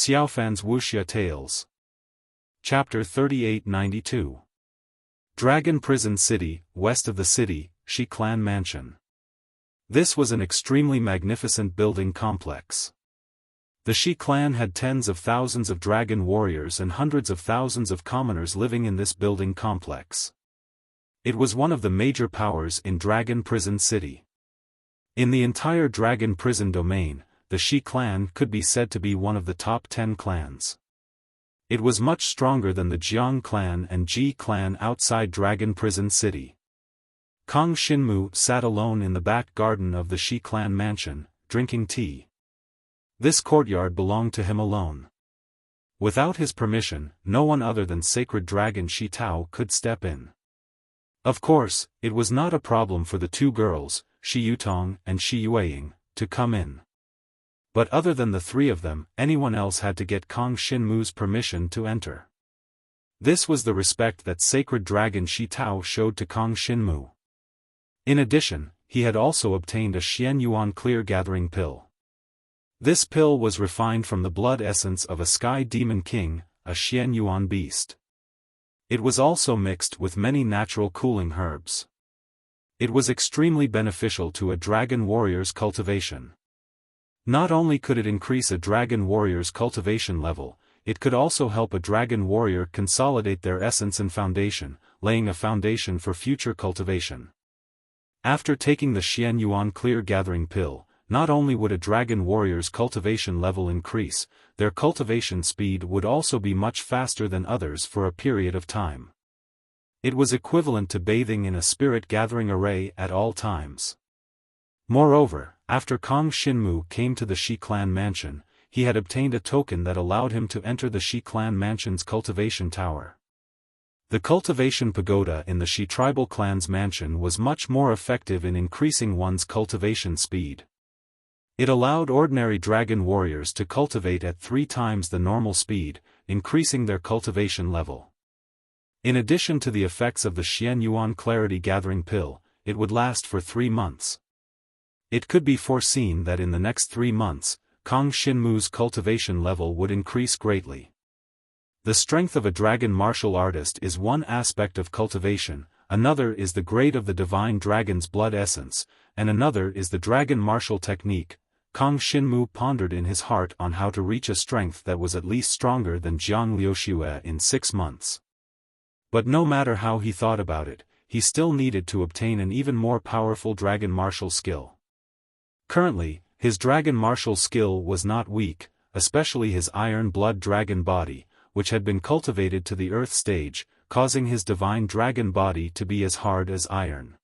Xiaofan's Wuxia Tales. Chapter 3892. Dragon Prison City, west of the city, Shi Clan Mansion. This was an extremely magnificent building complex. The Shi clan had tens of thousands of dragon warriors and hundreds of thousands of commoners living in this building complex. It was one of the major powers in Dragon Prison City. In the entire Dragon Prison domain, the Shi clan could be said to be one of the top 10 clans. It was much stronger than the Jiang clan and Ji clan outside Dragon Prison City. Kong Xinmu sat alone in the back garden of the Shi clan mansion, drinking tea. This courtyard belonged to him alone. Without his permission, no one other than sacred dragon Shi Tao could step in. Of course, it was not a problem for the two girls, Shi Yutong and Shi Yueying, to come in. But other than the three of them, anyone else had to get Kong Xinmu's permission to enter. This was the respect that sacred dragon Shi Tao showed to Kong Xinmu. In addition, he had also obtained a Xian Yuan clear gathering pill. This pill was refined from the blood essence of a sky demon king, a Xian Yuan beast. It was also mixed with many natural cooling herbs. It was extremely beneficial to a dragon warrior's cultivation. Not only could it increase a dragon warrior's cultivation level, it could also help a dragon warrior consolidate their essence and foundation, laying a foundation for future cultivation. After taking the Xian Yuan clear gathering pill, not only would a dragon warrior's cultivation level increase, their cultivation speed would also be much faster than others for a period of time. It was equivalent to bathing in a spirit gathering array at all times. Moreover, after Kong Xinmu came to the Shi clan mansion, he had obtained a token that allowed him to enter the Shi clan mansion's cultivation tower. The cultivation pagoda in the Shi tribal clan's mansion was much more effective in increasing one's cultivation speed. It allowed ordinary dragon warriors to cultivate at 3 times the normal speed, increasing their cultivation level. In addition to the effects of the Xian Yuan clarity gathering pill, it would last for 3 months. It could be foreseen that in the next 3 months, Kong Xinmu's cultivation level would increase greatly. The strength of a dragon martial artist is one aspect of cultivation, another is the grade of the divine dragon's blood essence, and another is the dragon martial technique. Kong Xinmu pondered in his heart on how to reach a strength that was at least stronger than Jiang Liuxue in 6 months. But no matter how he thought about it, he still needed to obtain an even more powerful dragon martial skill. Currently, his dragon martial skill was not weak, especially his iron blood dragon body, which had been cultivated to the earth stage, causing his divine dragon body to be as hard as iron.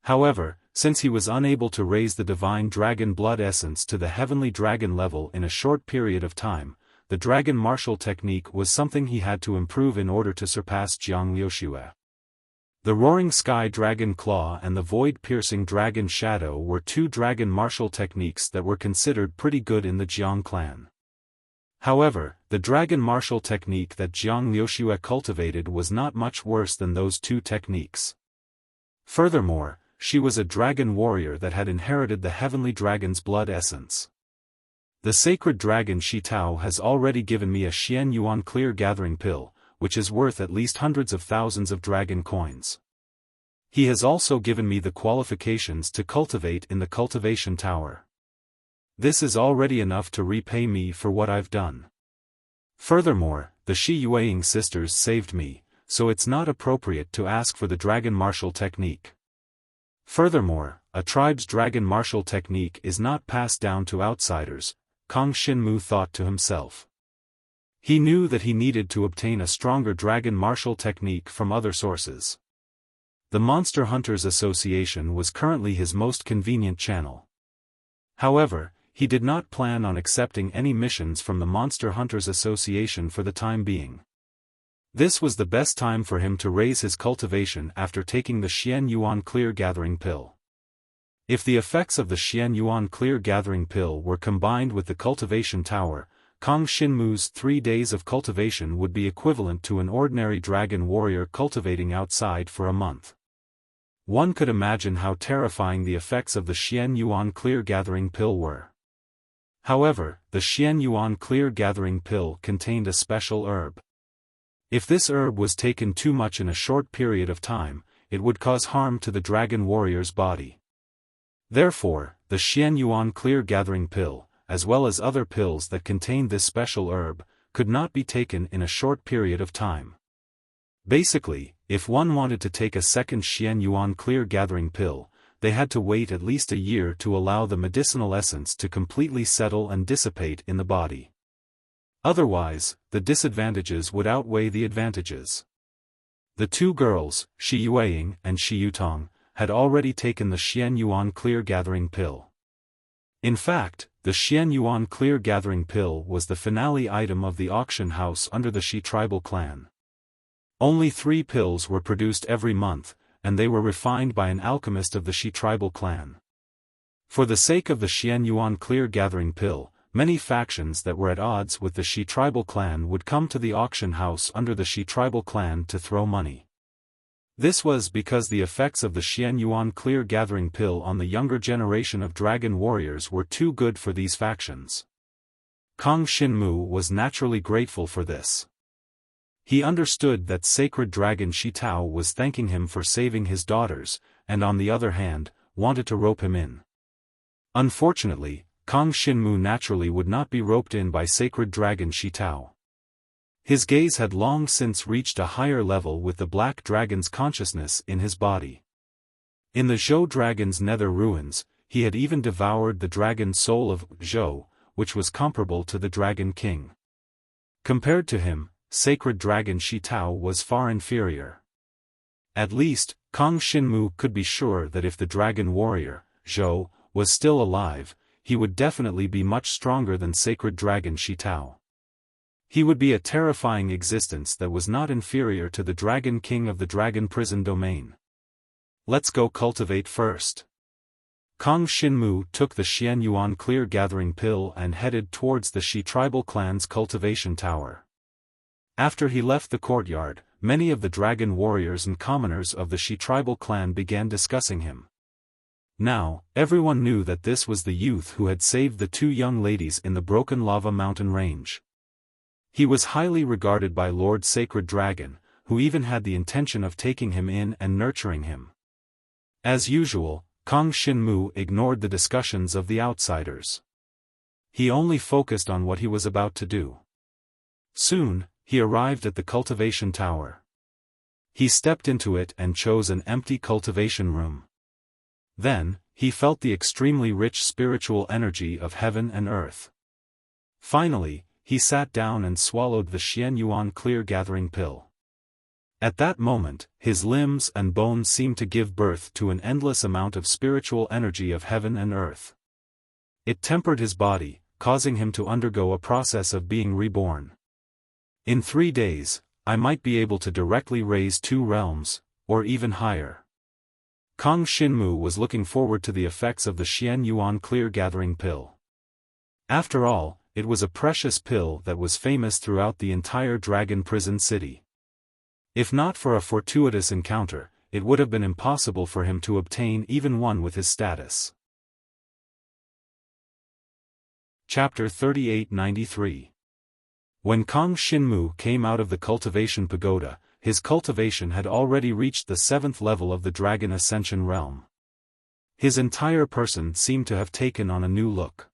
However, since he was unable to raise the divine dragon blood essence to the heavenly dragon level in a short period of time, the dragon martial technique was something he had to improve in order to surpass Jiang Liuxue. The Roaring Sky Dragon Claw and the Void-Piercing Dragon Shadow were 2 dragon martial techniques that were considered pretty good in the Jiang clan. However, the dragon martial technique that Jiang Liuxue cultivated was not much worse than those 2 techniques. Furthermore, she was a dragon warrior that had inherited the heavenly dragon's blood essence. The sacred dragon Shi Tao has already given me a Xian Yuan clear gathering pill, which is worth at least hundreds of thousands of dragon coins. He has also given me the qualifications to cultivate in the cultivation tower. This is already enough to repay me for what I've done. Furthermore, the Shi Yueying sisters saved me, so it's not appropriate to ask for the dragon martial technique. Furthermore, a tribe's dragon martial technique is not passed down to outsiders, Kong Xinmu thought to himself. He knew that he needed to obtain a stronger dragon martial technique from other sources. The Monster Hunters Association was currently his most convenient channel. However, he did not plan on accepting any missions from the Monster Hunters Association for the time being. This was the best time for him to raise his cultivation after taking the Xian Yuan clear gathering pill. If the effects of the Xian Yuan clear gathering pill were combined with the cultivation tower, Kong Xinmu's 3 days of cultivation would be equivalent to an ordinary dragon warrior cultivating outside for a month. One could imagine how terrifying the effects of the Xian Yuan clear gathering pill were. However, the Xian Yuan clear gathering pill contained a special herb. If this herb was taken too much in a short period of time, it would cause harm to the dragon warrior's body. Therefore, the Xian Yuan clear gathering pill, as well as other pills that contained this special herb, could not be taken in a short period of time. Basically, if one wanted to take a second Xian Yuan clear gathering pill, they had to wait at least a year to allow the medicinal essence to completely settle and dissipate in the body. Otherwise, the disadvantages would outweigh the advantages. The two girls, Shi Yueying and Shi Yutong, had already taken the Xian Yuan clear gathering pill. In fact, the Xian Yuan clear gathering pill was the finale item of the auction house under the Shi tribal clan. Only 3 pills were produced every month, and they were refined by an alchemist of the Shi tribal clan. For the sake of the Xian Yuan clear gathering pill, many factions that were at odds with the Shi tribal clan would come to the auction house under the Shi tribal clan to throw money. This was because the effects of the Xian Yuan clear gathering pill on the younger generation of dragon warriors were too good for these factions. Kong Xinmu was naturally grateful for this. He understood that sacred dragon Shi Tao was thanking him for saving his daughters, and on the other hand, wanted to rope him in. Unfortunately, Kong Xinmu naturally would not be roped in by sacred dragon Shi Tao. His gaze had long since reached a higher level with the black dragon's consciousness in his body. In the Zhou dragon's nether ruins, he had even devoured the dragon soul of Zhou, which was comparable to the Dragon King. Compared to him, sacred dragon Shi Tao was far inferior. At least, Kong Xinmu could be sure that if the dragon warrior, Zhou, was still alive, he would definitely be much stronger than sacred dragon Shi Tao. He would be a terrifying existence that was not inferior to the Dragon King of the Dragon Prison domain. Let's go cultivate first. Kong Xinmu took the Xian Yuan clear gathering pill and headed towards the Shi tribal clan's cultivation tower. After he left the courtyard, many of the dragon warriors and commoners of the Shi tribal clan began discussing him. Now, everyone knew that this was the youth who had saved the 2 young ladies in the Broken Lava Mountain range. He was highly regarded by Lord Sacred Dragon, who even had the intention of taking him in and nurturing him. As usual, Kong Xinmu ignored the discussions of the outsiders. He only focused on what he was about to do. Soon, he arrived at the cultivation tower. He stepped into it and chose an empty cultivation room. Then, he felt the extremely rich spiritual energy of heaven and earth. Finally, he sat down and swallowed the Xian Yuan clear gathering pill. At that moment, his limbs and bones seemed to give birth to an endless amount of spiritual energy of heaven and earth. It tempered his body, causing him to undergo a process of being reborn. In 3 days, I might be able to directly raise 2 realms, or even higher. Kong Xinmu was looking forward to the effects of the Xian Yuan clear gathering pill. After all, it was a precious pill that was famous throughout the entire dragon prison city. If not for a fortuitous encounter, it would have been impossible for him to obtain even one with his status. Chapter 3893. When Kong Xinmu came out of the cultivation pagoda, his cultivation had already reached the 7th level of the Dragon Ascension realm. His entire person seemed to have taken on a new look.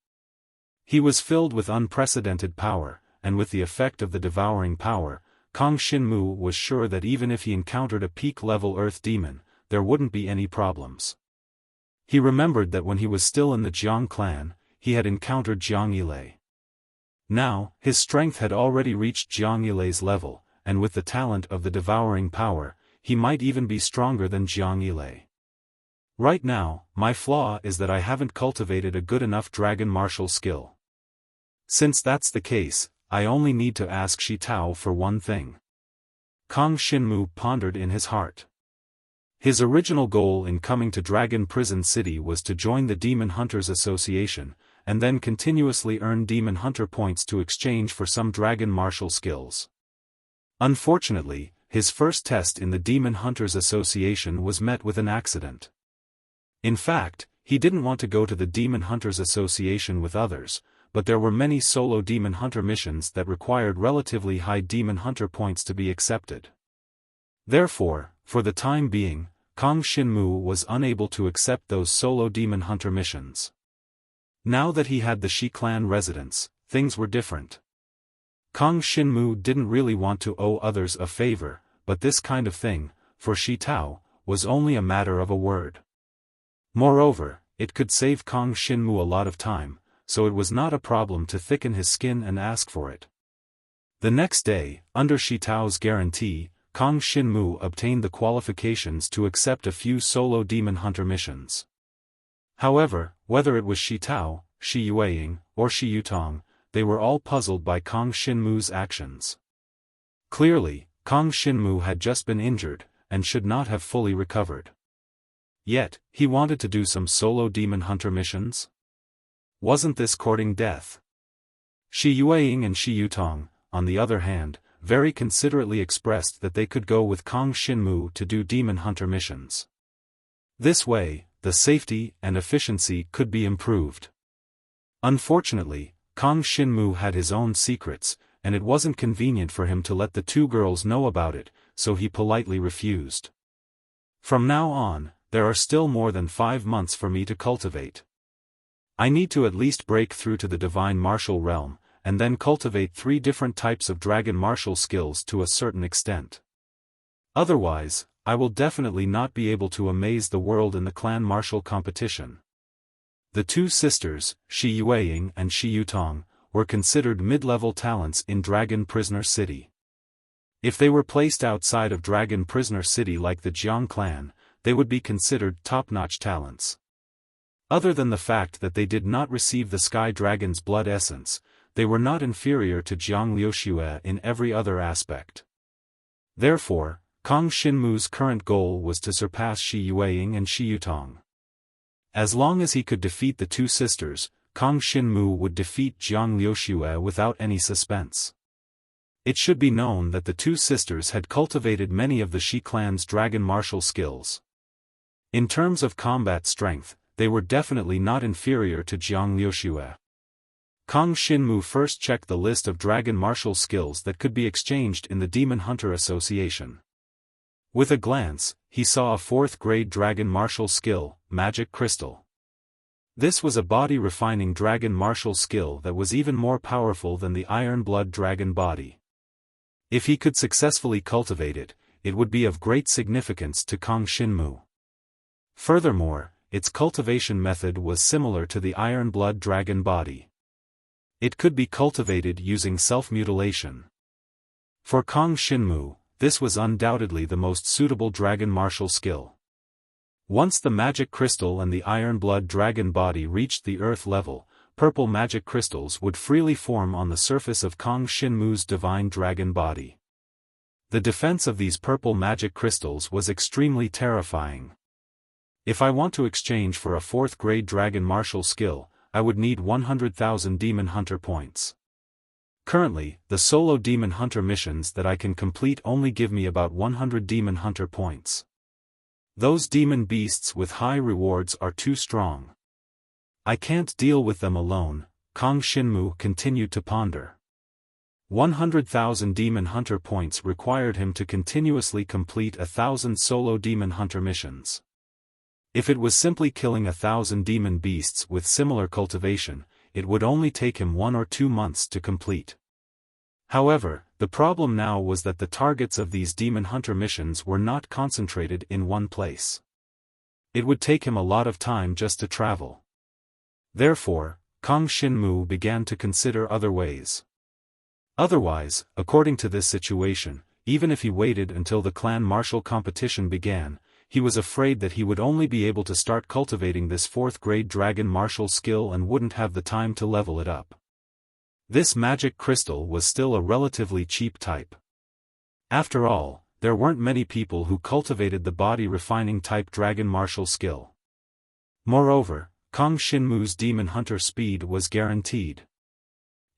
He was filled with unprecedented power, and with the effect of the devouring power, Kong Xinmu was sure that even if he encountered a peak-level Earth demon, there wouldn't be any problems. He remembered that when he was still in the Jiang clan, he had encountered Jiang Yilei. Now, his strength had already reached Jiang Yilei's level, and with the talent of the devouring power, he might even be stronger than Jiang Yilei. Right now, my flaw is that I haven't cultivated a good enough dragon martial skill. Since that's the case, I only need to ask Shi Tao for one thing. Kong Xinmu pondered in his heart. His original goal in coming to Dragon Prison City was to join the Demon Hunters Association, and then continuously earn Demon Hunter points to exchange for some dragon martial skills. Unfortunately, his first test in the Demon Hunters Association was met with an accident. In fact, he didn't want to go to the Demon Hunters Association with others, but there were many solo demon hunter missions that required relatively high demon hunter points to be accepted. Therefore, for the time being, Kang Xinmu was unable to accept those solo demon hunter missions. Now that he had the Shi clan residence, things were different. Kang Xinmu didn't really want to owe others a favor, but this kind of thing, for Shi Tao, was only a matter of a word. Moreover, it could save Kang Xinmu a lot of time, so it was not a problem to thicken his skin and ask for it. The next day, under Shi Tao's guarantee, Kang Xinmu obtained the qualifications to accept a few solo demon hunter missions. However, whether it was Shi Tao, Shi Yueying, or Shi Yutong, they were all puzzled by Kang Xinmu's actions. Clearly, Kang Xinmu had just been injured, and should not have fully recovered. Yet, he wanted to do some solo demon hunter missions? Wasn't this courting death? Shi Yueying and Shi Yutong, on the other hand, very considerately expressed that they could go with Kang Xinmu to do demon hunter missions. This way, the safety and efficiency could be improved. Unfortunately, Kang Xinmu had his own secrets, and it wasn't convenient for him to let the two girls know about it, so he politely refused. From now on, there are still more than 5 months for me to cultivate. I need to at least break through to the divine martial realm, and then cultivate 3 different types of dragon martial skills to a certain extent. Otherwise, I will definitely not be able to amaze the world in the clan martial competition. The two sisters, Shi Yueying and Shi Yutong, were considered mid-level talents in Dragon Prisoner City. If they were placed outside of Dragon Prisoner City like the Jiang clan, they would be considered top-notch talents. Other than the fact that they did not receive the Sky Dragon's blood essence, they were not inferior to Jiang Liuxue in every other aspect. Therefore, Kang Xinmu's current goal was to surpass Shi Yueying and Shi Yutong. As long as he could defeat the two sisters, Kang Xinmu would defeat Jiang Liuxue without any suspense. It should be known that the two sisters had cultivated many of the Shi clan's dragon martial skills. In terms of combat strength, they were definitely not inferior to Jiang Liuxue. Kang Xinmu first checked the list of dragon martial skills that could be exchanged in the Demon Hunter Association. With a glance, he saw a 4th-grade dragon martial skill, Magic Crystal. This was a body-refining dragon martial skill that was even more powerful than the Iron Blood dragon body. If he could successfully cultivate it, it would be of great significance to Kang Xinmu. Furthermore, its cultivation method was similar to the Iron Blood dragon body. It could be cultivated using self-mutilation. For Kang Xinmu, this was undoubtedly the most suitable dragon martial skill. Once the magic crystal and the Iron Blood dragon body reached the earth level, purple magic crystals would freely form on the surface of Kang Xinmu's divine dragon body. The defense of these purple magic crystals was extremely terrifying. If I want to exchange for a 4th-grade dragon martial skill, I would need 100,000 Demon Hunter points. Currently, the solo Demon Hunter missions that I can complete only give me about 100 Demon Hunter points. Those demon beasts with high rewards are too strong. I can't deal with them alone, Kang Xinmu continued to ponder. 100,000 Demon Hunter points required him to continuously complete 1,000 solo Demon Hunter missions. If it was simply killing 1,000 demon beasts with similar cultivation, it would only take him 1 or 2 months to complete. However, the problem now was that the targets of these Demon Hunter missions were not concentrated in one place. It would take him a lot of time just to travel. Therefore, Kang Xinmu began to consider other ways. Otherwise, according to this situation, even if he waited until the clan martial competition began, he was afraid that he would only be able to start cultivating this 4th-grade dragon martial skill and wouldn't have the time to level it up. This magic crystal was still a relatively cheap type. After all, there weren't many people who cultivated the body-refining type dragon martial skill. Moreover, Kang Xinmu's Demon Hunter speed was guaranteed.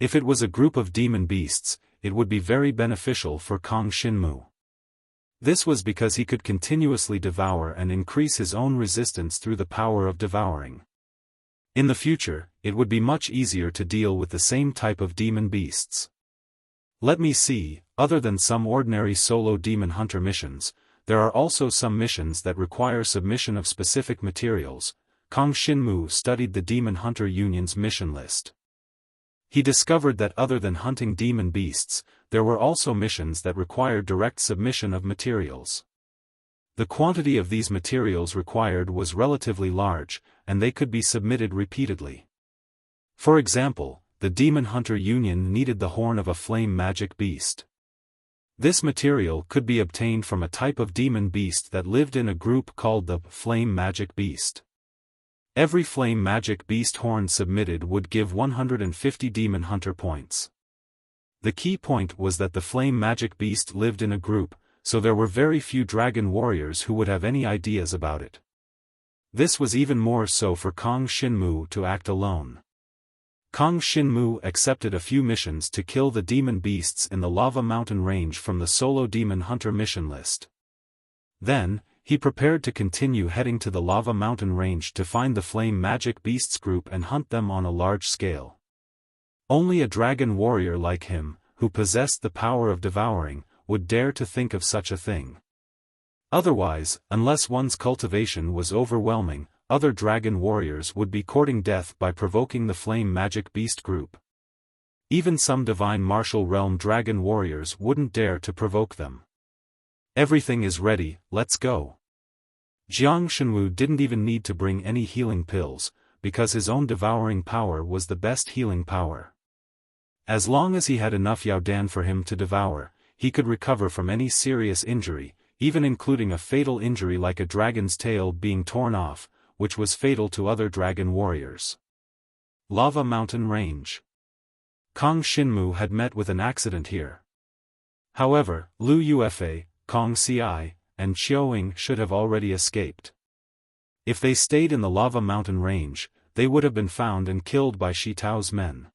If it was a group of demon beasts, it would be very beneficial for Kang Xinmu. This was because he could continuously devour and increase his own resistance through the power of devouring. In the future, it would be much easier to deal with the same type of demon beasts. Let me see, other than some ordinary solo demon hunter missions, there are also some missions that require submission of specific materials. Kong Shinmu studied the Demon Hunter Union's mission list. He discovered that other than hunting demon beasts, there were also missions that required direct submission of materials. The quantity of these materials required was relatively large, and they could be submitted repeatedly. For example, the Demon Hunter Union needed the horn of a flame magic beast. This material could be obtained from a type of demon beast that lived in a group called the Flame Magic Beast. Every Flame Magic Beast horn submitted would give 150 Demon Hunter points. The key point was that the Flame Magic Beast lived in a group, so there were very few dragon warriors who would have any ideas about it. This was even more so for Kong Shinmu to act alone. Kong Shinmu accepted a few missions to kill the demon beasts in the Lava Mountain Range from the Solo Demon Hunter mission list. Then, he prepared to continue heading to the Lava Mountain Range to find the Flame Magic Beasts group and hunt them on a large scale. Only a dragon warrior like him, who possessed the power of devouring, would dare to think of such a thing. Otherwise, unless one's cultivation was overwhelming, other dragon warriors would be courting death by provoking the Flame Magic Beast group. Even some divine martial realm dragon warriors wouldn't dare to provoke them. Everything is ready, let's go. Jiang Shenwu didn't even need to bring any healing pills, because his own devouring power was the best healing power. As long as he had enough Yaodan for him to devour, he could recover from any serious injury, even including a fatal injury like a dragon's tail being torn off, which was fatal to other dragon warriors. Lava Mountain Range. Kong Shinmu had met with an accident here. However, Lu Yuefei, Kong Ci, and Xiaoying should have already escaped. If they stayed in the Lava Mountain Range, they would have been found and killed by Shi Tao's men.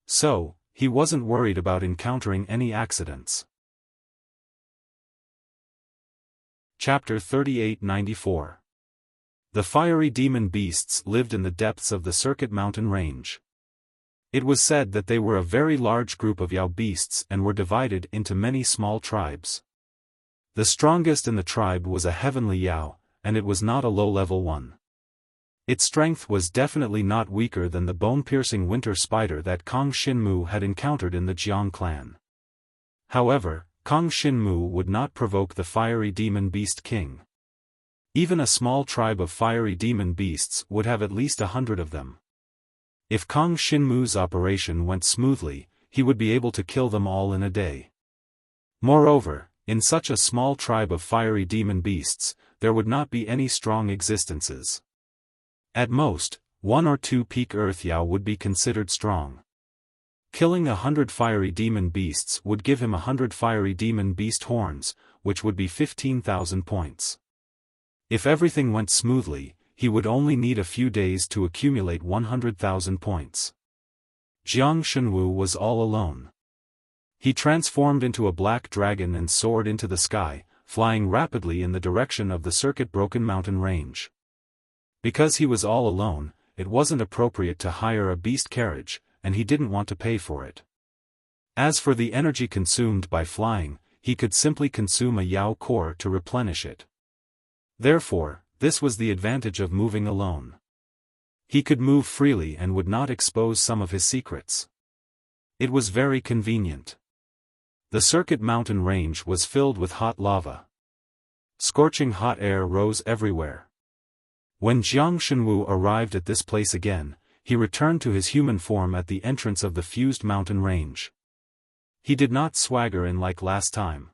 So, he wasn't worried about encountering any accidents. Chapter 3894. The fiery demon beasts lived in the depths of the Circuit Mountain Range. It was said that they were a very large group of Yao beasts and were divided into many small tribes. The strongest in the tribe was a heavenly Yao, and it was not a low-level one. Its strength was definitely not weaker than the bone-piercing winter spider that Kong Shinmu had encountered in the Jiang clan. However, Kong Shinmu would not provoke the fiery demon beast king. Even a small tribe of fiery demon beasts would have at least 100 of them. If Kong Shinmu's operation went smoothly, he would be able to kill them all in a day. Moreover, in such a small tribe of fiery demon beasts, there would not be any strong existences. At most, 1 or 2 peak Earth Yao would be considered strong. Killing 100 fiery demon beasts would give him 100 fiery demon beast horns, which would be 15,000 points. If everything went smoothly, he would only need a few days to accumulate 100,000 points. Jiang Shenwu was all alone. He transformed into a black dragon and soared into the sky, flying rapidly in the direction of the Circuit Broken Mountain Range. Because he was all alone, it wasn't appropriate to hire a beast carriage, and he didn't want to pay for it. As for the energy consumed by flying, he could simply consume a Yao core to replenish it. Therefore, this was the advantage of moving alone. He could move freely and would not expose some of his secrets. It was very convenient. The Circuit Mountain Range was filled with hot lava. Scorching hot air rose everywhere. When Jiang Shenwu arrived at this place again, he returned to his human form at the entrance of the fused mountain range. He did not swagger in like last time.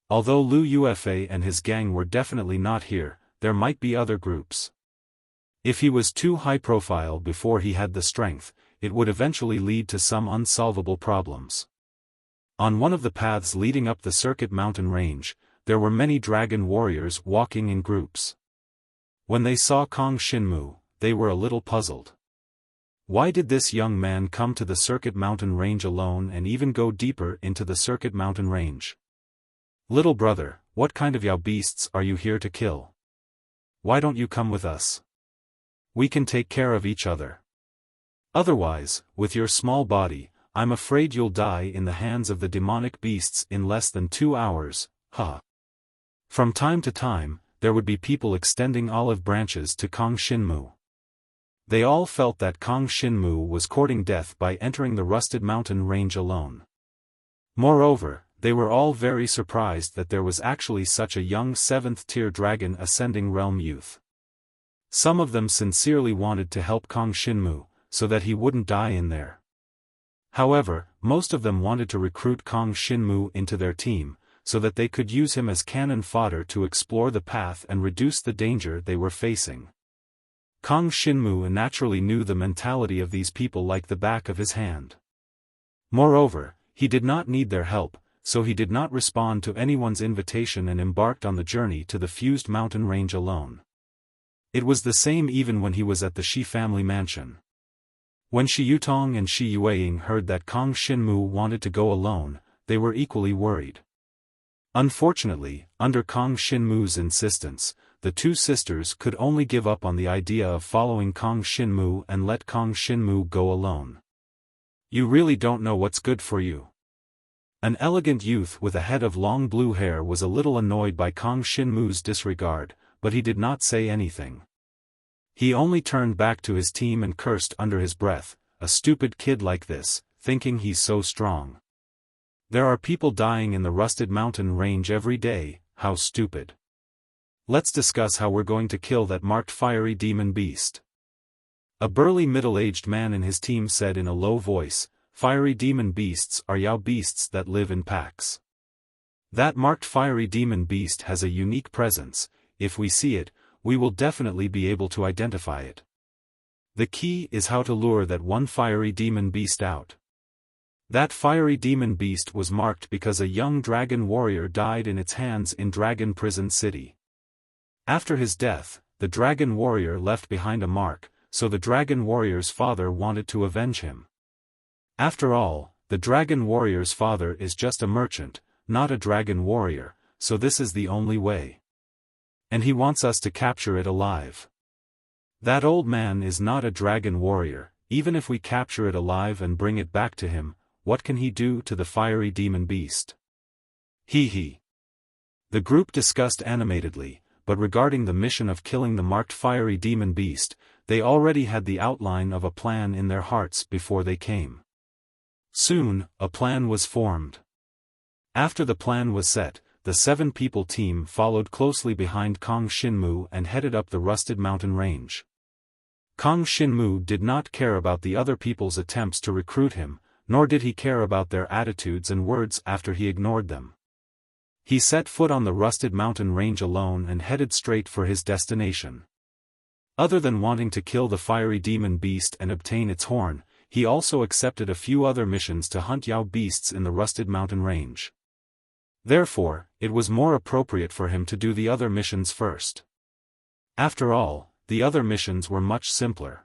Although Lu Yuefei and his gang were definitely not here, there might be other groups. If he was too high profile before he had the strength, it would eventually lead to some unsolvable problems. On one of the paths leading up the Circuit Mountain Range, there were many dragon warriors walking in groups. When they saw Kong Shinmu, they were a little puzzled. Why did this young man come to the Circuit Mountain Range alone and even go deeper into the Circuit Mountain Range? Little brother, what kind of Yao beasts are you here to kill? Why don't you come with us? We can take care of each other. Otherwise, with your small body, I'm afraid you'll die in the hands of the demonic beasts in less than 2 hours, huh? From time to time, there would be people extending olive branches to Kong Shinmu. They all felt that Kong Shinmu was courting death by entering the rusted mountain range alone. Moreover, they were all very surprised that there was actually such a young 7th-tier dragon ascending realm youth. Some of them sincerely wanted to help Kong Shinmu, so that he wouldn't die in there. However, most of them wanted to recruit Kong Shinmu into their team, so that they could use him as cannon fodder to explore the path and reduce the danger they were facing. Kong Shinmu naturally knew the mentality of these people like the back of his hand. Moreover, he did not need their help, so he did not respond to anyone's invitation and embarked on the journey to the fused mountain range alone. It was the same even when he was at the Shi family mansion. When Shi Yutong and Shi Yueying heard that Kong Shinmu wanted to go alone, they were equally worried. Unfortunately, under Kong Shinmu's insistence, the two sisters could only give up on the idea of following Kong Shinmu and let Kong Shinmu go alone. You really don't know what's good for you. An elegant youth with a head of long blue hair was a little annoyed by Kong Shinmu's disregard, but he did not say anything. He only turned back to his team and cursed under his breath, a stupid kid like this, thinking he's so strong. There are people dying in the rusted mountain range every day, how stupid. Let's discuss how we're going to kill that marked fiery demon beast. A burly middle-aged man in his team said in a low voice, fiery demon beasts are Yao beasts that live in packs. That marked fiery demon beast has a unique presence. If we see it, we will definitely be able to identify it. The key is how to lure that one fiery demon beast out. That fiery demon beast was marked because a young dragon warrior died in its hands in Dragon Prison City. After his death, the dragon warrior left behind a mark, so the dragon warrior's father wanted to avenge him. After all, the dragon warrior's father is just a merchant, not a dragon warrior, so this is the only way. And he wants us to capture it alive. That old man is not a dragon warrior. Even if we capture it alive and bring it back to him, what can he do to the fiery demon beast? He. The group discussed animatedly, but regarding the mission of killing the marked fiery demon beast, they already had the outline of a plan in their hearts before they came. Soon, a plan was formed. After the plan was set, the 7-people team followed closely behind Kong Shinmu and headed up the rusted mountain range. Kong Shinmu did not care about the other people's attempts to recruit him, nor did he care about their attitudes and words after he ignored them. He set foot on the rusted mountain range alone and headed straight for his destination. Other than wanting to kill the fiery demon beast and obtain its horn, he also accepted a few other missions to hunt Yao beasts in the rusted mountain range. Therefore, it was more appropriate for him to do the other missions first. After all, the other missions were much simpler.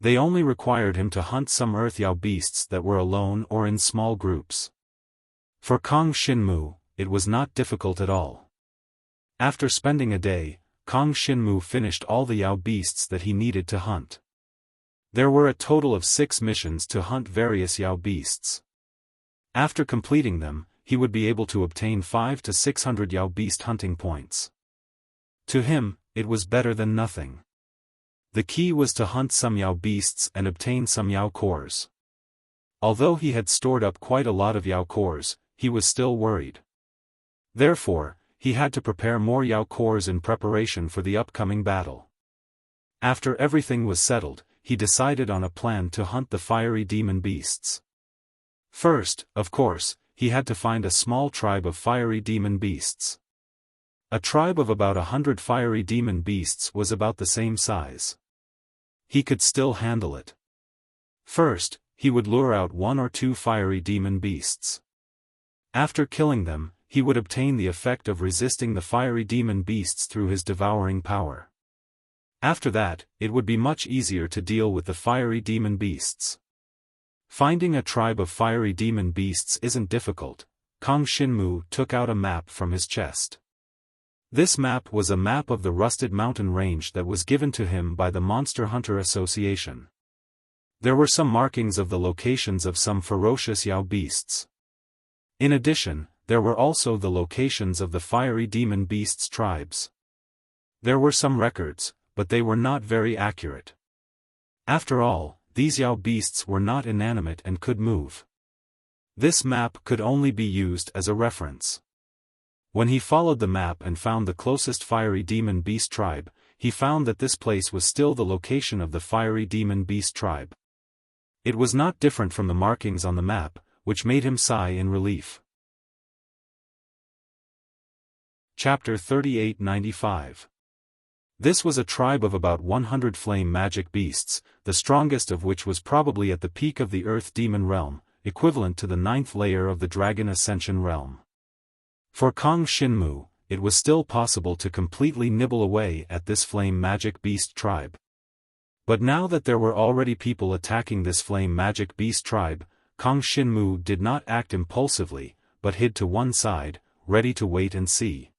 They only required him to hunt some Earth Yao beasts that were alone or in small groups. For Kong Shinmu, it was not difficult at all. After spending a day, Kong Shinmu finished all the Yao beasts that he needed to hunt. There were a total of 6 missions to hunt various Yao beasts. After completing them, he would be able to obtain 500 to 600 Yao beast hunting points. To him, it was better than nothing. The key was to hunt some Yao beasts and obtain some Yao cores. Although he had stored up quite a lot of Yao cores, he was still worried. Therefore, he had to prepare more Yao cores in preparation for the upcoming battle. After everything was settled, he decided on a plan to hunt the fiery demon beasts. First, of course, he had to find a small tribe of fiery demon beasts. A tribe of about 100 fiery demon beasts was about the same size. He could still handle it. First, he would lure out 1 or 2 fiery demon beasts. After killing them, he would obtain the effect of resisting the fiery demon beasts through his devouring power. After that, it would be much easier to deal with the fiery demon beasts. Finding a tribe of fiery demon beasts isn't difficult. Kong Shinmu took out a map from his chest. This map was a map of the rusted mountain range that was given to him by the Monster Hunter Association. There were some markings of the locations of some ferocious Yao beasts. In addition, there were also the locations of the fiery demon beasts tribes. There were some records, but they were not very accurate. After all, these Yao beasts were not inanimate and could move. This map could only be used as a reference. When he followed the map and found the closest fiery demon beast tribe, he found that this place was still the location of the fiery demon beast tribe. It was not different from the markings on the map, which made him sigh in relief. Chapter 3895. This was a tribe of about 100 flame magic beasts, the strongest of which was probably at the peak of the Earth Demon realm, equivalent to the 9th layer of the Dragon Ascension realm. For Kong Shinmu, it was still possible to completely nibble away at this flame magic beast tribe. But now that there were already people attacking this flame magic beast tribe, Kong Shinmu did not act impulsively, but hid to one side, ready to wait and see.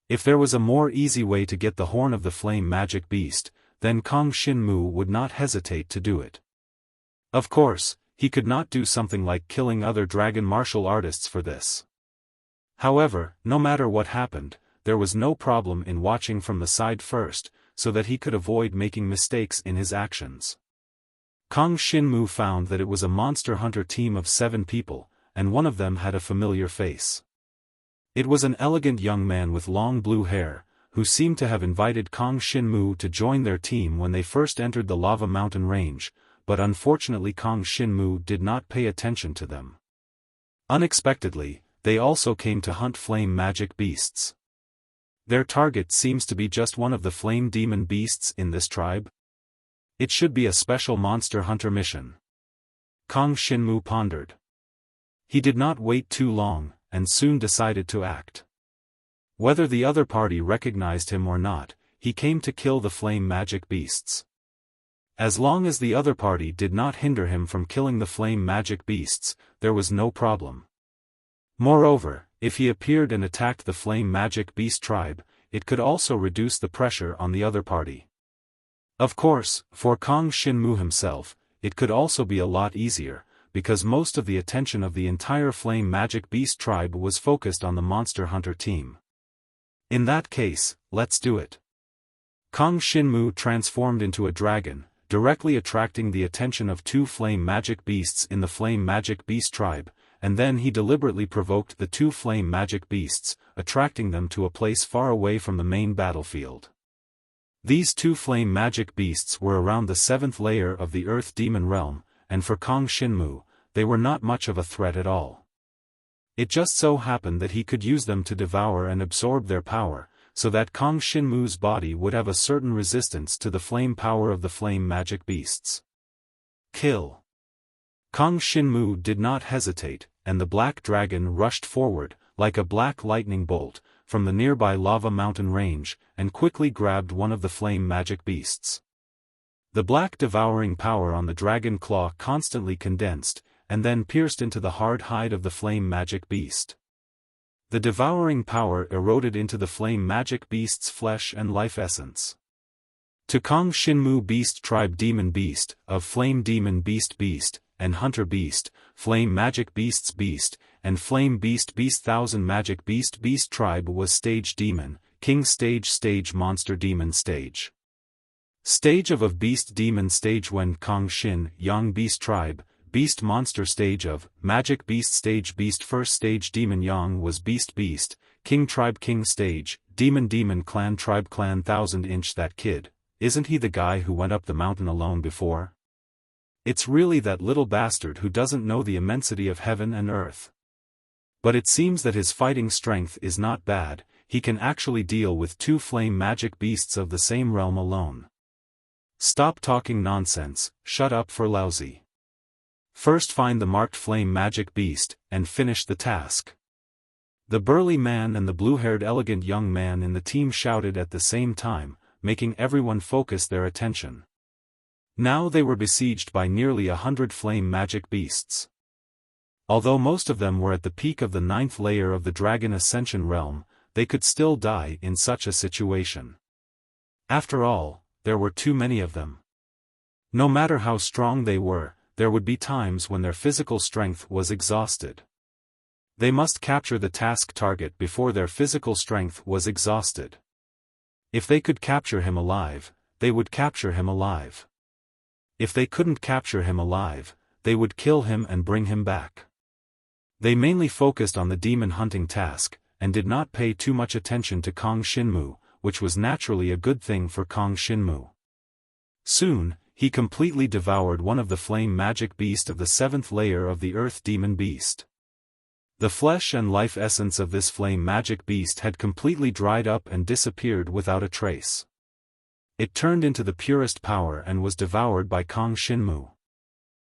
If there was a more easy way to get the horn of the flame magic beast, then Kong Shinmu would not hesitate to do it. Of course, he could not do something like killing other dragon martial artists for this. However, no matter what happened, there was no problem in watching from the side first, so that he could avoid making mistakes in his actions. Kong Shinmu found that it was a monster hunter team of 7 people, and one of them had a familiar face. It was an elegant young man with long blue hair, who seemed to have invited Kong Shinmu to join their team when they first entered the lava mountain range, but unfortunately Kong Shinmu did not pay attention to them. Unexpectedly, they also came to hunt flame magic beasts. Their target seems to be just one of the flame demon beasts in this tribe. It should be a special monster hunter mission. Kong Shinmu pondered. He did not wait too long, and soon decided to act. Whether the other party recognized him or not, he came to kill the flame magic beasts. As long as the other party did not hinder him from killing the flame magic beasts, there was no problem. Moreover, if he appeared and attacked the flame magic beast tribe, it could also reduce the pressure on the other party. Of course, for Kong Shinmu himself, it could also be a lot easier, because most of the attention of the entire flame magic beast tribe was focused on the monster hunter team. In that case, let's do it. Kong Shinmu transformed into a dragon, directly attracting the attention of 2 flame magic beasts in the flame magic beast tribe, and then he deliberately provoked the 2 flame magic beasts, attracting them to a place far away from the main battlefield. These 2 flame magic beasts were around the 7th layer of the Earth Demon realm, and for Kong Shinmu, they were not much of a threat at all. It just so happened that he could use them to devour and absorb their power, so that Kong Shinmu's body would have a certain resistance to the flame power of the flame magic beasts. Kill. Kong Shinmu did not hesitate, and the black dragon rushed forward, like a black lightning bolt, from the nearby lava mountain range, and quickly grabbed one of the flame magic beasts. The black devouring power on the dragon claw constantly condensed, and then pierced into the hard hide of the flame magic beast. The devouring power eroded into the flame magic beast's flesh and life essence. To Kong Shinmu Beast Tribe Demon Beast, of Flame Demon Beast Beast, and Hunter Beast, Flame Magic Beasts Beast, and Flame Beast Beast Thousand Magic Beast Beast Tribe was Stage Demon, King Stage Stage Monster Demon Stage. Stage of Beast Demon Stage when Kong Shin, Yang Beast Tribe, Beast Monster Stage of, Magic Beast Stage Beast First Stage Demon Yang was Beast Beast, King Tribe King Stage, Demon Clan Tribe Clan 1000 That kid, isn't he the guy who went up the mountain alone before? It's really that little bastard who doesn't know the immensity of heaven and earth. But it seems that his fighting strength is not bad, he can actually deal with 2 flame magic beasts of the same realm alone. Stop talking nonsense, shut up for lousy. First find the marked flame magic beast, and finish the task. The burly man and the blue-haired elegant young man in the team shouted at the same time, making everyone focus their attention. Now they were besieged by nearly 100 flame magic beasts. Although most of them were at the peak of the 9th layer of the Dragon Ascension realm, they could still die in such a situation. After all, there were too many of them. No matter how strong they were, there would be times when their physical strength was exhausted. They must capture the task target before their physical strength was exhausted. If they could capture him alive, they would capture him alive. If they couldn't capture him alive, they would kill him and bring him back. They mainly focused on the demon hunting task, and did not pay too much attention to Kong Shinmu, which was naturally a good thing for Kong Shinmu. Soon, he completely devoured one of the flame magic beast of the 7th layer of the earth demon beast. The flesh and life essence of this flame magic beast had completely dried up and disappeared without a trace. It turned into the purest power and was devoured by Kong Shinmu.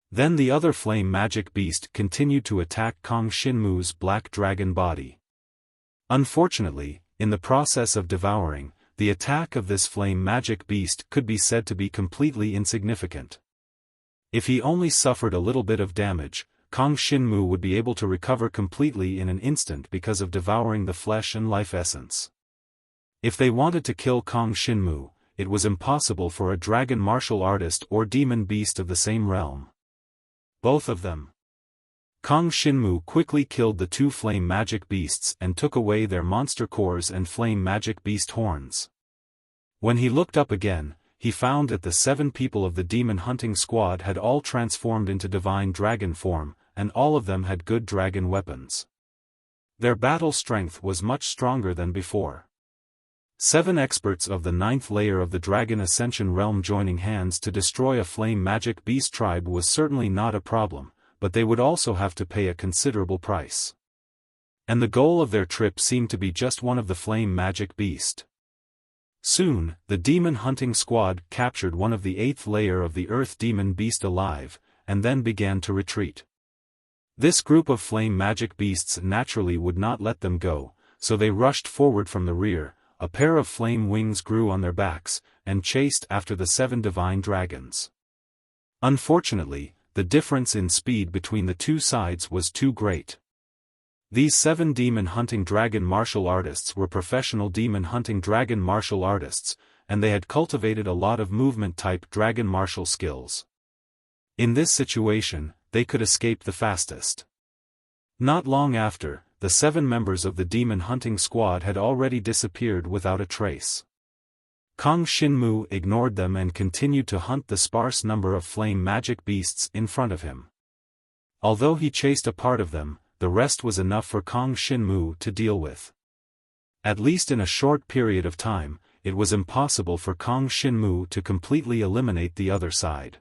Then the other flame magic beast continued to attack Kong Shinmu's black dragon body. Unfortunately, in the process of devouring, the attack of this flame magic beast could be said to be completely insignificant. If he only suffered a little bit of damage, Kong Shinmu would be able to recover completely in an instant because of devouring the flesh and life essence. If they wanted to kill Kong Shinmu, it was impossible for a dragon martial artist or demon beast of the same realm. Both of them. Kong Shinmu quickly killed the 2 flame magic beasts and took away their monster cores and flame magic beast horns. When he looked up again, he found that the 7 people of the demon hunting squad had all transformed into divine dragon form, and all of them had good dragon weapons. Their battle strength was much stronger than before. 7 experts of the 9th layer of the Dragon Ascension realm joining hands to destroy a flame magic beast tribe was certainly not a problem, but they would also have to pay a considerable price. And the goal of their trip seemed to be just one of the flame magic beast. Soon, the demon hunting squad captured one of the 8th layer of the earth demon beast alive, and then began to retreat. This group of flame magic beasts naturally would not let them go, so they rushed forward from the rear. A pair of flame wings grew on their backs, and chased after the 7 divine dragons. Unfortunately, the difference in speed between the 2 sides was too great. These 7 demon hunting dragon martial artists were professional demon hunting dragon martial artists, and they had cultivated a lot of movement-type dragon martial skills. In this situation, they could escape the fastest. Not long after, the 7 members of the demon hunting squad had already disappeared without a trace. Kong Shinmu ignored them and continued to hunt the sparse number of flame magic beasts in front of him. Although he chased a part of them, the rest was enough for Kong Shinmu to deal with. At least in a short period of time, it was impossible for Kong Shinmu to completely eliminate the other side.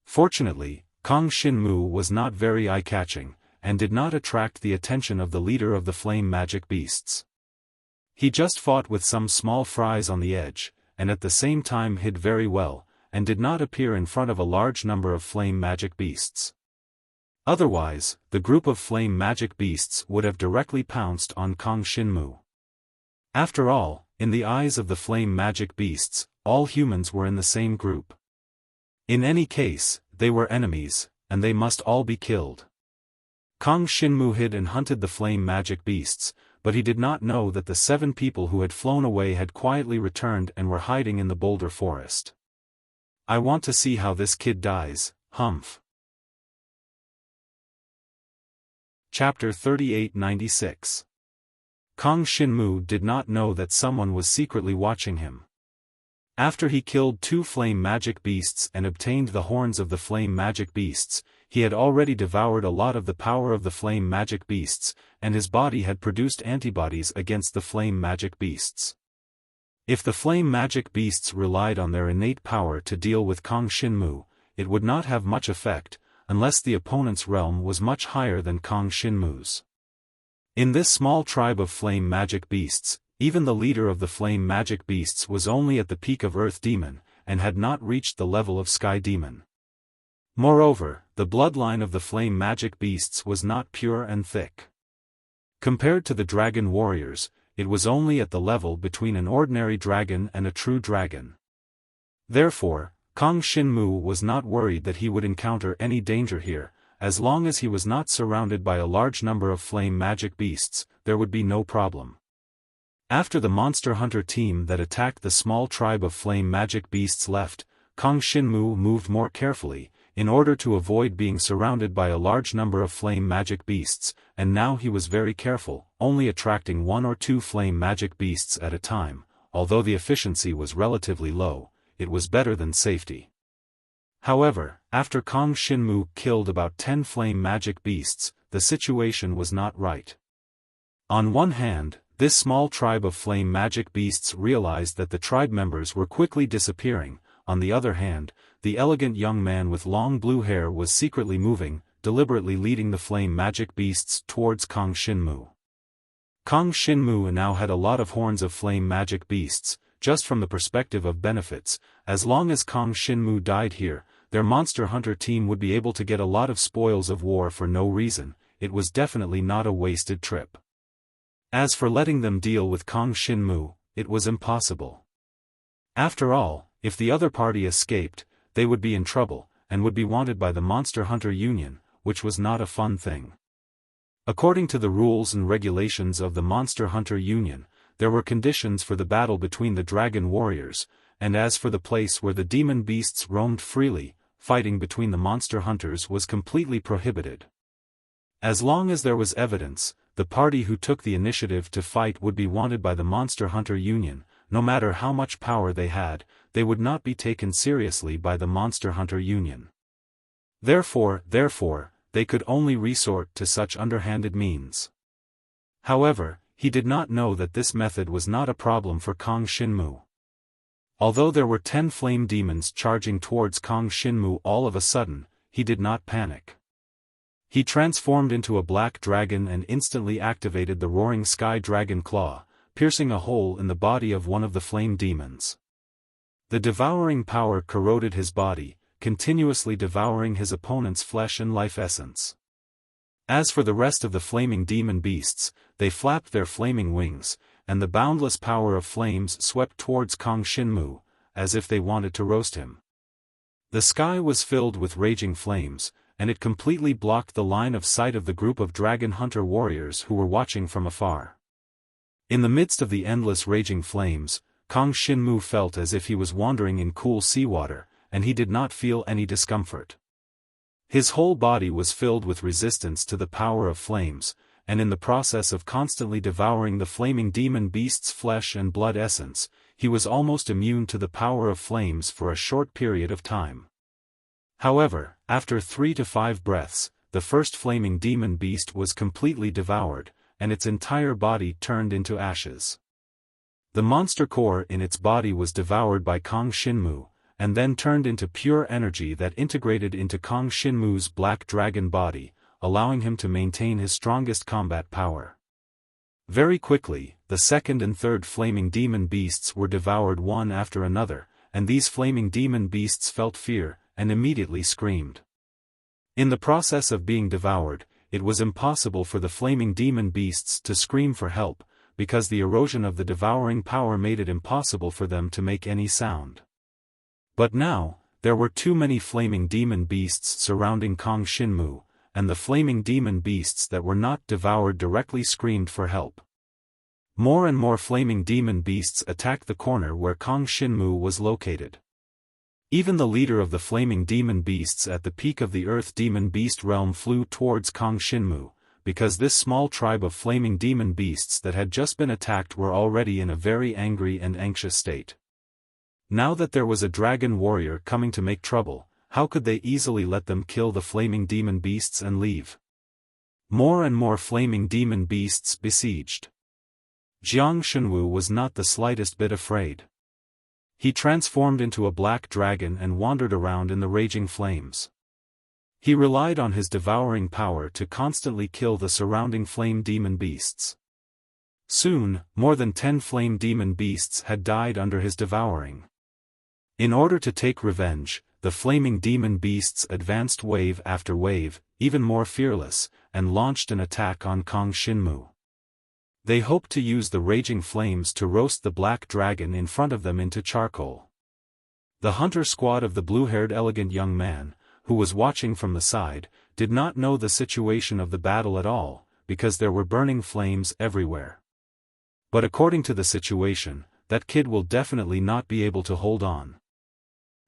Fortunately, Kong Shinmu was not very eye-catching, and did not attract the attention of the leader of the flame magic beasts. He just fought with some small fries on the edge, and at the same time hid very well, and did not appear in front of a large number of flame magic beasts. Otherwise, the group of flame magic beasts would have directly pounced on Kong Shinmu. After all, in the eyes of the flame magic beasts, all humans were in the same group. In any case, they were enemies, and they must all be killed. Kong Shinmu hid and hunted the flame magic beasts, but he did not know that the 7 people who had flown away had quietly returned and were hiding in the boulder forest. I want to see how this kid dies, humph. Chapter 3896. Kong Shinmu did not know that someone was secretly watching him. After he killed 2 flame magic beasts and obtained the horns of the flame magic beasts, he had already devoured a lot of the power of the flame magic beasts, and his body had produced antibodies against the flame magic beasts. If the flame magic beasts relied on their innate power to deal with Kong Shinmu, it would not have much effect, unless the opponent's realm was much higher than Kong Shinmu's. In this small tribe of flame magic beasts, even the leader of the flame magic beasts was only at the peak of Earth Demon, and had not reached the level of Sky Demon. Moreover, the bloodline of the flame magic beasts was not pure and thick. Compared to the dragon warriors, it was only at the level between an ordinary dragon and a true dragon. Therefore, Kong Shinmu was not worried that he would encounter any danger here. As long as he was not surrounded by a large number of flame magic beasts, there would be no problem. After the monster hunter team that attacked the small tribe of flame magic beasts left, Kang Xinmu moved more carefully, in order to avoid being surrounded by a large number of flame magic beasts, and now he was very careful, only attracting 1 or 2 flame magic beasts at a time. Although the efficiency was relatively low, it was better than safety. However, after Kang Xinmu killed about 10 flame magic beasts, the situation was not right. On one hand, this small tribe of flame magic beasts realized that the tribe members were quickly disappearing. On the other hand, the elegant young man with long blue hair was secretly moving, deliberately leading the flame magic beasts towards Kang Xinmu. Kang Xinmu now had a lot of horns of flame magic beasts. Just from the perspective of benefits, as long as Kang Xinmu died here, their monster hunter team would be able to get a lot of spoils of war for no reason. It was definitely not a wasted trip. As for letting them deal with Kang Xinmu, it was impossible. After all, if the other party escaped, they would be in trouble, and would be wanted by the Monster Hunter Union, which was not a fun thing. According to the rules and regulations of the Monster Hunter Union, there were conditions for the battle between the dragon warriors, and as for the place where the demon beasts roamed freely, fighting between the monster hunters was completely prohibited. As long as there was evidence, the party who took the initiative to fight would be wanted by the Monster Hunter Union. No matter how much power they had, they would not be taken seriously by the Monster Hunter Union. Therefore, they could only resort to such underhanded means. However, he did not know that this method was not a problem for Kang Xinmu. Although there were 10 flame demons charging towards Kang Xinmu all of a sudden, he did not panic. He transformed into a black dragon and instantly activated the roaring sky dragon claw, piercing a hole in the body of one of the flame demons. The devouring power corroded his body, continuously devouring his opponent's flesh and life essence. As for the rest of the flaming demon beasts, they flapped their flaming wings, and the boundless power of flames swept towards Kang Xinmu, as if they wanted to roast him. The sky was filled with raging flames, and it completely blocked the line of sight of the group of dragon hunter warriors who were watching from afar. In the midst of the endless raging flames, Kang Xinmu felt as if he was wandering in cool seawater, and he did not feel any discomfort. His whole body was filled with resistance to the power of flames, and in the process of constantly devouring the flaming demon beast's flesh and blood essence, he was almost immune to the power of flames for a short period of time. However, after 3 to 5 breaths, the first flaming demon beast was completely devoured, and its entire body turned into ashes. The monster core in its body was devoured by Kang Xinmu, and then turned into pure energy that integrated into Kang Xinmu's black dragon body, allowing him to maintain his strongest combat power. Very quickly, the second and third flaming demon beasts were devoured one after another, and these flaming demon beasts felt fear, and immediately screamed. In the process of being devoured, it was impossible for the flaming demon beasts to scream for help, because the erosion of the devouring power made it impossible for them to make any sound. But now, there were too many flaming demon beasts surrounding Kang Xinmu, and the flaming demon beasts that were not devoured directly screamed for help. More and more flaming demon beasts attacked the corner where Kang Xinmu was located. Even the leader of the flaming demon beasts at the peak of the Earth Demon Beast realm flew towards Kang Xinmu, because this small tribe of flaming demon beasts that had just been attacked were already in a very angry and anxious state. Now that there was a dragon warrior coming to make trouble, how could they easily let them kill the flaming demon beasts and leave? More and more flaming demon beasts besieged. Jiang Shunwu was not the slightest bit afraid. He transformed into a black dragon and wandered around in the raging flames. He relied on his devouring power to constantly kill the surrounding flame demon beasts. Soon, more than 10 flame demon beasts had died under his devouring. In order to take revenge, the flaming demon beasts advanced wave after wave, even more fearless, and launched an attack on Kang Xinmu. They hoped to use the raging flames to roast the black dragon in front of them into charcoal. The hunter squad of the blue-haired elegant young man, who was watching from the side, did not know the situation of the battle at all, because there were burning flames everywhere. But according to the situation, that kid will definitely not be able to hold on.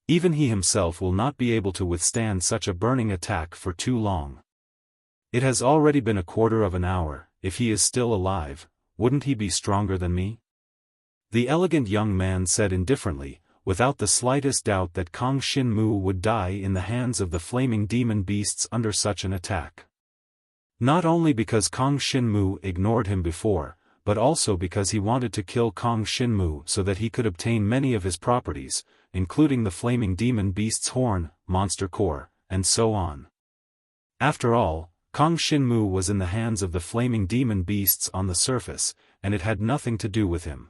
Even he himself will not be able to withstand such a burning attack for too long. It has already been a quarter of an hour. If he is still alive, wouldn't he be stronger than me? The elegant young man said indifferently, without the slightest doubt that Kang Shin-mu would die in the hands of the flaming demon beasts under such an attack. Not only because Kang Shin-mu ignored him before, but also because he wanted to kill Kang Shin-mu so that he could obtain many of his properties, including the flaming demon beast's horn, monster core, and so on. After all, Kang Shin-mu was in the hands of the flaming demon beasts on the surface, and it had nothing to do with him.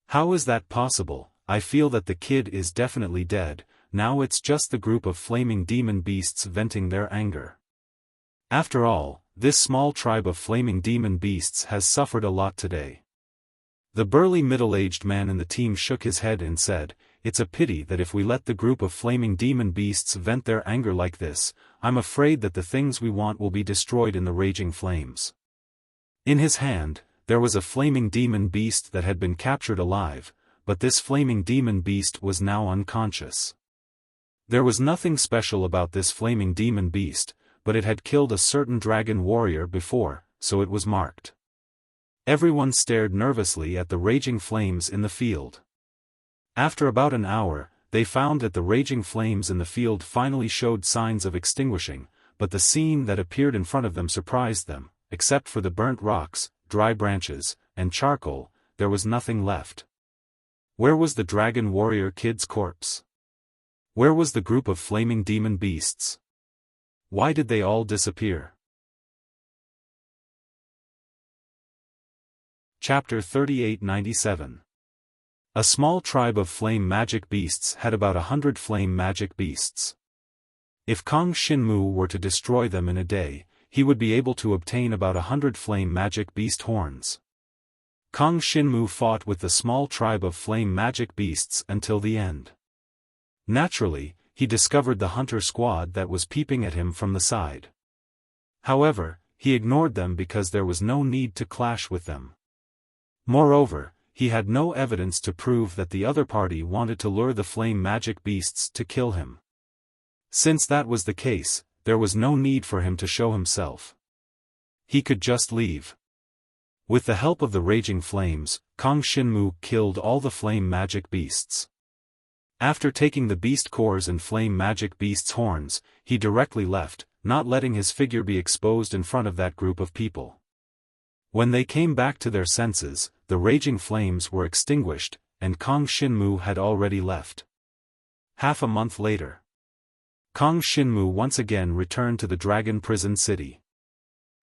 How is that possible? I feel that the kid is definitely dead. Now it's just the group of flaming demon beasts venting their anger. After all, this small tribe of flaming demon beasts has suffered a lot today. The burly middle-aged man in the team shook his head and said, "It's a pity that if we let the group of flaming demon beasts vent their anger like this, I'm afraid that the things we want will be destroyed in the raging flames." In his hand, there was a flaming demon beast that had been captured alive, but this flaming demon beast was now unconscious. There was nothing special about this flaming demon beast, but it had killed a certain dragon warrior before, so it was marked. Everyone stared nervously at the raging flames in the field. After about an hour, they found that the raging flames in the field finally showed signs of extinguishing, but the scene that appeared in front of them surprised them. Except for the burnt rocks, dry branches, and charcoal, there was nothing left. Where was the dragon warrior kid's corpse? Where was the group of flaming demon beasts? Why did they all disappear? Chapter 3897. A small tribe of flame magic beasts had about 100 flame magic beasts. If Kang Shin-mu were to destroy them in a day, he would be able to obtain about 100 flame magic beast horns. Kang Shin-mu fought with the small tribe of flame magic beasts until the end. Naturally, he discovered the hunter squad that was peeping at him from the side. However, he ignored them because there was no need to clash with them. Moreover, he had no evidence to prove that the other party wanted to lure the flame magic beasts to kill him. Since that was the case, there was no need for him to show himself. He could just leave. With the help of the raging flames, Kang Shin-mu killed all the flame magic beasts. After taking the beast cores and flame magic beasts' horns, he directly left, not letting his figure be exposed in front of that group of people. When they came back to their senses, the raging flames were extinguished, and Kang Shin-mu had already left. Half a month later, Kang Shin-mu once again returned to the dragon prison city.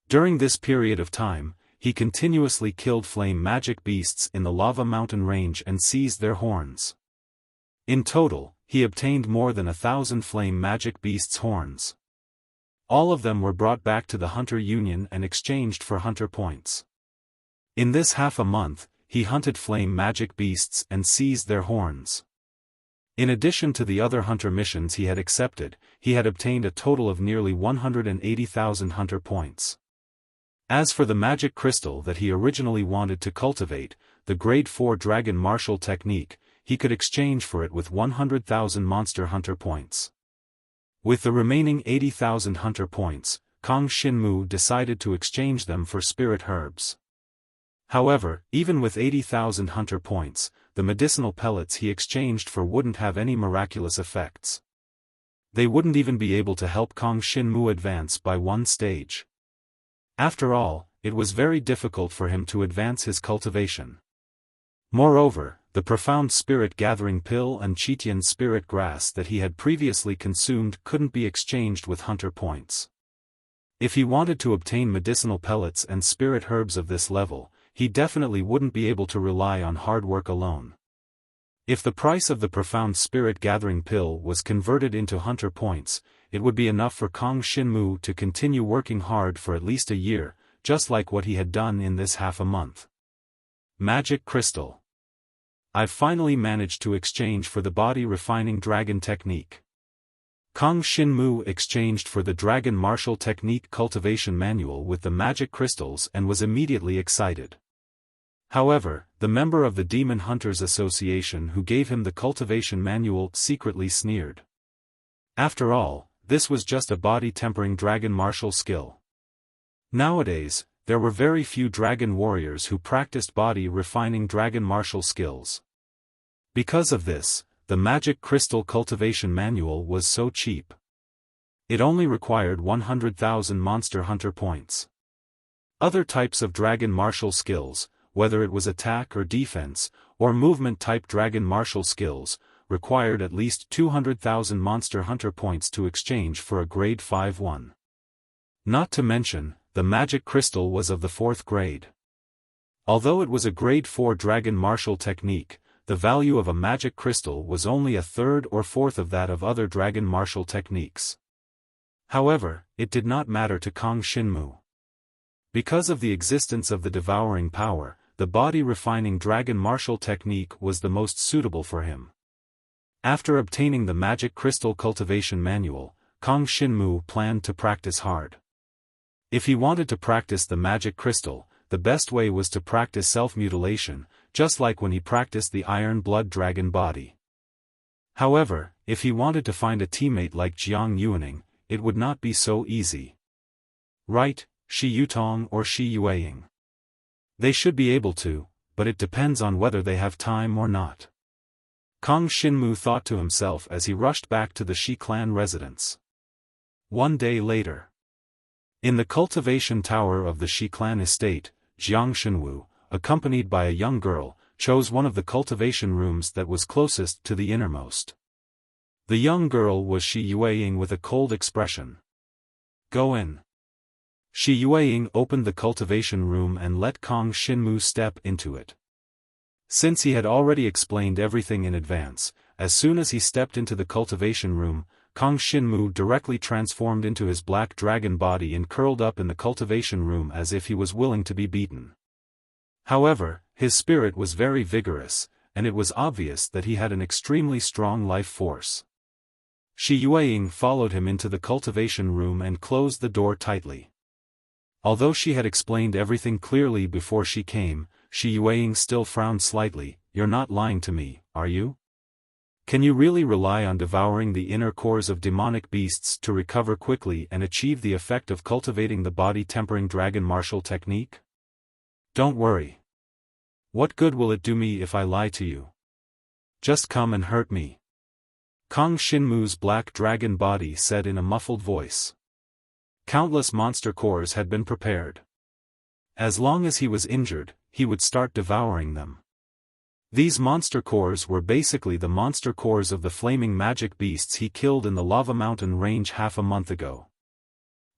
During this period of time, he continuously killed flame magic beasts in the lava mountain range and seized their horns. In total, he obtained more than 1,000 flame magic beasts' horns. All of them were brought back to the Hunter Union and exchanged for hunter points. In this half a month, he hunted flame magic beasts and seized their horns. In addition to the other hunter missions he had accepted, he had obtained a total of nearly 180,000 hunter points. As for the magic crystal that he originally wanted to cultivate, the Grade 4 Dragon Martial Technique, he could exchange for it with 100,000 monster hunter points. With the remaining 80,000 hunter points, Kang Shin-mu decided to exchange them for spirit herbs. However, even with 80,000 hunter points, the medicinal pellets he exchanged for wouldn't have any miraculous effects. They wouldn't even be able to help Kang Shin-mu advance by one stage. After all, it was very difficult for him to advance his cultivation. Moreover, the profound spirit gathering pill and Chitian spirit grass that he had previously consumed couldn't be exchanged with hunter points. If he wanted to obtain medicinal pellets and spirit herbs of this level, he definitely wouldn't be able to rely on hard work alone. If the price of the profound spirit gathering pill was converted into hunter points, it would be enough for Kang Shin-mu to continue working hard for at least a year, just like what he had done in this half a month. Magic Crystal. I've finally managed to exchange for the body refining dragon technique. Kang Shin-mu exchanged for the Dragon Martial Technique cultivation manual with the magic crystals and was immediately excited. However, the member of the Demon Hunters Association who gave him the cultivation manual secretly sneered. After all, this was just a body-tempering dragon martial skill. Nowadays, there were very few dragon warriors who practiced body-refining dragon martial skills. Because of this, the magic crystal cultivation manual was so cheap. It only required 100,000 Monster Hunter points. Other types of dragon martial skills, whether it was attack or defense, or movement-type dragon martial skills, required at least 200,000 Monster Hunter points to exchange for a grade 5 one. Not to mention, the magic crystal was of the 4th grade. Although it was a grade 4 dragon martial technique, the value of a magic crystal was only a third or fourth of that of other dragon martial techniques. However, it did not matter to Kang Xinmu. Because of the existence of the devouring power, the body-refining dragon martial technique was the most suitable for him. After obtaining the magic crystal cultivation manual, Kang Xinmu planned to practice hard. If he wanted to practice the magic crystal, the best way was to practice self-mutilation, just like when he practiced the Iron Blood Dragon body. However, if he wanted to find a teammate like Jiang Yuaning, it would not be so easy. Right, Shi Yutong or Shi Yueying. They should be able to, but it depends on whether they have time or not. Kang Xinmu thought to himself as he rushed back to the Shi clan residence. One day later. In the cultivation tower of the Shi clan estate, Jiang Shenwu, accompanied by a young girl, chose one of the cultivation rooms that was closest to the innermost. The young girl was Shi Yueying with a cold expression. Go in. Shi Yueying opened the cultivation room and let Kang Xinmu step into it. Since he had already explained everything in advance, as soon as he stepped into the cultivation room, Kang Xinmu directly transformed into his black dragon body and curled up in the cultivation room as if he was willing to be beaten. However, his spirit was very vigorous, and it was obvious that he had an extremely strong life force. Shi Yueying followed him into the cultivation room and closed the door tightly. Although she had explained everything clearly before she came, Shi Yueying still frowned slightly. You're not lying to me, are you? Can you really rely on devouring the inner cores of demonic beasts to recover quickly and achieve the effect of cultivating the body-tempering dragon martial technique? Don't worry. What good will it do me if I lie to you? Just come and hurt me. Kang Xinmu's black dragon body said in a muffled voice. Countless monster cores had been prepared. As long as he was injured, he would start devouring them. These monster cores were basically the monster cores of the flaming magic beasts he killed in the Lava Mountain range half a month ago.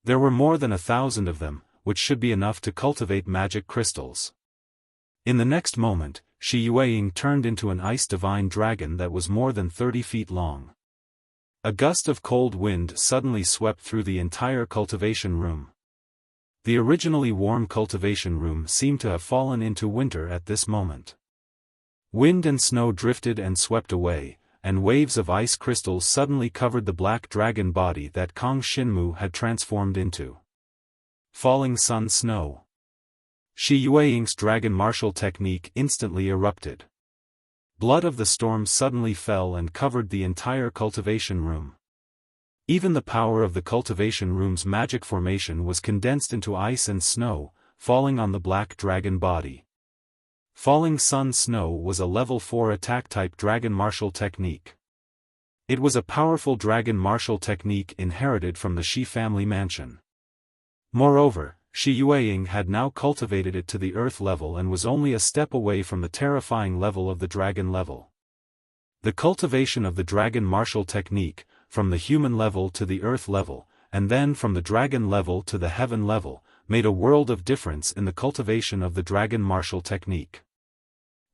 There were more than 1,000 of them, which should be enough to cultivate magic crystals. In the next moment, Shi Yueying turned into an ice divine dragon that was more than 30 feet long. A gust of cold wind suddenly swept through the entire cultivation room. The originally warm cultivation room seemed to have fallen into winter at this moment. Wind and snow drifted and swept away, and waves of ice crystals suddenly covered the black dragon body that Kang Xinmu had transformed into. Falling sun snow. Shi Yueying's dragon martial technique instantly erupted. Blood of the storm suddenly fell and covered the entire cultivation room. Even the power of the cultivation room's magic formation was condensed into ice and snow, falling on the black dragon body. Falling Sun Snow was a level 4 attack-type dragon martial technique. It was a powerful dragon martial technique inherited from the Shi family mansion. Moreover, Shi Yueying had now cultivated it to the earth level and was only a step away from the terrifying level of the dragon level. The cultivation of the dragon martial technique, from the human level to the earth level, and then from the dragon level to the heaven level, made a world of difference in the cultivation of the dragon martial technique.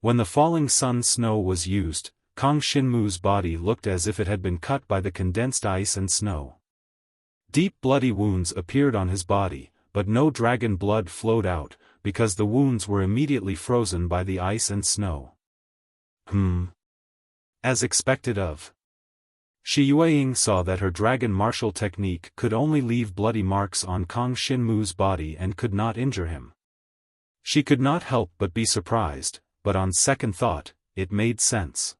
When the falling sun snow was used, Kang Xinmu's body looked as if it had been cut by the condensed ice and snow. Deep bloody wounds appeared on his body, but no dragon blood flowed out, because the wounds were immediately frozen by the ice and snow. As expected of. Shi Yueying saw that her dragon martial technique could only leave bloody marks on Kang Xinmu's body and could not injure him. She could not help but be surprised, but on second thought, it made sense.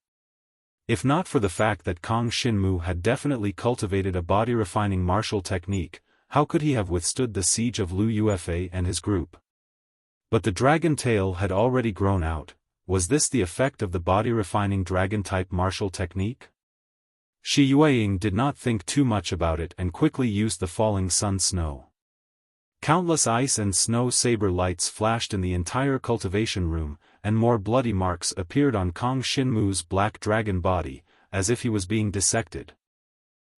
If not for the fact that Kang Xinmu had definitely cultivated a body-refining martial technique, how could he have withstood the siege of Lu Yuefei and his group? But the dragon tail had already grown out. Was this the effect of the body-refining dragon-type martial technique? Shi Yueying did not think too much about it and quickly used the falling sun snow. Countless ice and snow saber lights flashed in the entire cultivation room, and more bloody marks appeared on Kang Xinmu's black dragon body, as if he was being dissected.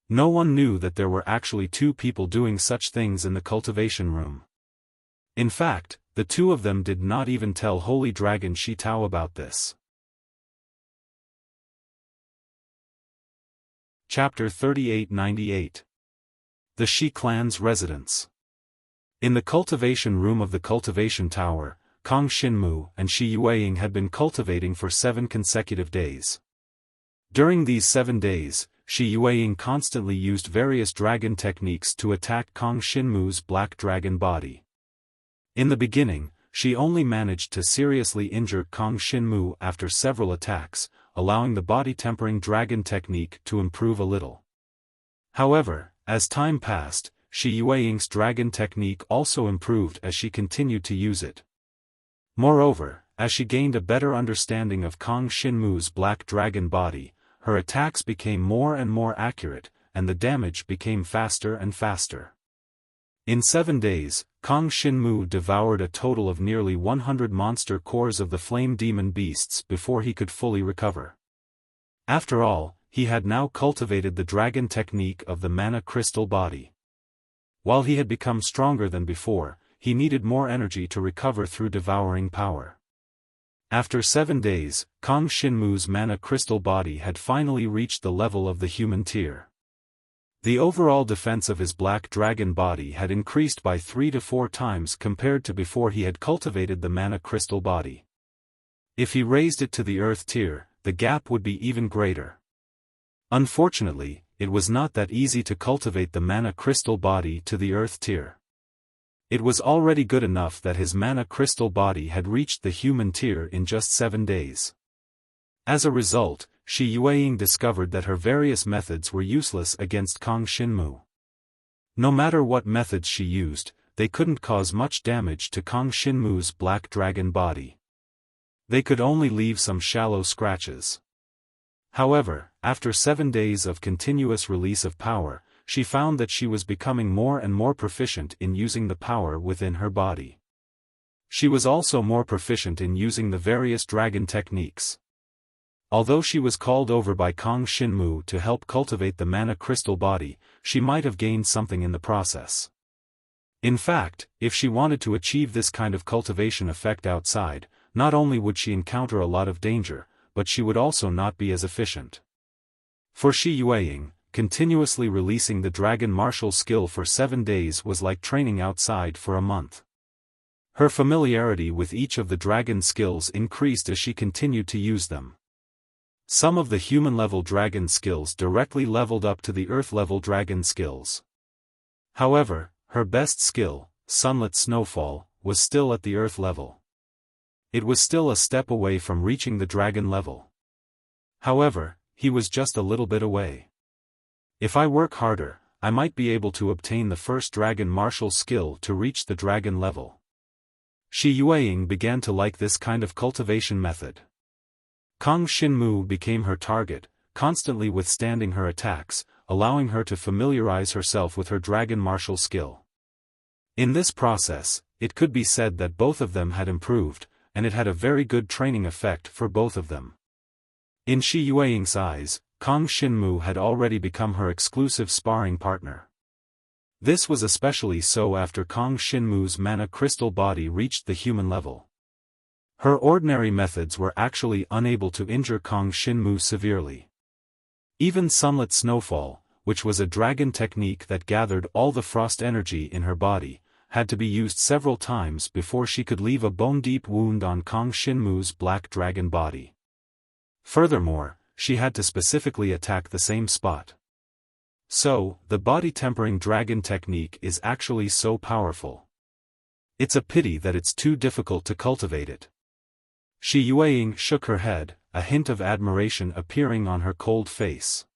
No one knew that there were actually two people doing such things in the cultivation room. In fact, the two of them did not even tell Holy Dragon Shi Tao about this. Chapter 3898. The Shi clan's residence. In the cultivation room of the cultivation tower, Kang Xinmu and Shi Yueying had been cultivating for 7 consecutive days. During these 7 days, Shi Yueying constantly used various dragon techniques to attack Kang Xinmu's black dragon body. In the beginning, she only managed to seriously injure Kang Xinmu after several attacks, allowing the body-tempering dragon technique to improve a little. However, as time passed, Shi Yueying's dragon technique also improved as she continued to use it. Moreover, as she gained a better understanding of Kang Xinmu's black dragon body, her attacks became more and more accurate, and the damage became faster and faster. In 7 days, Kang Xinmu devoured a total of nearly 100 monster cores of the flame demon beasts before he could fully recover. After all, he had now cultivated the dragon technique of the mana crystal body. While he had become stronger than before, he needed more energy to recover through devouring power. After 7 days, Kang Xinmu's mana crystal body had finally reached the level of the human tier. The overall defense of his black dragon body had increased by 3 to 4 times compared to before he had cultivated the mana crystal body. If he raised it to the earth tier, the gap would be even greater. Unfortunately, it was not that easy to cultivate the mana crystal body to the earth tier. It was already good enough that his mana crystal body had reached the human tier in just 7 days. As a result, Shi Yueying discovered that her various methods were useless against Kang Xinmu. No matter what methods she used, they couldn't cause much damage to Kang Xinmu's black dragon body. They could only leave some shallow scratches. However, after 7 days of continuous release of power, she found that she was becoming more and more proficient in using the power within her body. She was also more proficient in using the various dragon techniques. Although she was called over by Kang Xinmu to help cultivate the mana crystal body, she might have gained something in the process. In fact, if she wanted to achieve this kind of cultivation effect outside, not only would she encounter a lot of danger, but she would also not be as efficient. For Shi Yueying, continuously releasing the dragon martial skill for 7 days was like training outside for a month. Her familiarity with each of the dragon skills increased as she continued to use them. Some of the human-level dragon skills directly leveled up to the earth-level dragon skills. However, her best skill, Sunlit Snowfall, was still at the earth level. It was still a step away from reaching the dragon level. However, he was just a little bit away. If I work harder, I might be able to obtain the first dragon martial skill to reach the dragon level. Shi Yueying began to like this kind of cultivation method. Kang Xinmu became her target, constantly withstanding her attacks, allowing her to familiarize herself with her dragon martial skill. In this process, it could be said that both of them had improved, and it had a very good training effect for both of them. In Shi Yueying's eyes, Kang Xinmu had already become her exclusive sparring partner. This was especially so after Kang Xinmu's mana crystal body reached the human level. Her ordinary methods were actually unable to injure Kang Xinmu severely. Even Sunlit Snowfall, which was a dragon technique that gathered all the frost energy in her body, had to be used several times before she could leave a bone-deep wound on Kang Xinmu's black dragon body. Furthermore, she had to specifically attack the same spot. So, the body-tempering dragon technique is actually so powerful. It's a pity that it's too difficult to cultivate it. Shi Yueying shook her head, a hint of admiration appearing on her cold face.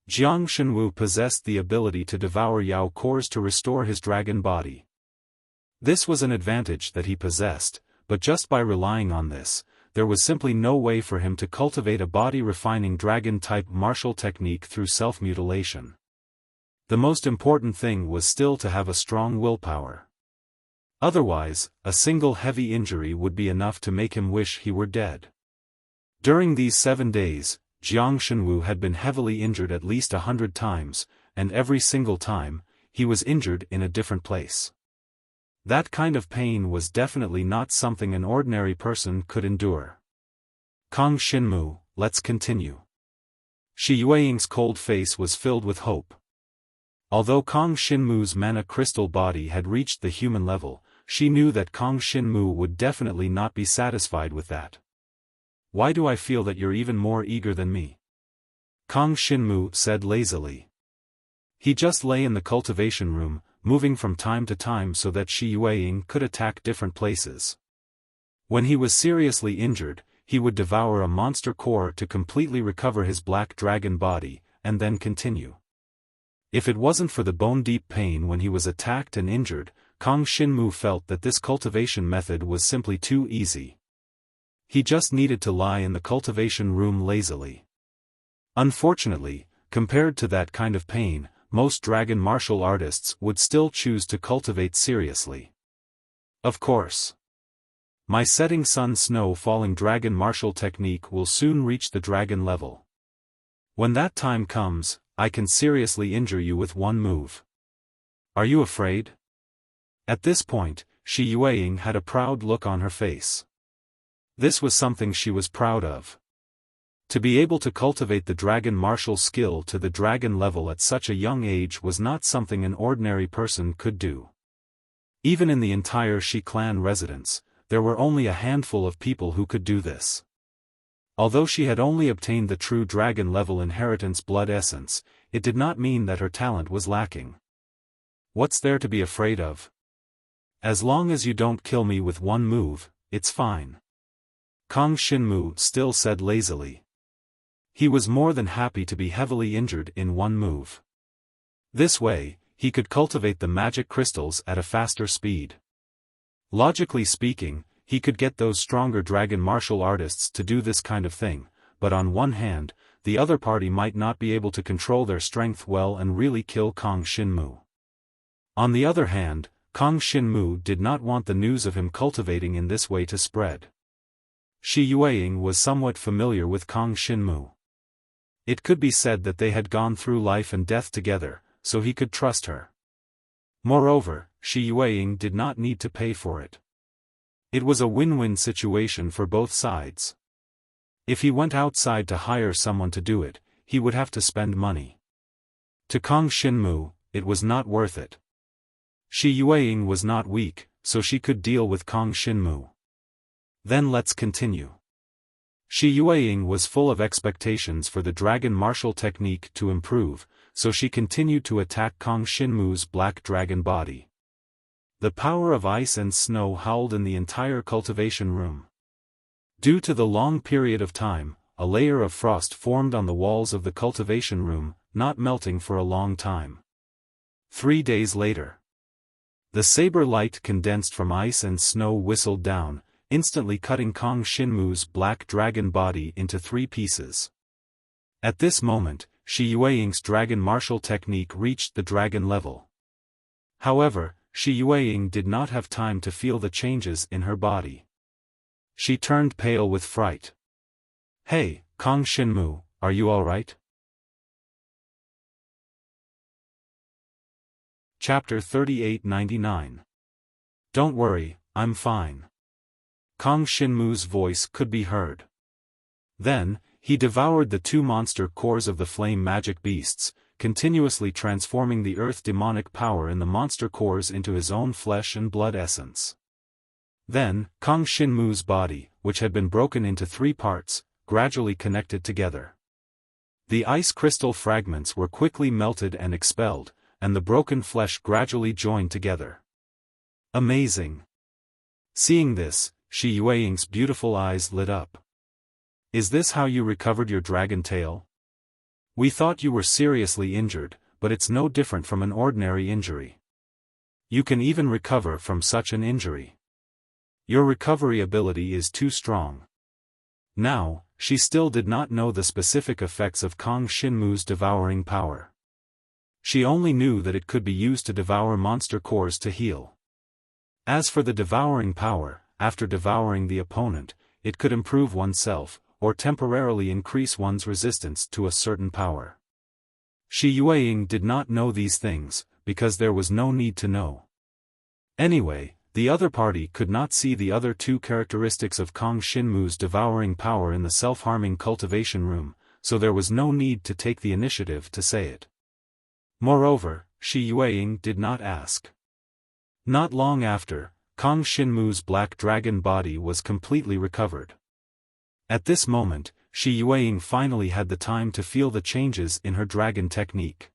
Jiang Shenwu possessed the ability to devour Yao cores to restore his dragon body. This was an advantage that he possessed, but just by relying on this, there was simply no way for him to cultivate a body-refining dragon-type martial technique through self-mutilation. The most important thing was still to have a strong willpower. Otherwise, a single heavy injury would be enough to make him wish he were dead. During these 7 days, Jiang Shenwu had been heavily injured at least 100 times, and every single time, he was injured in a different place. That kind of pain was definitely not something an ordinary person could endure. Kang Shinmu, let's continue. Shi Yueying's cold face was filled with hope. Although Kang Shinmu's mana crystal body had reached the human level, she knew that Kang Shinmu would definitely not be satisfied with that. Why do I feel that you're even more eager than me? Kang Shinmu said lazily. He just lay in the cultivation room, moving from time to time so that Shi Yueying could attack different places. When he was seriously injured, he would devour a monster core to completely recover his black dragon body, and then continue. If it wasn't for the bone-deep pain when he was attacked and injured, Kang Shinmu felt that this cultivation method was simply too easy. He just needed to lie in the cultivation room lazily. Unfortunately, compared to that kind of pain, most dragon martial artists would still choose to cultivate seriously. Of course. My setting sun snow falling dragon martial technique will soon reach the dragon level. When that time comes, I can seriously injure you with one move. Are you afraid? At this point, Shi Yueying had a proud look on her face. This was something she was proud of. To be able to cultivate the dragon martial skill to the dragon level at such a young age was not something an ordinary person could do. Even in the entire Shi clan residence, there were only a handful of people who could do this. Although she had only obtained the true dragon level inheritance blood essence, it did not mean that her talent was lacking. What's there to be afraid of? As long as you don't kill me with one move, it's fine. Kang Shinmu still said lazily. He was more than happy to be heavily injured in one move. This way, he could cultivate the magic crystals at a faster speed. Logically speaking, he could get those stronger dragon martial artists to do this kind of thing, but on one hand, the other party might not be able to control their strength well and really kill Kang Shinmu. On the other hand, Kang Shinmu did not want the news of him cultivating in this way to spread. Shi Yueying was somewhat familiar with Kang Shinmu. It could be said that they had gone through life and death together, so he could trust her. Moreover, Shi Yueying did not need to pay for it. It was a win-win situation for both sides. If he went outside to hire someone to do it, he would have to spend money. To Kang Shinmu, it was not worth it. Shi Yueying was not weak, so she could deal with Kang Shinmu. Then let's continue. Shi Yueying was full of expectations for the dragon martial technique to improve, so she continued to attack Kang Shinmu's black dragon body. The power of ice and snow howled in the entire cultivation room. Due to the long period of time, a layer of frost formed on the walls of the cultivation room, not melting for a long time. 3 days later. The saber light condensed from ice and snow whistled down, instantly cutting Kang Shinmu's black dragon body into 3 pieces. At this moment, Shi Yueying's dragon martial technique reached the dragon level. However, Shi Yueying did not have time to feel the changes in her body. She turned pale with fright. Hey, Kang Shinmu, are you alright? Chapter 3899. Don't worry, I'm fine. Kang Shinmu's voice could be heard. Then, he devoured the 2 monster cores of the flame magic beasts, continuously transforming the earth demonic power in the monster cores into his own flesh and blood essence. Then, Kang Shinmu's body, which had been broken into 3 parts, gradually connected together. The ice crystal fragments were quickly melted and expelled, and the broken flesh gradually joined together. Amazing. Seeing this, Shi Yueying's beautiful eyes lit up. Is this how you recovered your dragon tail? We thought you were seriously injured, but it's no different from an ordinary injury. You can even recover from such an injury. Your recovery ability is too strong. Now, she still did not know the specific effects of Kang Shinmu's devouring power. She only knew that it could be used to devour monster cores to heal. As for the devouring power, after devouring the opponent, it could improve oneself, or temporarily increase one's resistance to a certain power. Shi Yueying did not know these things, because there was no need to know. Anyway, the other party could not see the other two characteristics of Kang Shinmu's devouring power in the self-harming cultivation room, so there was no need to take the initiative to say it. Moreover, Shi Yueying did not ask. Not long after, Kang Shinmu's black dragon body was completely recovered. At this moment, Shi Yueying finally had the time to feel the changes in her dragon technique.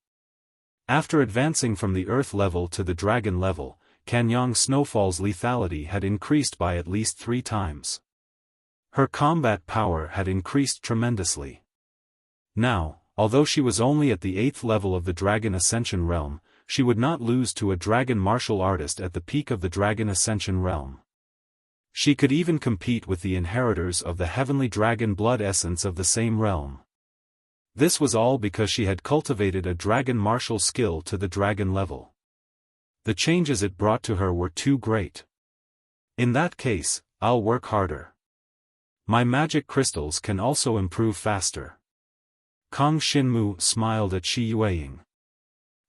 After advancing from the earth level to the dragon level, Kanyang Snowfall's lethality had increased by at least 3 times. Her combat power had increased tremendously. Now, although she was only at the 8th level of the Dragon Ascension realm, she would not lose to a dragon martial artist at the peak of the Dragon Ascension realm. She could even compete with the inheritors of the heavenly dragon blood essence of the same realm. This was all because she had cultivated a dragon martial skill to the dragon level. The changes it brought to her were too great. In that case, I'll work harder. My magic crystals can also improve faster. Kang Shinmu smiled at Shi Yueying.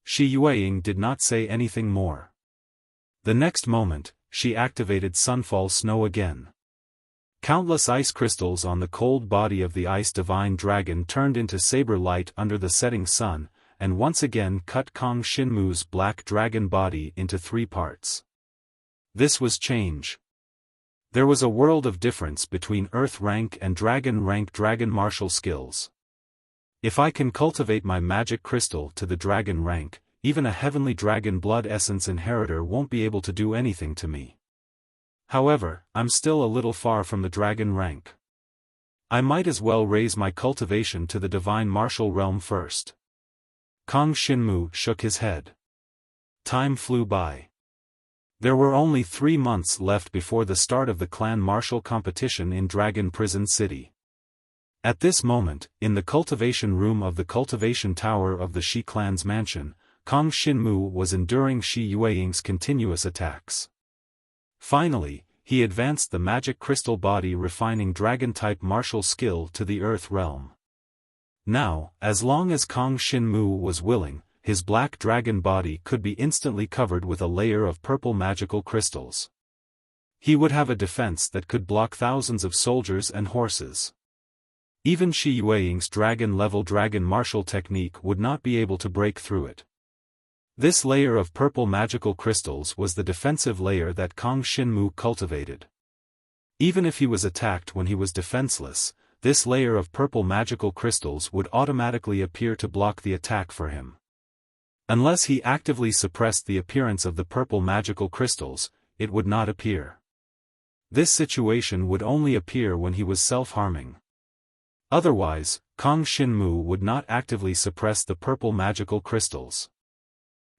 Shi Yueying did not say anything more. The next moment, she activated Sunfall Snow again. Countless ice crystals on the cold body of the ice divine dragon turned into saber light under the setting sun, and once again cut Kang Shinmu's black dragon body into 3 parts. This was change. There was a world of difference between Earth rank and Dragon rank dragon martial skills. If I can cultivate my magic crystal to the dragon rank, even a heavenly dragon blood essence inheritor won't be able to do anything to me. However, I'm still a little far from the dragon rank. I might as well raise my cultivation to the divine martial realm first. Kang Shinmu shook his head. Time flew by. There were only 3 months left before the start of the clan martial competition in Dragon Prison City. At this moment, in the cultivation room of the cultivation tower of the Shi clan's mansion, Kang Shinmu was enduring Shi Yueying's continuous attacks. Finally, he advanced the magic crystal body refining dragon-type martial skill to the earth realm. Now, as long as Kang Shinmu was willing, his black dragon body could be instantly covered with a layer of purple magical crystals. He would have a defense that could block thousands of soldiers and horses. Even Shi Yueying's dragon-level dragon martial technique would not be able to break through it. This layer of purple magical crystals was the defensive layer that Kang Shinmu cultivated. Even if he was attacked when he was defenseless, this layer of purple magical crystals would automatically appear to block the attack for him. Unless he actively suppressed the appearance of the purple magical crystals, it would not appear. This situation would only appear when he was self-harming. Otherwise, Kang Shinmu would not actively suppress the purple magical crystals.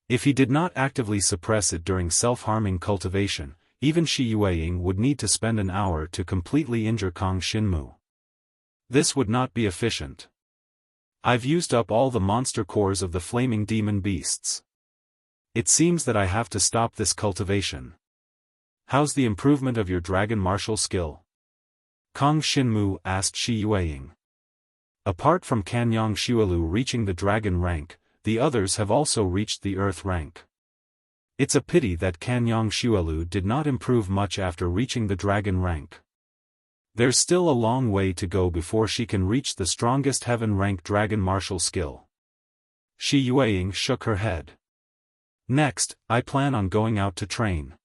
If he did not actively suppress it during self-harming cultivation, even Shi Yueying would need to spend an hour to completely injure Kang Shinmu. This would not be efficient. I've used up all the monster cores of the flaming demon beasts. It seems that I have to stop this cultivation. How's the improvement of your dragon martial skill? Kang Shinmu asked Shi Yueying. Apart from Kanyang Xuelu reaching the dragon rank, the others have also reached the earth rank. It's a pity that Kanyang Xuelu did not improve much after reaching the dragon rank. There's still a long way to go before she can reach the strongest heaven rank dragon martial skill. Shi Yueying shook her head. Next, I plan on going out to train.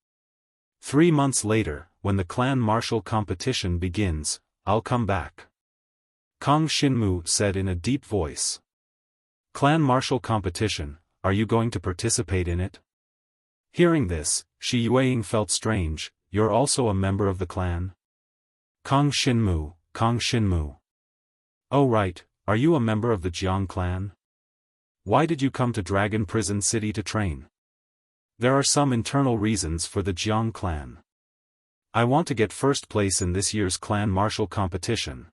3 months later, when the clan martial competition begins, I'll come back. Kang Shinmu said in a deep voice. Clan martial competition, are you going to participate in it? Hearing this, Shi Yueying felt strange. You're also a member of the clan? Kong Shinmu, Kong Shinmu. Oh right, are you a member of the Jiang clan? Why did you come to Dragon Prison City to train? There are some internal reasons for the Jiang clan. I want to get first place in this year's clan martial competition.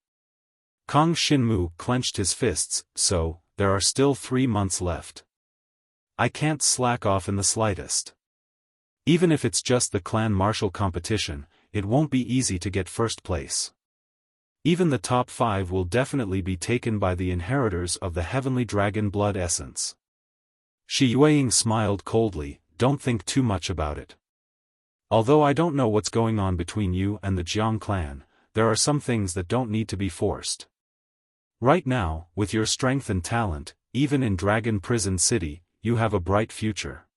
Kong Shinmu clenched his fists, so, there are still 3 months left. I can't slack off in the slightest. Even if it's just the clan martial competition, it won't be easy to get first place. Even the top 5 will definitely be taken by the inheritors of the heavenly dragon blood essence. Shi Yueying smiled coldly. Don't think too much about it. Although I don't know what's going on between you and the Jiang clan, there are some things that don't need to be forced. Right now, with your strength and talent, even in Dragon Prison City, you have a bright future.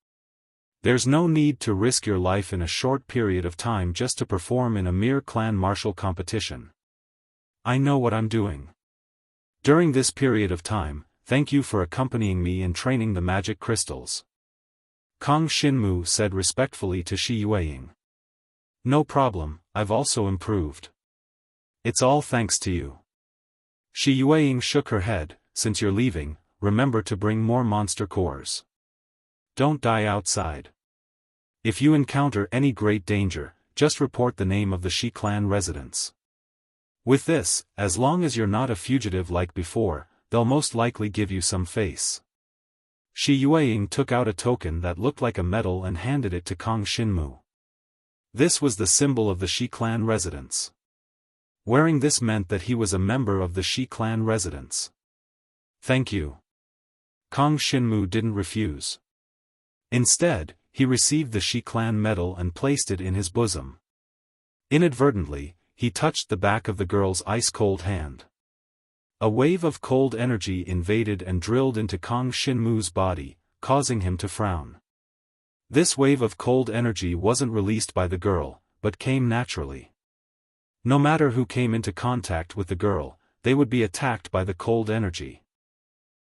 There's no need to risk your life in a short period of time just to perform in a mere clan martial competition. I know what I'm doing. During this period of time, thank you for accompanying me in training the magic crystals. Kong Shinmu said respectfully to Shi Yueying. No problem, I've also improved. It's all thanks to you. Shi Yueying shook her head. Since you're leaving, remember to bring more monster cores. Don't die outside. If you encounter any great danger, just report the name of the Shi clan residents. With this, as long as you're not a fugitive like before, they'll most likely give you some face. Shi Yueying took out a token that looked like a medal and handed it to Kong Shinmu. This was the symbol of the Shi clan residents. Wearing this meant that he was a member of the Shi clan residents. Thank you. Kong Shinmu didn't refuse. Instead, he received the Shi clan medal and placed it in his bosom. Inadvertently, he touched the back of the girl's ice-cold hand. A wave of cold energy invaded and drilled into Kong Shinmu's body, causing him to frown. This wave of cold energy wasn't released by the girl, but came naturally. No matter who came into contact with the girl, they would be attacked by the cold energy.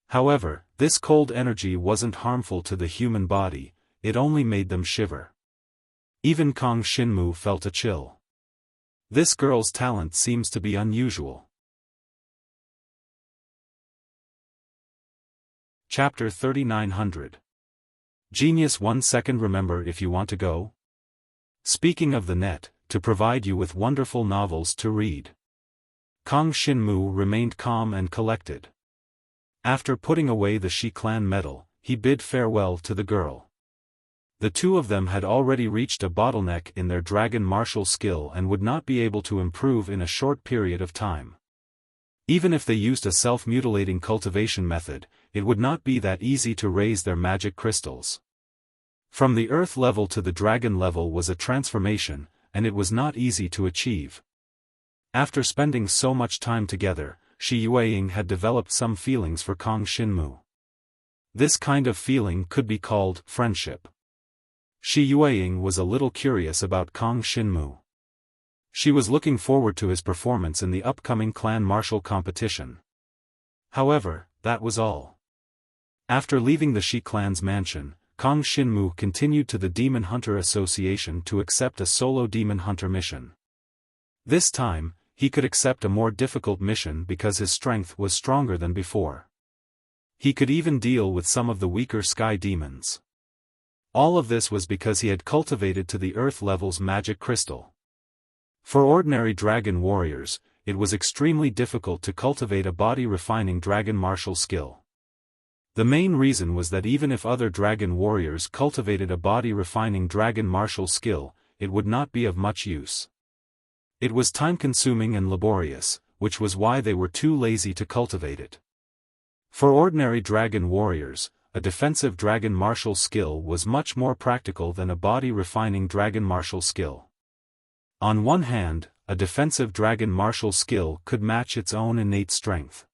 However, this cold energy wasn't harmful to the human body, it only made them shiver. Even Kong Shinmu felt a chill. This girl's talent seems to be unusual. Chapter 3900. Genius 1 second. Remember if you want to go? Speaking of the net, to provide you with wonderful novels to read. Kong Shinmu remained calm and collected. After putting away the Shi clan medal, he bid farewell to the girl. The two of them had already reached a bottleneck in their dragon martial skill and would not be able to improve in a short period of time. Even if they used a self-mutilating cultivation method, it would not be that easy to raise their magic crystals. From the earth level to the dragon level was a transformation, and it was not easy to achieve. After spending so much time together, Shi Yueying had developed some feelings for Kong Shinmu. This kind of feeling could be called friendship. Shi Yueying was a little curious about Kong Shinmu. She was looking forward to his performance in the upcoming clan martial competition. However, that was all. After leaving the Shi clan's mansion, Kong Shinmu continued to the Demon Hunter Association to accept a solo Demon Hunter mission. This time, he could accept a more difficult mission because his strength was stronger than before. He could even deal with some of the weaker sky demons. All of this was because he had cultivated to the earth level's magic crystal. For ordinary dragon warriors, it was extremely difficult to cultivate a body-refining dragon martial skill. The main reason was that even if other dragon warriors cultivated a body-refining dragon martial skill, it would not be of much use. It was time-consuming and laborious, which was why they were too lazy to cultivate it. For ordinary dragon warriors, a defensive dragon martial skill was much more practical than a body-refining dragon martial skill. On one hand, a defensive dragon martial skill could match its own innate strength.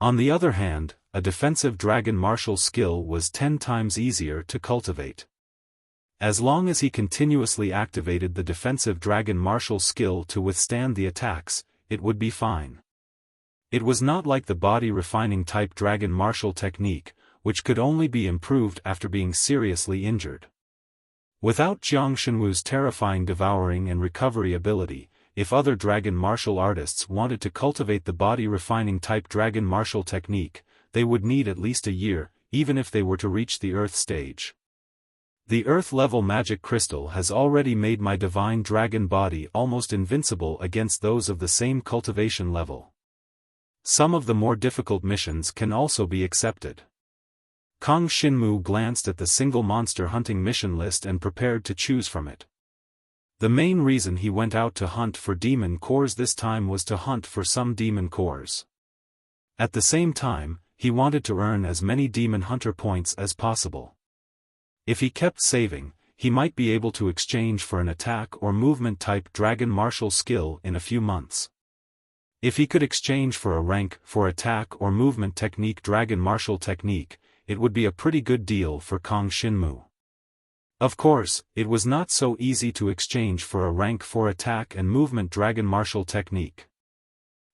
On the other hand, a defensive dragon martial skill was 10 times easier to cultivate. As long as he continuously activated the defensive dragon martial skill to withstand the attacks, it would be fine. It was not like the body-refining type dragon martial technique, which could only be improved after being seriously injured. Without Jiang Shenwu's terrifying devouring and recovery ability, if other dragon martial artists wanted to cultivate the body-refining type dragon martial technique, they would need at least a year, even if they were to reach the Earth stage. The Earth-level magic crystal has already made my divine dragon body almost invincible against those of the same cultivation level. Some of the more difficult missions can also be accepted. Kang Xinmu glanced at the single monster hunting mission list and prepared to choose from it. The main reason he went out to hunt for demon cores this time was to hunt for some demon cores. At the same time, he wanted to earn as many demon hunter points as possible. If he kept saving, he might be able to exchange for an attack or movement type dragon martial skill in a few months. If he could exchange for a rank for attack or movement technique dragon martial technique, it would be a pretty good deal for Kang Xinmu. Of course, it was not so easy to exchange for a rank for attack and movement dragon martial technique.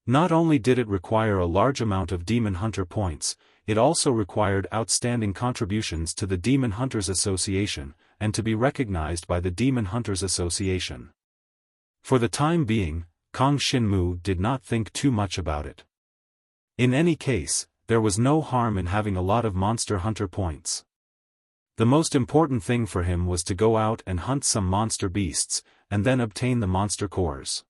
Not only did it require a large amount of Demon Hunter points, it also required outstanding contributions to the Demon Hunters Association, and to be recognized by the Demon Hunters Association. For the time being, Kang Xinmu did not think too much about it. In any case, there was no harm in having a lot of monster hunter points. The most important thing for him was to go out and hunt some monster beasts, and then obtain the monster cores.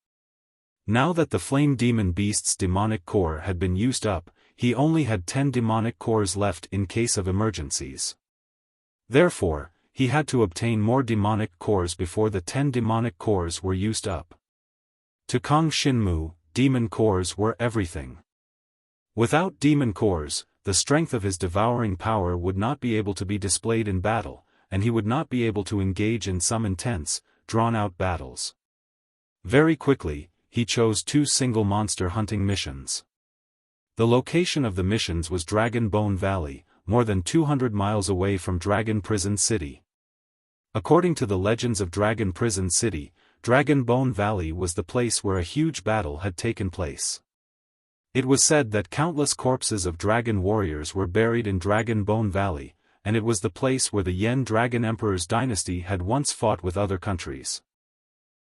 Now that the Flame Demon Beast's demonic core had been used up, he only had 10 demonic cores left in case of emergencies. Therefore, he had to obtain more demonic cores before the 10 demonic cores were used up. To Kang Xinmu, demon cores were everything. Without demon cores, the strength of his devouring power would not be able to be displayed in battle, and he would not be able to engage in some intense, drawn-out battles. Very quickly, he chose 2 single monster hunting missions. The location of the missions was Dragon Bone Valley, more than 200 miles away from Dragon Prison City. According to the legends of Dragon Prison City, Dragon Bone Valley was the place where a huge battle had taken place. It was said that countless corpses of dragon warriors were buried in Dragon Bone Valley, and it was the place where the Yen Dragon Emperor's dynasty had once fought with other countries.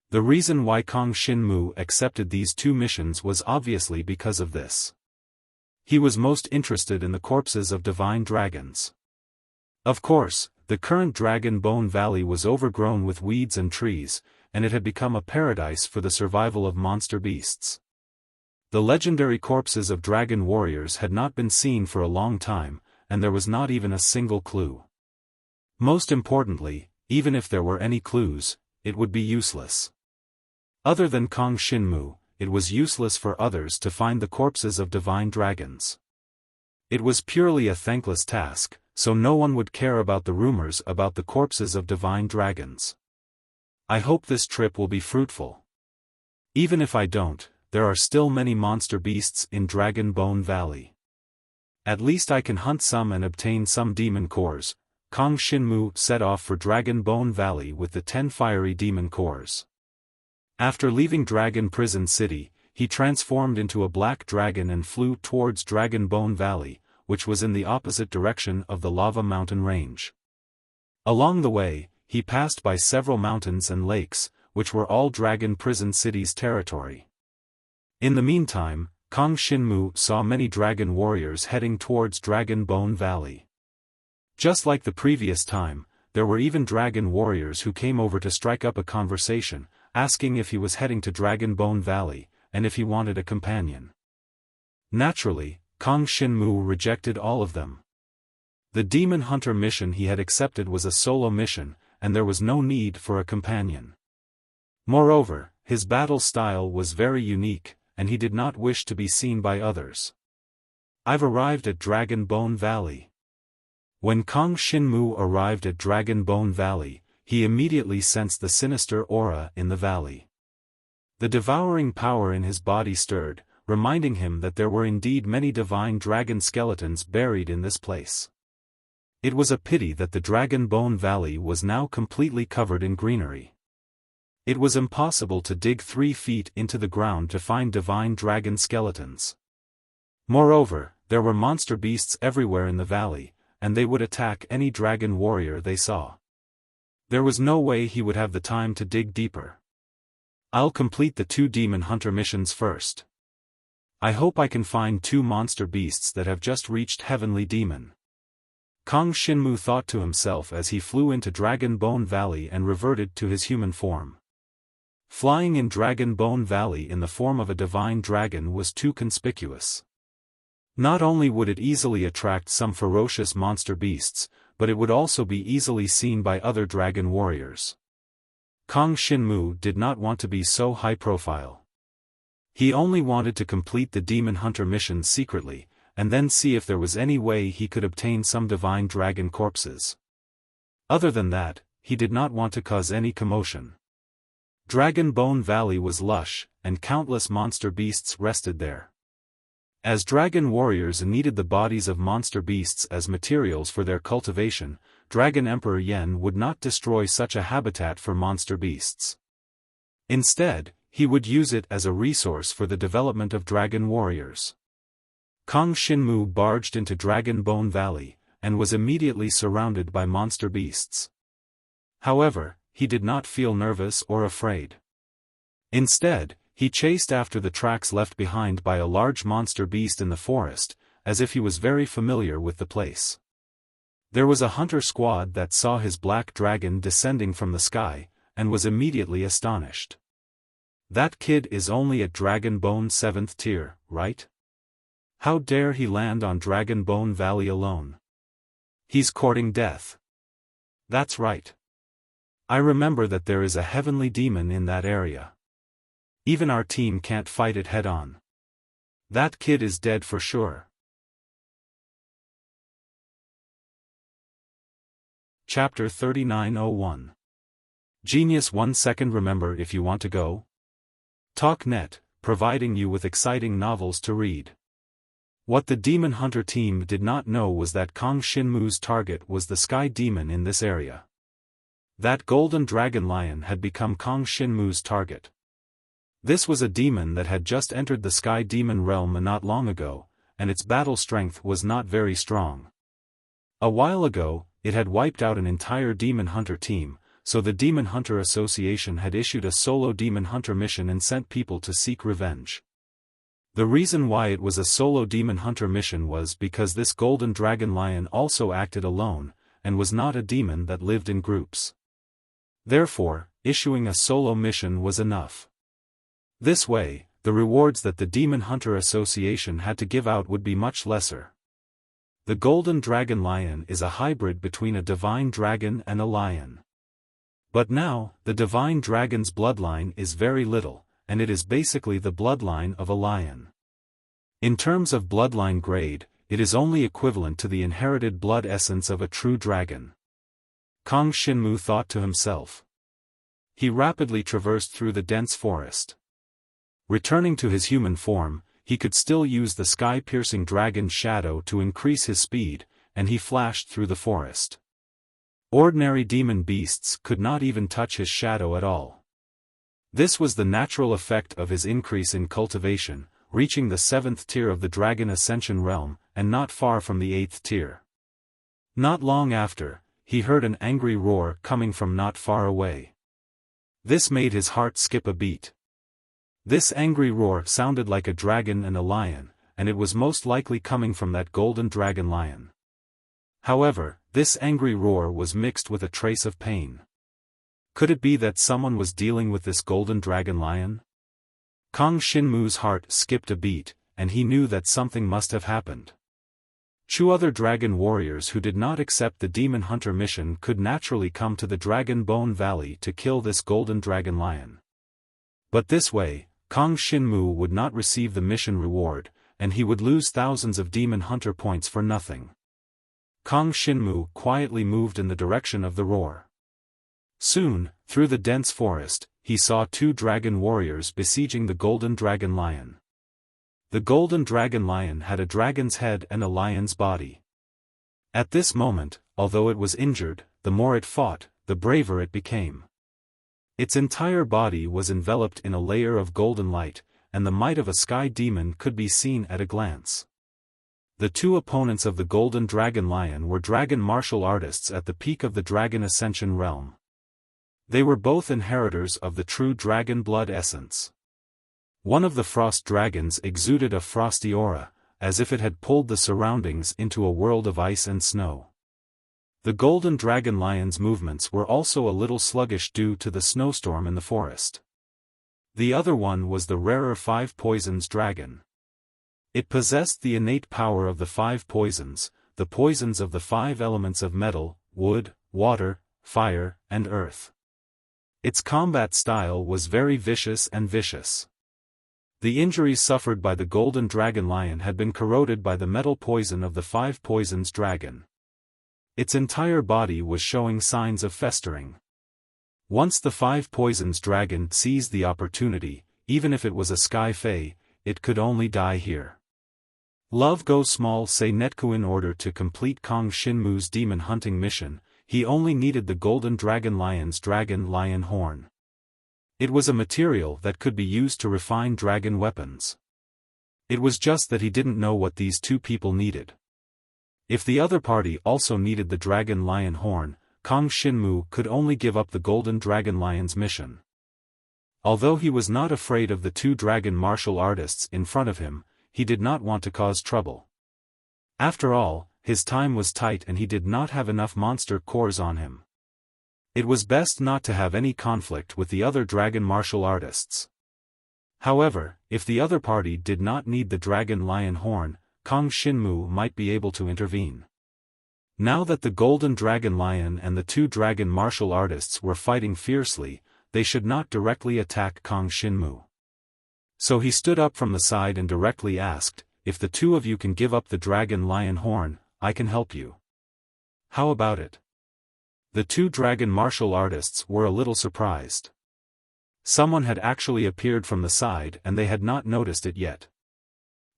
The reason why Kang Xinmu accepted these 2 missions was obviously because of this. He was most interested in the corpses of divine dragons. Of course, the current Dragon Bone Valley was overgrown with weeds and trees, and it had become a paradise for the survival of monster beasts. The legendary corpses of dragon warriors had not been seen for a long time, and there was not even a single clue. Most importantly, even if there were any clues, it would be useless. Other than Kang Xinmu, it was useless for others to find the corpses of divine dragons. It was purely a thankless task, so no one would care about the rumors about the corpses of divine dragons. I hope this trip will be fruitful. Even if I don't, there are still many monster beasts in Dragon Bone Valley. At least I can hunt some and obtain some demon cores. Kang Xinmu set off for Dragon Bone Valley with the 10 fiery demon cores. After leaving Dragon Prison City, he transformed into a black dragon and flew towards Dragon Bone Valley, which was in the opposite direction of the lava mountain range. Along the way, he passed by several mountains and lakes, which were all Dragon Prison City's territory. In the meantime, Kang Xinmu saw many dragon warriors heading towards Dragon Bone Valley. Just like the previous time, there were even dragon warriors who came over to strike up a conversation, asking if he was heading to Dragon Bone Valley, and if he wanted a companion. Naturally, Kang Xinmu rejected all of them. The Demon Hunter mission he had accepted was a solo mission, and there was no need for a companion. Moreover, his battle style was very unique, and he did not wish to be seen by others. I've arrived at Dragon Bone Valley. When Kang Xinmu arrived at Dragon Bone Valley, he immediately sensed the sinister aura in the valley. The devouring power in his body stirred, reminding him that there were indeed many divine dragon skeletons buried in this place. It was a pity that the Dragon Bone Valley was now completely covered in greenery. It was impossible to dig 3 feet into the ground to find divine dragon skeletons. Moreover, there were monster beasts everywhere in the valley, and they would attack any dragon warrior they saw. There was no way he would have the time to dig deeper. I'll complete the 2 demon hunter missions first. I hope I can find 2 monster beasts that have just reached Heavenly Demon. Kang Shinmu thought to himself as he flew into Dragon Bone Valley and reverted to his human form. Flying in Dragon Bone Valley in the form of a divine dragon was too conspicuous. Not only would it easily attract some ferocious monster beasts, but it would also be easily seen by other dragon warriors. Kang Shinmu did not want to be so high profile. He only wanted to complete the demon hunter mission secretly, and then see if there was any way he could obtain some divine dragon corpses. Other than that, he did not want to cause any commotion. Dragon Bone Valley was lush, and countless monster beasts rested there. As dragon warriors needed the bodies of monster beasts as materials for their cultivation, Dragon Emperor Yen would not destroy such a habitat for monster beasts. Instead, he would use it as a resource for the development of dragon warriors. Kang Shinmu barged into Dragon Bone Valley, and was immediately surrounded by monster beasts. However, he did not feel nervous or afraid. Instead, he chased after the tracks left behind by a large monster beast in the forest, as if he was very familiar with the place. There was a hunter squad that saw his black dragon descending from the sky, and was immediately astonished. That kid is only at Dragon Bone 7th tier, right? How dare he land on Dragon Bone Valley alone? He's courting death. That's right. I remember that there is a heavenly demon in that area. Even our team can't fight it head-on. That kid is dead for sure. Chapter 3901. Genius 1 second. Remember, if you want to go. TalkNet, providing you with exciting novels to read. What the Demon Hunter team did not know was that Kang Shinmu's target was the Sky Demon in this area. That golden dragon lion had become Kang Shinmu's target. This was a demon that had just entered the Sky Demon realm not long ago, and its battle strength was not very strong. A while ago, it had wiped out an entire Demon Hunter team, so the Demon Hunter Association had issued a solo Demon Hunter mission and sent people to seek revenge. The reason why it was a solo Demon Hunter mission was because this golden dragon lion also acted alone, and was not a demon that lived in groups. Therefore, issuing a solo mission was enough. This way, the rewards that the Demon Hunter Association had to give out would be much lesser. The golden dragon lion is a hybrid between a divine dragon and a lion. But now, the divine dragon's bloodline is very little, and it is basically the bloodline of a lion. In terms of bloodline grade, it is only equivalent to the inherited blood essence of a true dragon. Kang Shinmu thought to himself. He rapidly traversed through the dense forest. Returning to his human form, he could still use the sky-piercing dragon's shadow to increase his speed, and he flashed through the forest. Ordinary demon beasts could not even touch his shadow at all. This was the natural effect of his increase in cultivation, reaching the 7th tier of the Dragon Ascension realm, and not far from the 8th tier. Not long after, he heard an angry roar coming from not far away. This made his heart skip a beat. This angry roar sounded like a dragon and a lion, and it was most likely coming from that golden dragon lion. However, this angry roar was mixed with a trace of pain. Could it be that someone was dealing with this golden dragon lion? Kang Shinmu's heart skipped a beat, and he knew that something must have happened. Two other dragon warriors who did not accept the Demon Hunter mission could naturally come to the Dragon Bone Valley to kill this golden dragon lion. But this way, Kang Shinmu would not receive the mission reward, and he would lose thousands of Demon Hunter points for nothing. Kang Shinmu quietly moved in the direction of the roar. Soon, through the dense forest, he saw two dragon warriors besieging the golden dragon lion. The golden dragon lion had a dragon's head and a lion's body. At this moment, although it was injured, the more it fought, the braver it became. Its entire body was enveloped in a layer of golden light, and the might of a sky demon could be seen at a glance. The two opponents of the golden dragon lion were dragon martial artists at the peak of the Dragon Ascension realm. They were both inheritors of the true dragon blood essence. One of the frost dragons exuded a frosty aura, as if it had pulled the surroundings into a world of ice and snow. The golden dragon lion's movements were also a little sluggish due to the snowstorm in the forest. The other one was the rarer five poisons dragon. It possessed the innate power of the five poisons, the poisons of the five elements of metal, wood, water, fire, and earth. Its combat style was very vicious and vicious. The injuries suffered by the golden dragon lion had been corroded by the metal poison of the five poisons dragon. Its entire body was showing signs of festering. Once the five poisons dragon seized the opportunity, even if it was a sky fae, it could only die here. Love Go Small Say Netku. In order to complete Kong Shinmu's demon hunting mission, he only needed the golden dragon lion's dragon lion horn. It was a material that could be used to refine dragon weapons. It was just that he didn't know what these two people needed. If the other party also needed the dragon lion horn, Kong Shinmu could only give up the golden dragon lion's mission. Although he was not afraid of the two dragon martial artists in front of him, he did not want to cause trouble. After all, his time was tight and he did not have enough monster cores on him. It was best not to have any conflict with the other dragon martial artists. However, if the other party did not need the dragon lion horn, Kong Shinmu might be able to intervene. Now that the golden dragon lion and the two dragon martial artists were fighting fiercely, they should not directly attack Kong Shinmu. So he stood up from the side and directly asked, "If the two of you can give up the dragon lion horn, I can help you. How about it?" The two dragon martial artists were a little surprised. Someone had actually appeared from the side and they had not noticed it yet.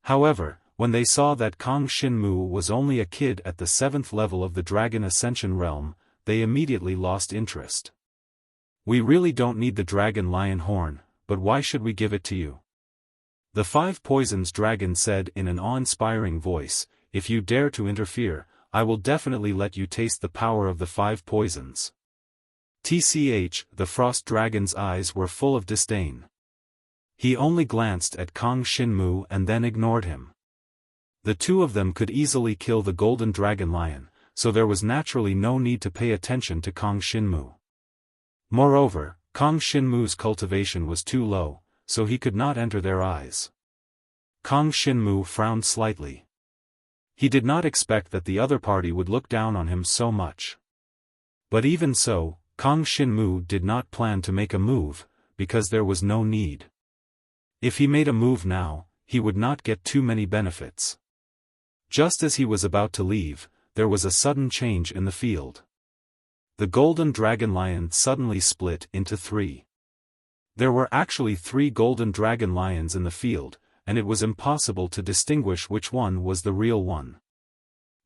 However, when they saw that Kong Shinmu was only a kid at the 7th level of the Dragon Ascension realm, they immediately lost interest. "We really don't need the dragon lion horn, but why should we give it to you?" The five poisons dragon said in an awe-inspiring voice, "If you dare to interfere, I will definitely let you taste the power of the five poisons." TCH, the frost dragon's eyes were full of disdain. He only glanced at Kong Shinmu and then ignored him. The two of them could easily kill the golden dragon lion, so there was naturally no need to pay attention to Kong Shinmu. Moreover, Kong Shinmu's cultivation was too low, so he could not enter their eyes. Kong Shinmu frowned slightly. He did not expect that the other party would look down on him so much. But even so, Kong Shinmu did not plan to make a move, because there was no need. If he made a move now, he would not get too many benefits. Just as he was about to leave, there was a sudden change in the field. The golden dragon lion suddenly split into three. There were actually 3 golden dragon lions in the field, and it was impossible to distinguish which one was the real one.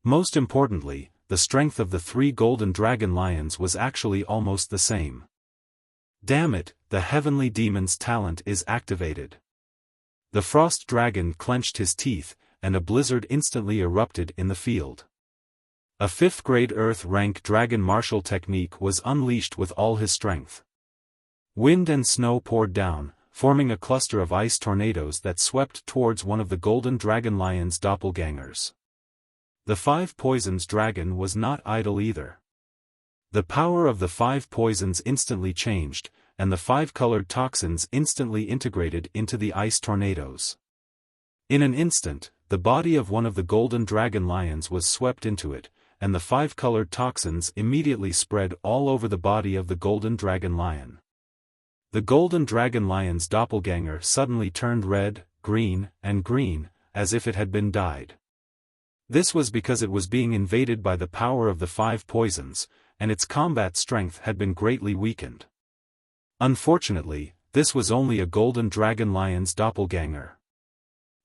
Most importantly, the strength of the 3 golden dragon lions was actually almost the same. Damn it, the heavenly demon's talent is activated. The frost dragon clenched his teeth, and a blizzard instantly erupted in the field. A 5th-grade Earth-rank dragon martial technique was unleashed with all his strength. Wind and snow poured down, forming a cluster of ice tornadoes that swept towards one of the golden dragon lion's doppelgangers. The 5 poisons dragon was not idle either. The power of the 5 poisons instantly changed, and the 5-colored toxins instantly integrated into the ice tornadoes. In an instant, the body of one of the golden dragon lions was swept into it, and the 5-colored toxins immediately spread all over the body of the golden dragon lion. The golden dragon lion's doppelganger suddenly turned red, green, as if it had been dyed. This was because it was being invaded by the power of the 5 poisons, and its combat strength had been greatly weakened. Unfortunately, this was only a golden dragon lion's doppelganger.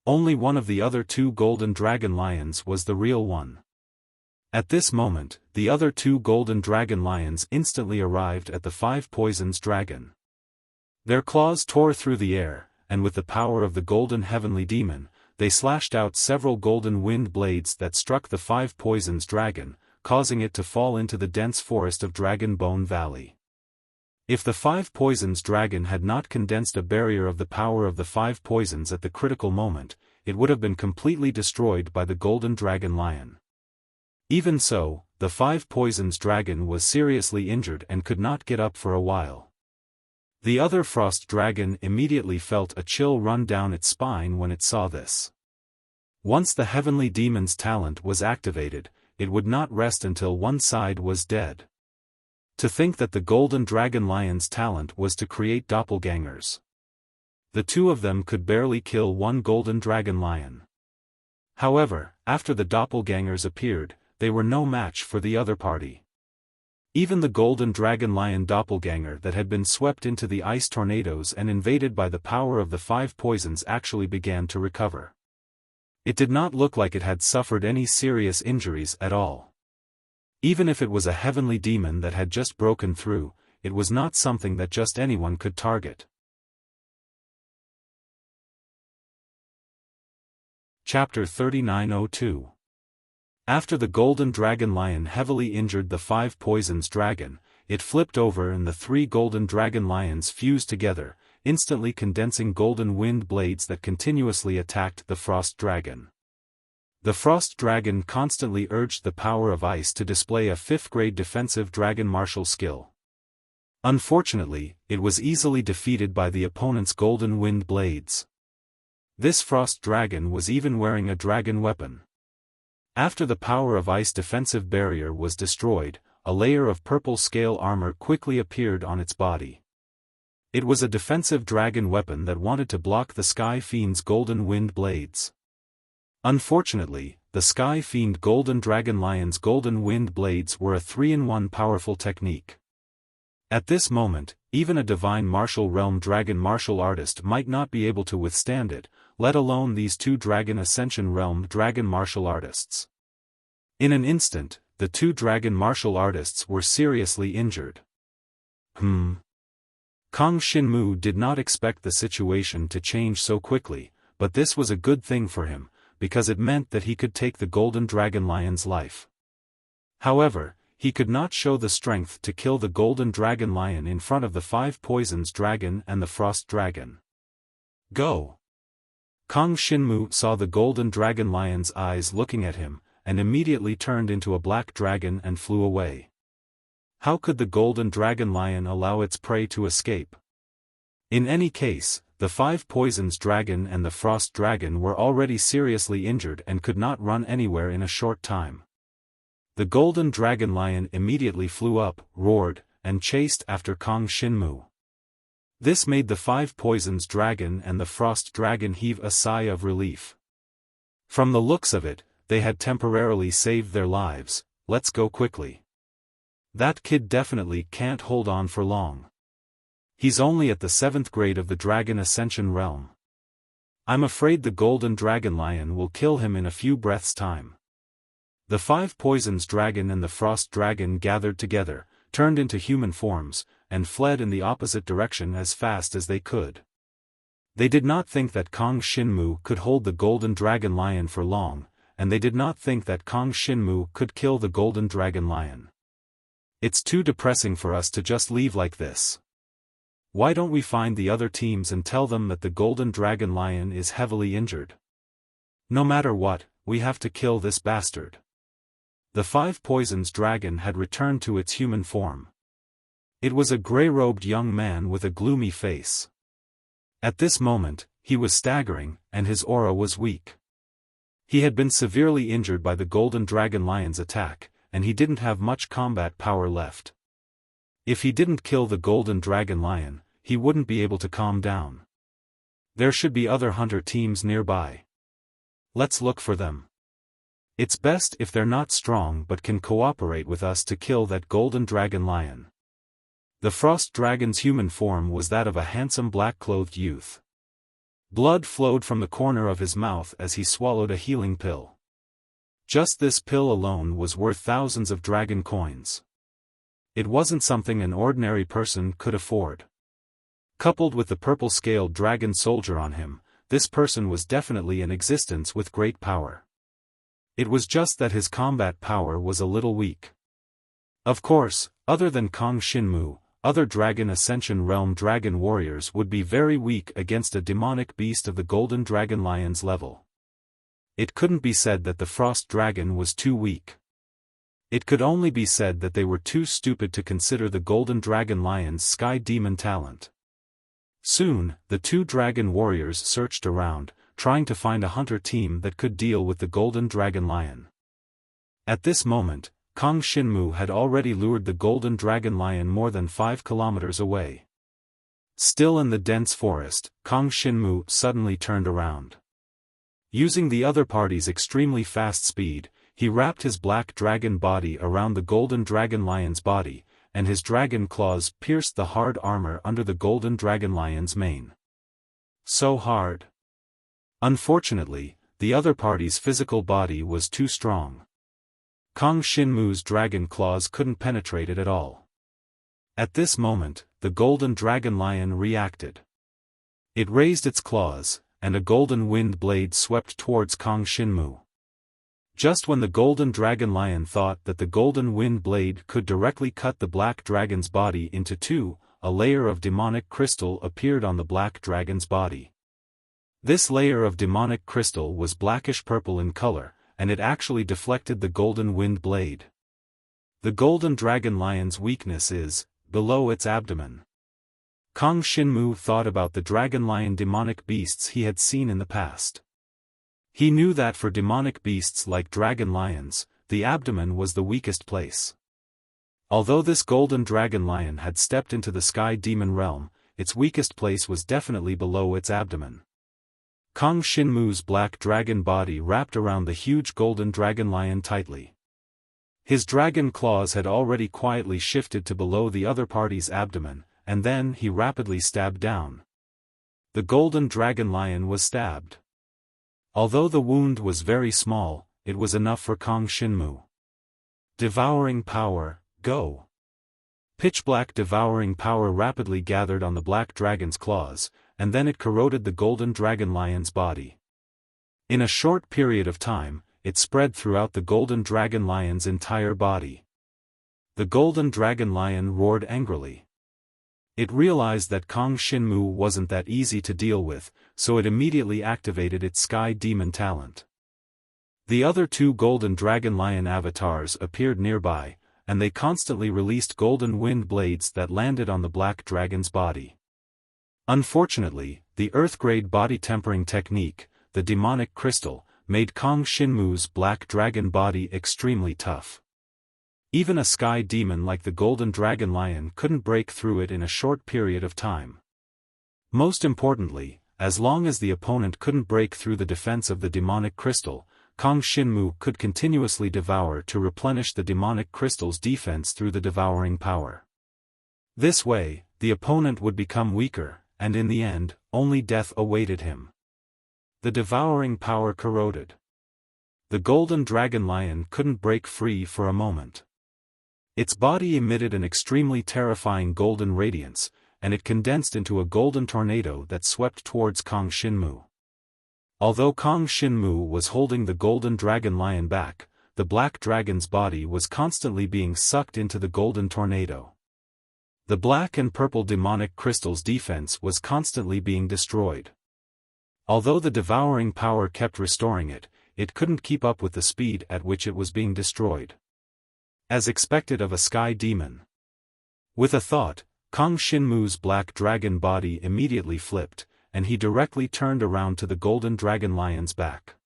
Only one of the other 2 golden dragon lions was the real one. At this moment, the other 2 golden dragon lions instantly arrived at the 5 poisons dragon. Their claws tore through the air, and with the power of the golden heavenly demon, they slashed out several golden wind blades that struck the 5 poisons dragon, causing it to fall into the dense forest of Dragon Bone Valley. If the five poisons dragon had not condensed a barrier of the power of the five poisons at the critical moment, it would have been completely destroyed by the golden dragon lion. Even so, the five poisons dragon was seriously injured and could not get up for a while. The other frost dragon immediately felt a chill run down its spine when it saw this. Once the heavenly demon's talent was activated, it would not rest until one side was dead. To think that the golden dragon lion's talent was to create doppelgangers. The two of them could barely kill one golden dragon lion. However, after the doppelgangers appeared, they were no match for the other party. Even the golden dragon lion doppelganger that had been swept into the ice tornadoes and invaded by the power of the five poisons actually began to recover. It did not look like it had suffered any serious injuries at all. Even if it was a heavenly demon that had just broken through, it was not something that just anyone could target. Chapter 3902. After the golden dragon lion heavily injured the five poisons dragon, it flipped over and the three golden dragon lions fused together, instantly condensing golden wind blades that continuously attacked the frost dragon. The frost dragon constantly urged the power of ice to display a 5th-grade defensive dragon martial skill. Unfortunately, it was easily defeated by the opponent's golden wind blades. This frost dragon was even wearing a dragon weapon. After the power of ice defensive barrier was destroyed, a layer of purple scale armor quickly appeared on its body. It was a defensive dragon weapon that wanted to block the Sky Fiend's golden wind blades. Unfortunately, the Sky Fiend golden dragon lion's golden wind blades were a 3-in-1 powerful technique. At this moment, even a divine martial realm dragon martial artist might not be able to withstand it, let alone these two dragon ascension realm dragon martial artists. In an instant, the two dragon martial artists were seriously injured. Kong Shinmu did not expect the situation to change so quickly, but this was a good thing for him, because it meant that he could take the golden dragon lion's life. However, he could not show the strength to kill the golden dragon lion in front of the five poisons dragon and the frost dragon. Go! Kong Shinmu saw the golden dragon lion's eyes looking at him, and immediately turned into a black dragon and flew away. How could the golden dragon lion allow its prey to escape? In any case, the five poisons dragon and the frost dragon were already seriously injured and could not run anywhere in a short time. The golden dragon lion immediately flew up, roared, and chased after Kong Shinmu. This made the five poisons dragon and the frost dragon heave a sigh of relief. From the looks of it, they had temporarily saved their lives. Let's go quickly. That kid definitely can't hold on for long. He's only at the 7th grade of the Dragon Ascension realm. I'm afraid the golden dragon lion will kill him in a few breaths' time. The five poisons dragon and the frost dragon gathered together, turned into human forms, and fled in the opposite direction as fast as they could. They did not think that Kong Shinmu could hold the golden dragon lion for long, and they did not think that Kong Shinmu could kill the golden dragon lion. It's too depressing for us to just leave like this. Why don't we find the other teams and tell them that the golden dragon lion is heavily injured? No matter what, we have to kill this bastard. The five poisons dragon had returned to its human form. It was a grey-robed young man with a gloomy face. At this moment, he was staggering, and his aura was weak. He had been severely injured by the golden dragon lion's attack, and he didn't have much combat power left. If he didn't kill the golden dragon lion, he wouldn't be able to calm down. There should be other hunter teams nearby. Let's look for them. It's best if they're not strong but can cooperate with us to kill that golden dragon lion. The frost dragon's human form was that of a handsome black-clothed youth. Blood flowed from the corner of his mouth as he swallowed a healing pill. Just this pill alone was worth thousands of dragon coins. It wasn't something an ordinary person could afford. Coupled with the purple-scaled dragon soldier on him, this person was definitely in existence with great power. It was just that his combat power was a little weak. Of course, other than Kong Shinmu, other Dragon Ascension Realm dragon warriors would be very weak against a demonic beast of the Golden Dragon Lion's level. It couldn't be said that the Frost Dragon was too weak. It could only be said that they were too stupid to consider the Golden Dragon Lion's Sky Demon talent. Soon, the two dragon warriors searched around, trying to find a hunter team that could deal with the Golden Dragon Lion. At this moment, Kang Shinmu had already lured the Golden Dragon Lion more than 5 kilometers away. Still in the dense forest, Kang Shinmu suddenly turned around. Using the other party's extremely fast speed, he wrapped his black dragon body around the Golden Dragon Lion's body, and his dragon claws pierced the hard armor under the Golden Dragon Lion's mane. So hard. Unfortunately, the other party's physical body was too strong. Kang Shinmu's dragon claws couldn't penetrate it at all. At this moment, the Golden Dragon Lion reacted. It raised its claws, and a golden wind blade swept towards Kang Shinmu. Just when the Golden Dragon Lion thought that the golden wind blade could directly cut the black dragon's body into two, a layer of demonic crystal appeared on the black dragon's body. This layer of demonic crystal was blackish-purple in color, and it actually deflected the golden wind blade. The Golden Dragon Lion's weakness is below its abdomen. Kang Shinmu thought about the dragon lion demonic beasts he had seen in the past. He knew that for demonic beasts like dragon lions, the abdomen was the weakest place. Although this Golden Dragon Lion had stepped into the Sky Demon realm, its weakest place was definitely below its abdomen. Kang Shinmu's black dragon body wrapped around the huge Golden Dragon Lion tightly. His dragon claws had already quietly shifted to below the other party's abdomen, and then he rapidly stabbed down. The Golden Dragon Lion was stabbed. Although the wound was very small, it was enough for Kang Shinmu. Devouring power, go! Pitch-black devouring power rapidly gathered on the black dragon's claws, and then it corroded the Golden Dragon Lion's body. In a short period of time, it spread throughout the Golden Dragon Lion's entire body. The Golden Dragon Lion roared angrily. It realized that Kang Shinmu wasn't that easy to deal with, so it immediately activated its Sky Demon talent. The other two Golden Dragon Lion avatars appeared nearby, and they constantly released golden wind blades that landed on the black dragon's body. Unfortunately, the Earth-grade body tempering technique, the demonic crystal, made Kang Shinmu's black dragon body extremely tough. Even a sky demon like the Golden Dragon Lion couldn't break through it in a short period of time. Most importantly, as long as the opponent couldn't break through the defense of the demonic crystal, Kang Shinmu could continuously devour to replenish the demonic crystal's defense through the devouring power. This way, the opponent would become weaker, and in the end, only death awaited him. The devouring power corroded. The Golden Dragon Lion couldn't break free for a moment. Its body emitted an extremely terrifying golden radiance, and it condensed into a golden tornado that swept towards Kang Shinmu. Although Kang Shinmu was holding the Golden Dragon Lion back, the black dragon's body was constantly being sucked into the golden tornado. The black and purple demonic crystal's defense was constantly being destroyed. Although the devouring power kept restoring it, it couldn't keep up with the speed at which it was being destroyed. As expected of a sky demon. With a thought, Kang Shinmu's black dragon body immediately flipped, and he directly turned around to the Golden Dragon Lion's back.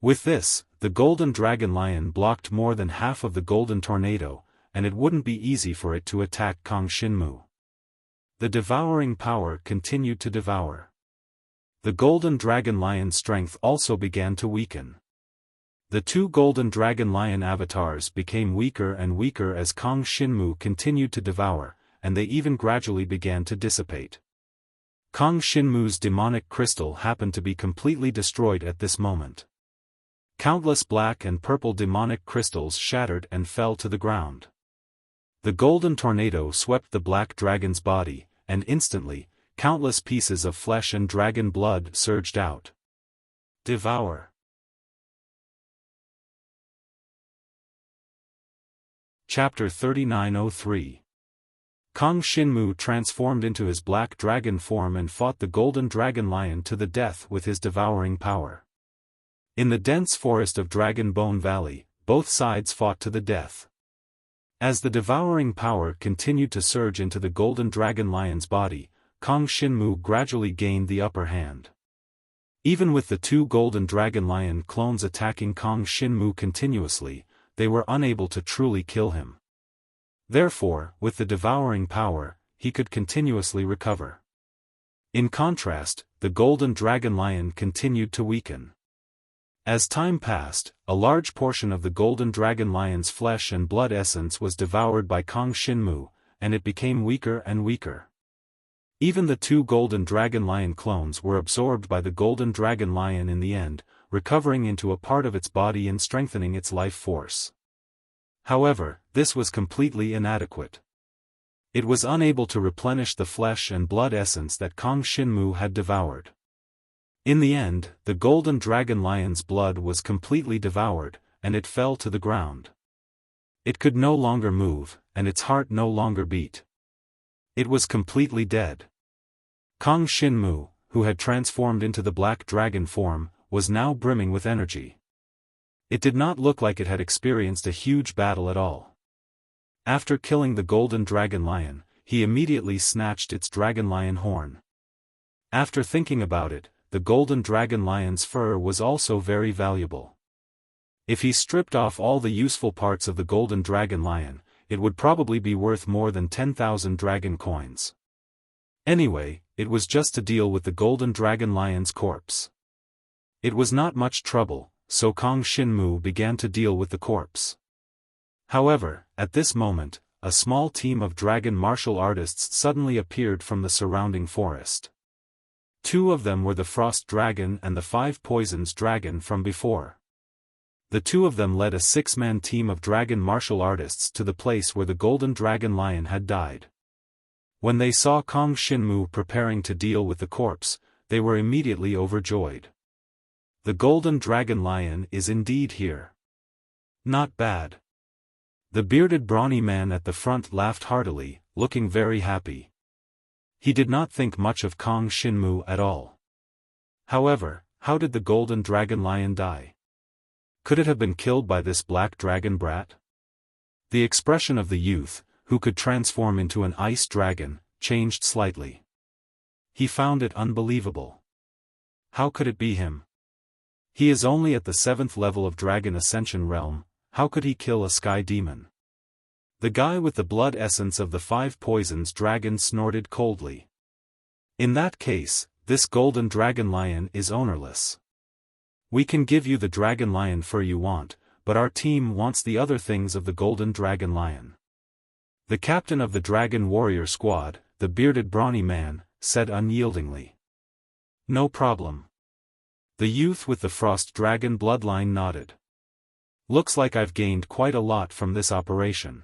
With this, the Golden Dragon Lion blocked more than half of the golden tornado, and it wouldn't be easy for it to attack Kang Shinmu. The devouring power continued to devour. The Golden Dragon Lion's strength also began to weaken. The two Golden Dragon Lion avatars became weaker and weaker as Kang Shinmu continued to devour, and they even gradually began to dissipate. Kang Shinmu's demonic crystal happened to be completely destroyed at this moment. Countless black and purple demonic crystals shattered and fell to the ground. The golden tornado swept the black dragon's body, and instantly, countless pieces of flesh and dragon blood surged out. Devour. Chapter 3903. Kong Shinmu transformed into his black dragon form and fought the golden dragon lion to the death with his devouring power. In the dense forest of Dragon Bone Valley, both sides fought to the death. As the devouring power continued to surge into the golden dragon lion's body, Kong Shinmu gradually gained the upper hand. Even with the two golden dragon lion clones attacking Kong Shinmu continuously, they were unable to truly kill him. Therefore, with the devouring power, he could continuously recover. In contrast, the golden dragon lion continued to weaken. As time passed, a large portion of the golden dragon lion's flesh and blood essence was devoured by Kong Shinmu, and it became weaker and weaker. Even the two golden dragon lion clones were absorbed by the golden dragon lion in the end, recovering into a part of its body and strengthening its life force. However, this was completely inadequate. It was unable to replenish the flesh and blood essence that Kong Shinmu had devoured. In the end, the golden dragon lion's blood was completely devoured, and it fell to the ground. It could no longer move, and its heart no longer beat. It was completely dead. Kong Shinmu, who had transformed into the black dragon form, was now brimming with energy. It did not look like it had experienced a huge battle at all. After killing the golden dragon lion, he immediately snatched its dragon lion horn. After thinking about it, the golden dragon lion's fur was also very valuable. If he stripped off all the useful parts of the golden dragon lion, it would probably be worth more than 10,000 dragon coins. Anyway, it was just to deal with the golden dragon lion's corpse. It was not much trouble, so Kong Shinmu began to deal with the corpse. However, at this moment, a small team of dragon martial artists suddenly appeared from the surrounding forest. Two of them were the Frost Dragon and the Five Poisons Dragon from before. The two of them led a 6-man team of dragon martial artists to the place where the golden dragon lion had died. When they saw Kong Shinmu preparing to deal with the corpse, they were immediately overjoyed. The golden dragon lion is indeed here. Not bad. The bearded brawny man at the front laughed heartily, looking very happy. He did not think much of Kong Shinmu at all. However, how did the golden dragon lion die? Could it have been killed by this black dragon brat? The expression of the youth, who could transform into an ice dragon, changed slightly. He found it unbelievable. How could it be him? He is only at the 7th level of Dragon Ascension Realm, how could he kill a sky demon? The guy with the blood essence of the Five Poisons Dragon snorted coldly. In that case, this golden dragon lion is ownerless. We can give you the dragon lion fur you want, but our team wants the other things of the golden dragon lion. The captain of the dragon warrior squad, the bearded brawny man, said unyieldingly. No problem. The youth with the frost dragon bloodline nodded. Looks like I've gained quite a lot from this operation.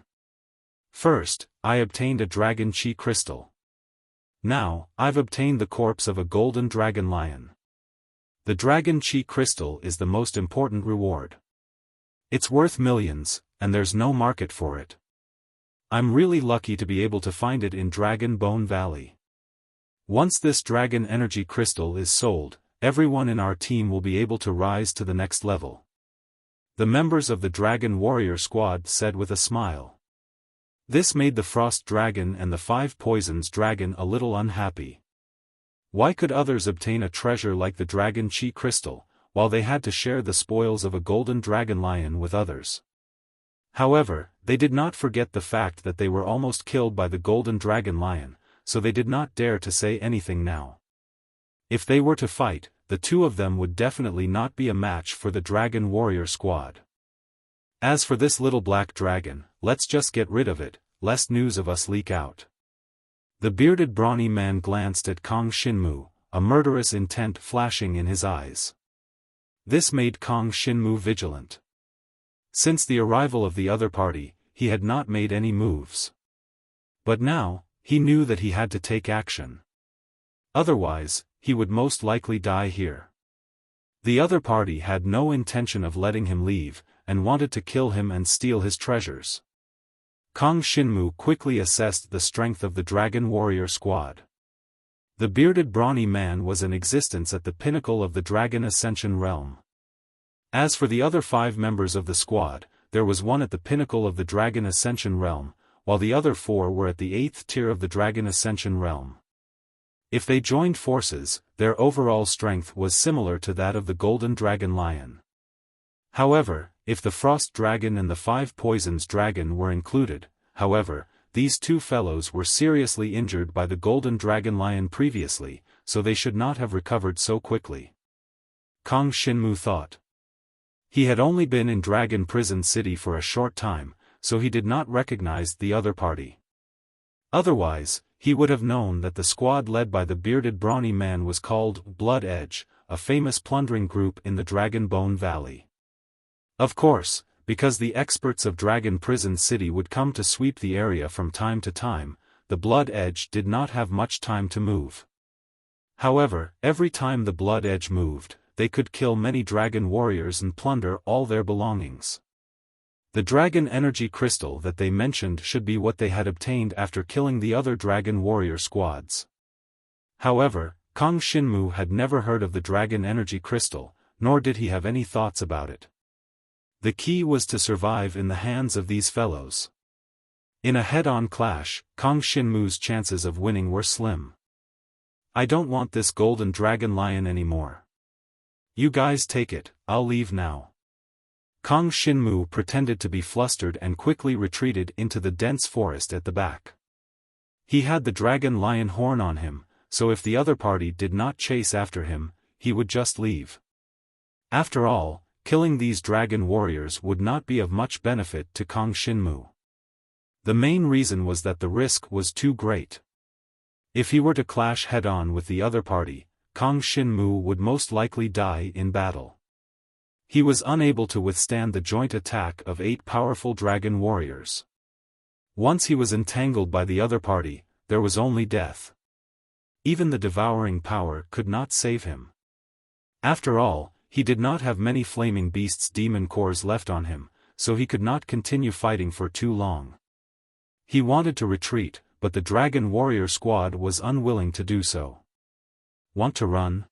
First, I obtained a dragon chi crystal. Now, I've obtained the corpse of a golden dragon lion. The dragon chi crystal is the most important reward. It's worth millions, and there's no market for it. I'm really lucky to be able to find it in Dragon Bone Valley. Once this dragon energy crystal is sold, everyone in our team will be able to rise to the next level. The members of the Dragon Warrior Squad said with a smile. This made the Frost Dragon and the Five Poisons Dragon a little unhappy. Why could others obtain a treasure like the Dragon Chi Crystal, while they had to share the spoils of a golden dragon lion with others? However, they did not forget the fact that they were almost killed by the golden dragon lion, so they did not dare to say anything now. If they were to fight, the two of them would definitely not be a match for the Dragon Warrior Squad. As for this little black dragon, let's just get rid of it, lest news of us leak out. The bearded brawny man glanced at Kong Shinmu, a murderous intent flashing in his eyes. This made Kong Shinmu vigilant. Since the arrival of the other party, he had not made any moves. But now, he knew that he had to take action. Otherwise, he would most likely die here. The other party had no intention of letting him leave, and wanted to kill him and steal his treasures. Kang Shinmu quickly assessed the strength of the dragon warrior squad. The bearded brawny man was in existence at the pinnacle of the Dragon Ascension realm. As for the other 5 members of the squad, there was one at the pinnacle of the Dragon Ascension realm, while the other 4 were at the 8th tier of the Dragon Ascension realm. If they joined forces, their overall strength was similar to that of the Golden Dragon Lion. However, if the Frost Dragon and the 5 Poisons Dragon were included, however, these 2 fellows were seriously injured by the Golden Dragon Lion previously, so they should not have recovered so quickly. Kang Shinmu thought. He had only been in Dragon Prison City for a short time, so he did not recognize the other party. Otherwise, he would have known that the squad led by the bearded brawny man was called Blood Edge, a famous plundering group in the Dragon Bone Valley. Of course, because the experts of Dragon Prison City would come to sweep the area from time to time, the Blood Edge did not have much time to move. However, every time the Blood Edge moved, they could kill many dragon warriors and plunder all their belongings. The dragon energy crystal that they mentioned should be what they had obtained after killing the other dragon warrior squads. However, Kang Shinmu had never heard of the dragon energy crystal, nor did he have any thoughts about it. The key was to survive in the hands of these fellows. In a head-on clash, Kang Shinmu's chances of winning were slim. I don't want this Golden Dragon Lion anymore. You guys take it, I'll leave now. Kang Shinmu pretended to be flustered and quickly retreated into the dense forest at the back. He had the Dragon Lion horn on him, so if the other party did not chase after him, he would just leave. After all, killing these dragon warriors would not be of much benefit to Kang Shinmu. The main reason was that the risk was too great. If he were to clash head-on with the other party, Kang Shinmu would most likely die in battle. He was unable to withstand the joint attack of 8 powerful dragon warriors. Once he was entangled by the other party, there was only death. Even the devouring power could not save him. After all, he did not have many flaming beasts' demon cores left on him, so he could not continue fighting for too long. He wanted to retreat, but the dragon warrior squad was unwilling to do so. Want to run?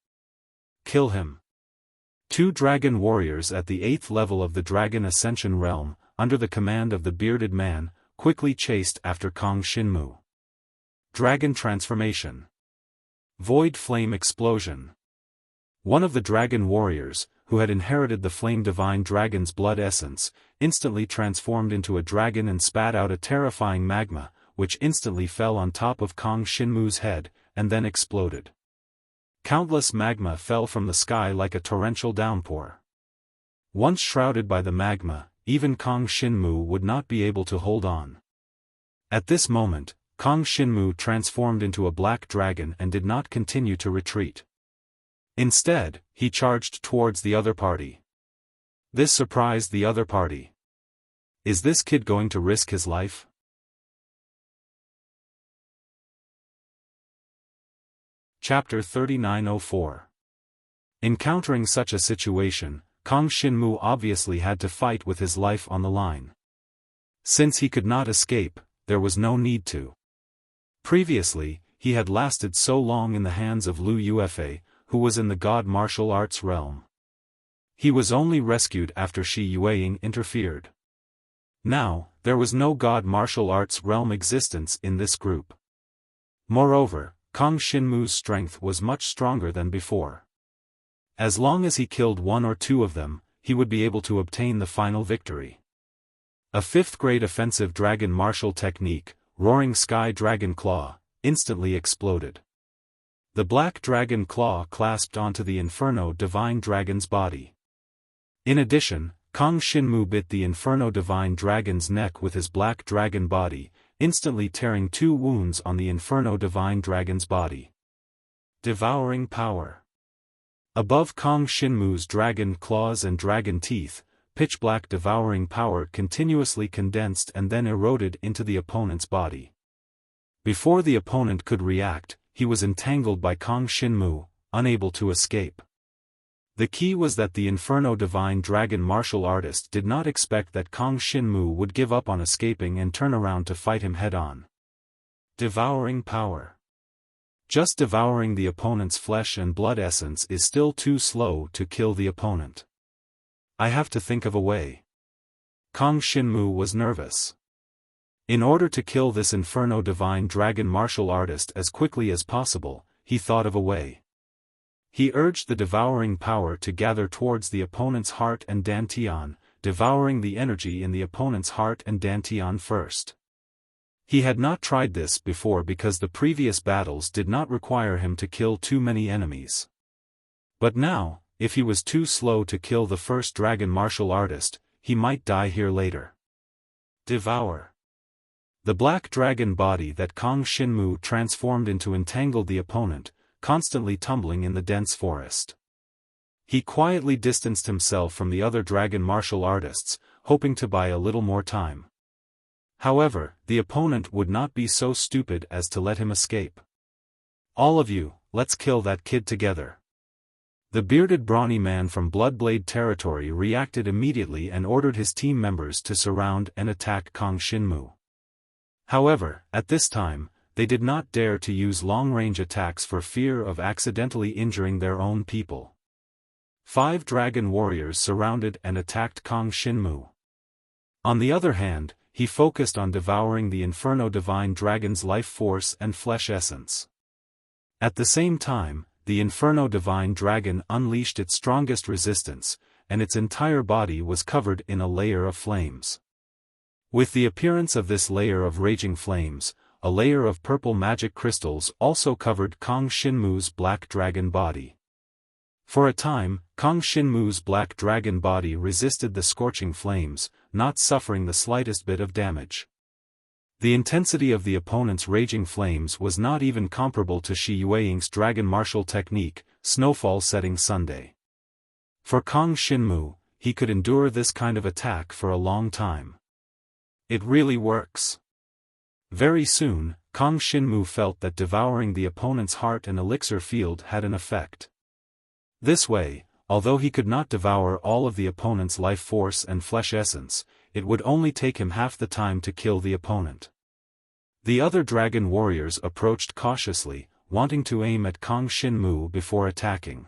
Kill him. 2 dragon warriors at the 8th level of the Dragon Ascension realm, under the command of the bearded man, quickly chased after Kang Shinmu. Dragon Transformation. Void Flame Explosion. One of the dragon warriors, who had inherited the Flame Divine Dragon's blood essence, instantly transformed into a dragon and spat out a terrifying magma, which instantly fell on top of Kang Shinmu's head, and then exploded. Countless magma fell from the sky like a torrential downpour. Once shrouded by the magma, even Kang Shinmu would not be able to hold on. At this moment, Kang Shinmu transformed into a black dragon and did not continue to retreat. Instead, he charged towards the other party. This surprised the other party. Is this kid going to risk his life? Chapter 3904. Encountering such a situation, Kang Shinmu obviously had to fight with his life on the line. Since he could not escape, there was no need to. Previously, he had lasted so long in the hands of Lu Yuefei, who was in the God Martial Arts realm. He was only rescued after Shi Yueying interfered. Now, there was no God Martial Arts realm existence in this group. Moreover, Kang Shinmu's strength was much stronger than before. As long as he killed 1 or 2 of them, he would be able to obtain the final victory. A 5th-grade offensive dragon martial technique, Roaring Sky Dragon Claw, instantly exploded. The black dragon claw clasped onto the Inferno Divine Dragon's body. In addition, Kang Shinmu bit the Inferno Divine Dragon's neck with his black dragon body, instantly tearing 2 wounds on the Inferno Divine Dragon's body. Devouring Power. Above Kang Shinmu's dragon claws and dragon teeth, pitch-black devouring power continuously condensed and then eroded into the opponent's body. Before the opponent could react, he was entangled by Kang Shinmu, unable to escape. The key was that the Inferno Divine Dragon martial artist did not expect that Kang Shinmu would give up on escaping and turn around to fight him head-on. Devouring power. Just devouring the opponent's flesh and blood essence is still too slow to kill the opponent. I have to think of a way. Kang Shinmu was nervous. In order to kill this Inferno Divine Dragon martial artist as quickly as possible, he thought of a way. He urged the devouring power to gather towards the opponent's heart and dantian, devouring the energy in the opponent's heart and dantian first. He had not tried this before because the previous battles did not require him to kill too many enemies. But now, if he was too slow to kill the first dragon martial artist, he might die here later. Devour. The black dragon body that Kang Shinmu transformed into entangled the opponent, constantly tumbling in the dense forest. He quietly distanced himself from the other dragon martial artists, hoping to buy a little more time. However, the opponent would not be so stupid as to let him escape. All of you, let's kill that kid together. The bearded brawny man from Bloodblade territory reacted immediately and ordered his team members to surround and attack Kang Shinmu. However, at this time, they did not dare to use long-range attacks for fear of accidentally injuring their own people. 5 dragon warriors surrounded and attacked Kang Shinmu. On the other hand, he focused on devouring the Inferno Divine Dragon's life force and flesh essence. At the same time, the Inferno Divine Dragon unleashed its strongest resistance, and its entire body was covered in a layer of flames. With the appearance of this layer of raging flames, a layer of purple magic crystals also covered Kang Shinmu's black dragon body. For a time, Kang Shinmu's black dragon body resisted the scorching flames, not suffering the slightest bit of damage. The intensity of the opponent's raging flames was not even comparable to Shi Yueying's dragon martial technique, Snowfall Setting Sunday. For Kang Shinmu, he could endure this kind of attack for a long time. It really works. Very soon, Kang Shinmu felt that devouring the opponent's heart and elixir field had an effect. This way, although he could not devour all of the opponent's life force and flesh essence, it would only take him half the time to kill the opponent. The other dragon warriors approached cautiously, wanting to aim at Kang Shinmu before attacking.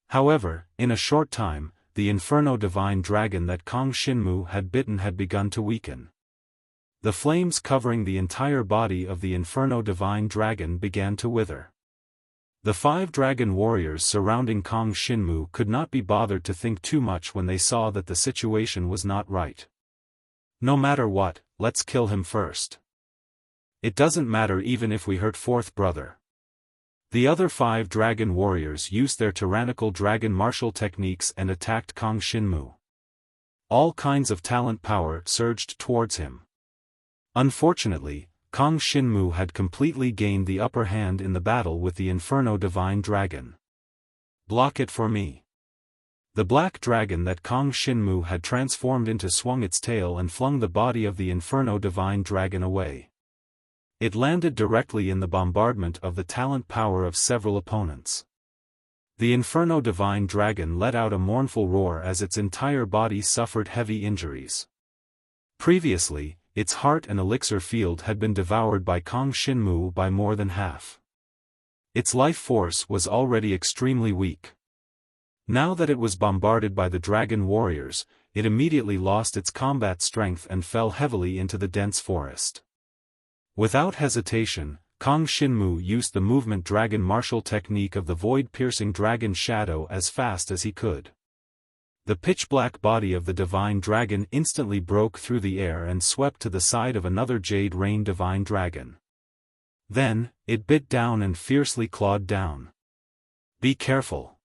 However, in a short time, the Inferno Divine Dragon that Kang Shinmu had bitten had begun to weaken. The flames covering the entire body of the Inferno Divine Dragon began to wither. The 5 dragon warriors surrounding Kang Shinmu could not be bothered to think too much when they saw that the situation was not right. No matter what, let's kill him first. It doesn't matter even if we hurt 4th brother. The other 5 dragon warriors used their tyrannical dragon martial techniques and attacked Kang Shinmu. All kinds of talent power surged towards him. Unfortunately, Kang Shinmu had completely gained the upper hand in the battle with the Inferno Divine Dragon. Block it for me. The black dragon that Kang Shinmu had transformed into swung its tail and flung the body of the Inferno Divine Dragon away. It landed directly in the bombardment of the talent power of several opponents. The Inferno Divine Dragon let out a mournful roar as its entire body suffered heavy injuries. Previously, its heart and elixir field had been devoured by Kang Shinmu by more than half. Its life force was already extremely weak. Now that it was bombarded by the dragon warriors, it immediately lost its combat strength and fell heavily into the dense forest. Without hesitation, Kang Shinmu used the movement dragon martial technique of the void-piercing dragon shadow as fast as he could. The pitch-black body of the divine dragon instantly broke through the air and swept to the side of another Jade Rain divine dragon. Then, it bit down and fiercely clawed down. Be careful.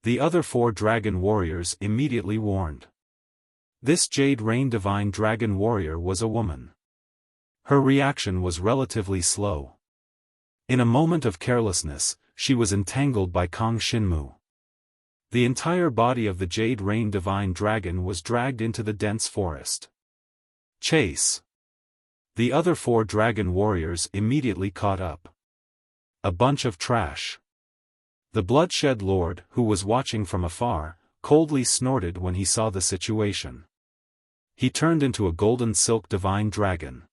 The other 4 dragon warriors immediately warned. This Jade Rain divine dragon warrior was a woman. Her reaction was relatively slow. In a moment of carelessness, she was entangled by Kang Shinmu. The entire body of the Jade Rain Divine Dragon was dragged into the dense forest. Chase! The other 4 dragon warriors immediately caught up. A bunch of trash. The Bloodshed Lord, who was watching from afar, coldly snorted when he saw the situation. He turned into a golden silk divine dragon.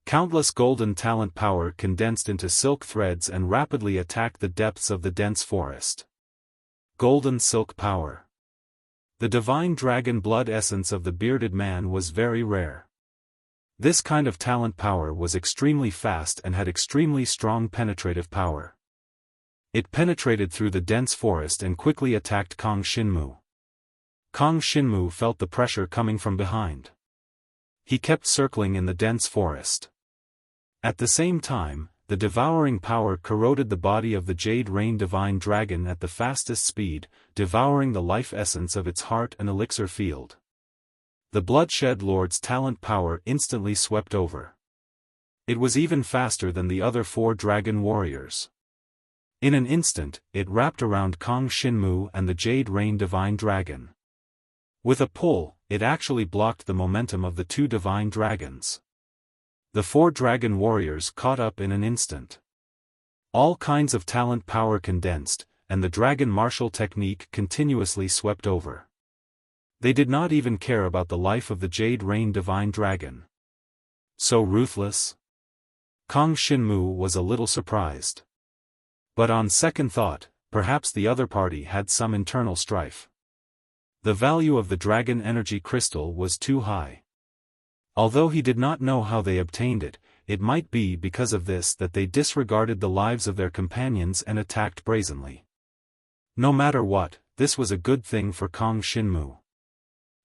Countless golden talent power condensed into silk threads and rapidly attacked the depths of the dense forest. Golden silk power. The divine dragon blood essence of the bearded man was very rare. This kind of talent power was extremely fast and had extremely strong penetrative power. It penetrated through the dense forest and quickly attacked Kang Shinmu. Kang Shinmu felt the pressure coming from behind. He kept circling in the dense forest. At the same time, the devouring power corroded the body of the Jade Rain Divine Dragon at the fastest speed, devouring the life essence of its heart and elixir field. The Bloodshed Lord's talent power instantly swept over. It was even faster than the other 4 dragon warriors. In an instant, it wrapped around Kang Shinmu and the Jade Rain Divine Dragon. With a pull, it actually blocked the momentum of the 2 divine dragons. The 4 dragon warriors caught up in an instant. All kinds of talent power condensed, and the dragon martial technique continuously swept over. They did not even care about the life of the Jade Rain Divine Dragon. So ruthless? Kang Shinmu was a little surprised. But on second thought, perhaps the other party had some internal strife. The value of the dragon energy crystal was too high. Although he did not know how they obtained it, it might be because of this that they disregarded the lives of their companions and attacked brazenly. No matter what, this was a good thing for Kang Shinmu.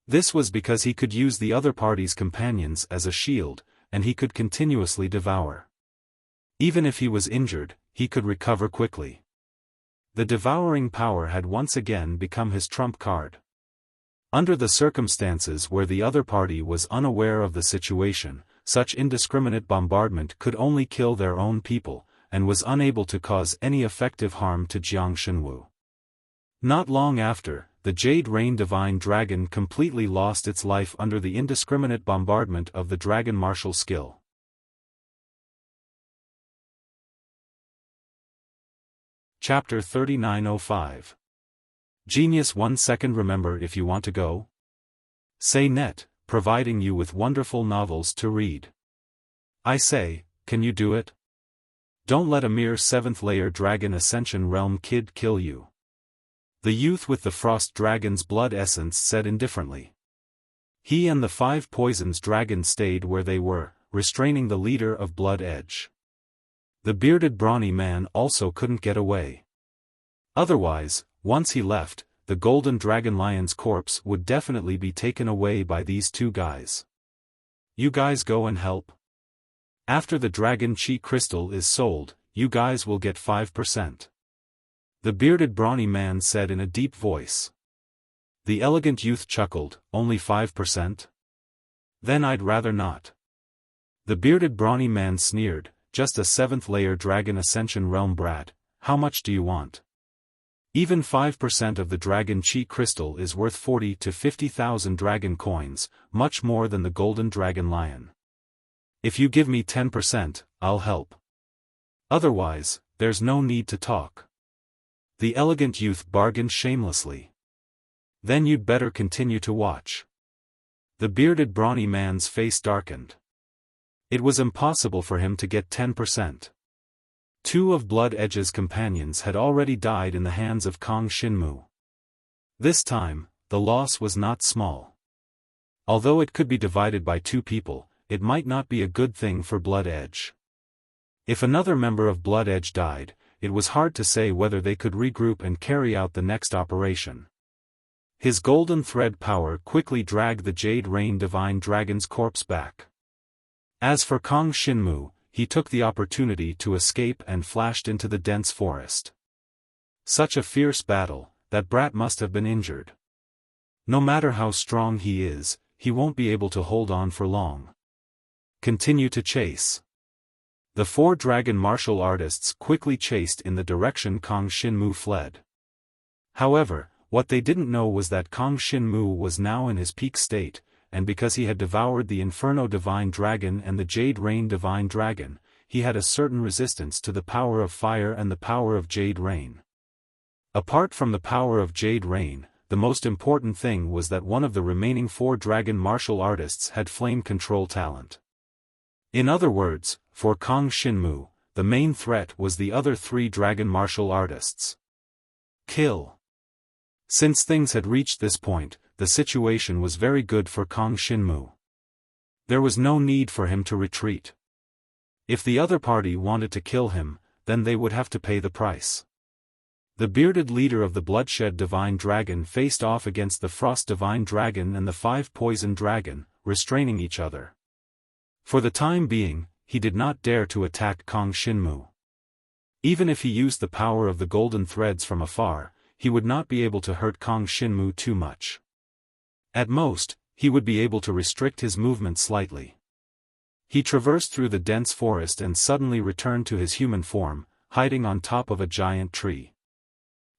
This was because he could use the other party's companions as a shield, and he could continuously devour. Even if he was injured, he could recover quickly. The devouring power had once again become his trump card. Under the circumstances where the other party was unaware of the situation, such indiscriminate bombardment could only kill their own people, and was unable to cause any effective harm to Jiang Shenwu. Not long after, the Jade Rain Divine Dragon completely lost its life under the indiscriminate bombardment of the dragon martial skill. Chapter 3905. Genius 1 second. Remember, if you want to go? Say net, providing you with wonderful novels to read. I say, can you do it? Don't let a mere 7th layer Dragon Ascension Realm kid kill you. The youth with the Frost Dragon's blood essence said indifferently. He and the 5 Poisons Dragon stayed where they were, restraining the leader of Blood Edge. The bearded brawny man also couldn't get away. Otherwise, once he left, the Golden Dragon Lion's corpse would definitely be taken away by these 2 guys. You guys go and help. After the Dragon Chi Crystal is sold, you guys will get 5%. The bearded brawny man said in a deep voice. The elegant youth chuckled, only 5%? Then I'd rather not. The bearded brawny man sneered, just a 7th layer Dragon Ascension Realm brat, how much do you want? Even 5% of the Dragon Chi Crystal is worth 40 to 50,000 dragon coins, much more than the Golden Dragon Lion. If you give me 10%, I'll help. Otherwise, there's no need to talk. The elegant youth bargained shamelessly. Then you'd better continue to watch. The bearded brawny man's face darkened. It was impossible for him to get 10%. 2 of Blood Edge's companions had already died in the hands of Kang Shinmu. This time, the loss was not small. Although it could be divided by 2 people, it might not be a good thing for Blood Edge. If another member of Blood Edge died, it was hard to say whether they could regroup and carry out the next operation. His golden thread power quickly dragged the Jade Rain Divine Dragon's corpse back. As for Kang Shinmu, he took the opportunity to escape and flashed into the dense forest. Such a fierce battle, that brat must have been injured. No matter how strong he is, he won't be able to hold on for long. Continue to chase. The 4 dragon martial artists quickly chased in the direction Kang Shinmu fled. However, what they didn't know was that Kang Shinmu was now in his peak state, and because he had devoured the Inferno Divine Dragon and the Jade Rain Divine Dragon, he had a certain resistance to the power of fire and the power of Jade Rain. Apart from the power of Jade Rain, the most important thing was that one of the remaining 4 dragon martial artists had flame control talent. In other words, for Kang Shinmu, the main threat was the other 3 dragon martial artists. Kill. Since things had reached this point, the situation was very good for Kang Shinmu. There was no need for him to retreat. If the other party wanted to kill him, then they would have to pay the price. The bearded leader of the Bloodshed Divine Dragon faced off against the Frost Divine Dragon and the 5 Poison Dragon, restraining each other. For the time being, he did not dare to attack Kang Shinmu. Even if he used the power of the golden threads from afar, he would not be able to hurt Kang Shinmu too much. At most, he would be able to restrict his movement slightly. He traversed through the dense forest and suddenly returned to his human form, hiding on top of a giant tree.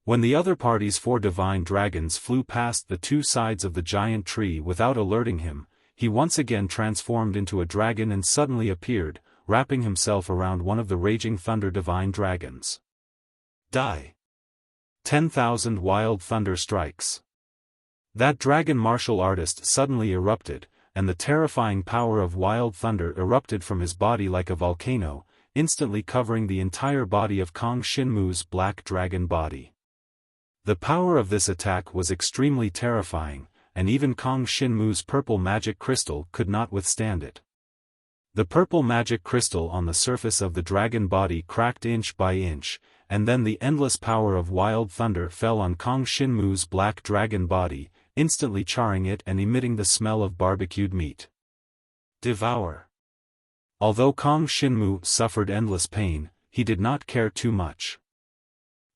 When the other party's 4 divine dragons flew past the 2 sides of the giant tree without alerting him, he once again transformed into a dragon and suddenly appeared, wrapping himself around one of the raging thunder divine dragons. Die. 10,000 wild thunder strikes. That dragon martial artist suddenly erupted, and the terrifying power of wild thunder erupted from his body like a volcano, instantly covering the entire body of Kang Shinmu's black dragon body. The power of this attack was extremely terrifying, and even Kang Shinmu's purple magic crystal could not withstand it. The purple magic crystal on the surface of the dragon body cracked inch by inch, and then the endless power of wild thunder fell on Kang Shinmu's black dragon body, instantly charring it and emitting the smell of barbecued meat. Devour. Although Kang Shinmu suffered endless pain, he did not care too much.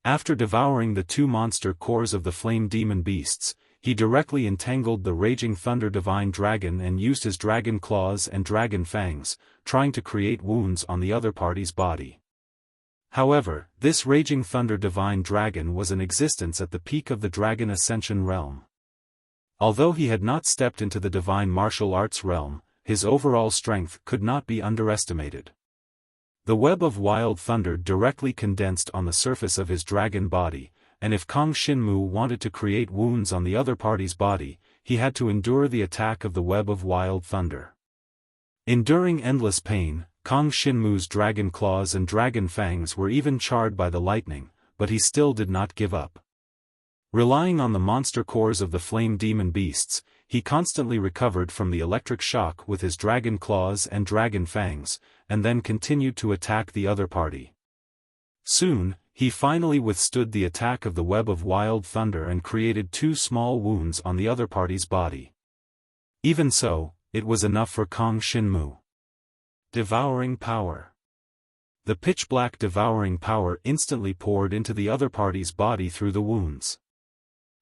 After devouring the 2 monster cores of the flame demon beasts, he directly entangled the raging thunder divine dragon and used his dragon claws and dragon fangs, trying to create wounds on the other party's body. However, this raging thunder divine dragon was in existence at the peak of the dragon ascension realm. Although he had not stepped into the divine martial arts realm, his overall strength could not be underestimated. The web of wild thunder directly condensed on the surface of his dragon body, and if Kang Shinmu wanted to create wounds on the other party's body, he had to endure the attack of the web of wild thunder. Enduring endless pain, Kang Shinmu's dragon claws and dragon fangs were even charred by the lightning, but he still did not give up. Relying on the monster cores of the flame demon beasts, he constantly recovered from the electric shock with his dragon claws and dragon fangs, and then continued to attack the other party. Soon, he finally withstood the attack of the web of wild thunder and created 2 small wounds on the other party's body. Even so, it was enough for Kang Shinmu. Devouring power. The pitch-black devouring power instantly poured into the other party's body through the wounds.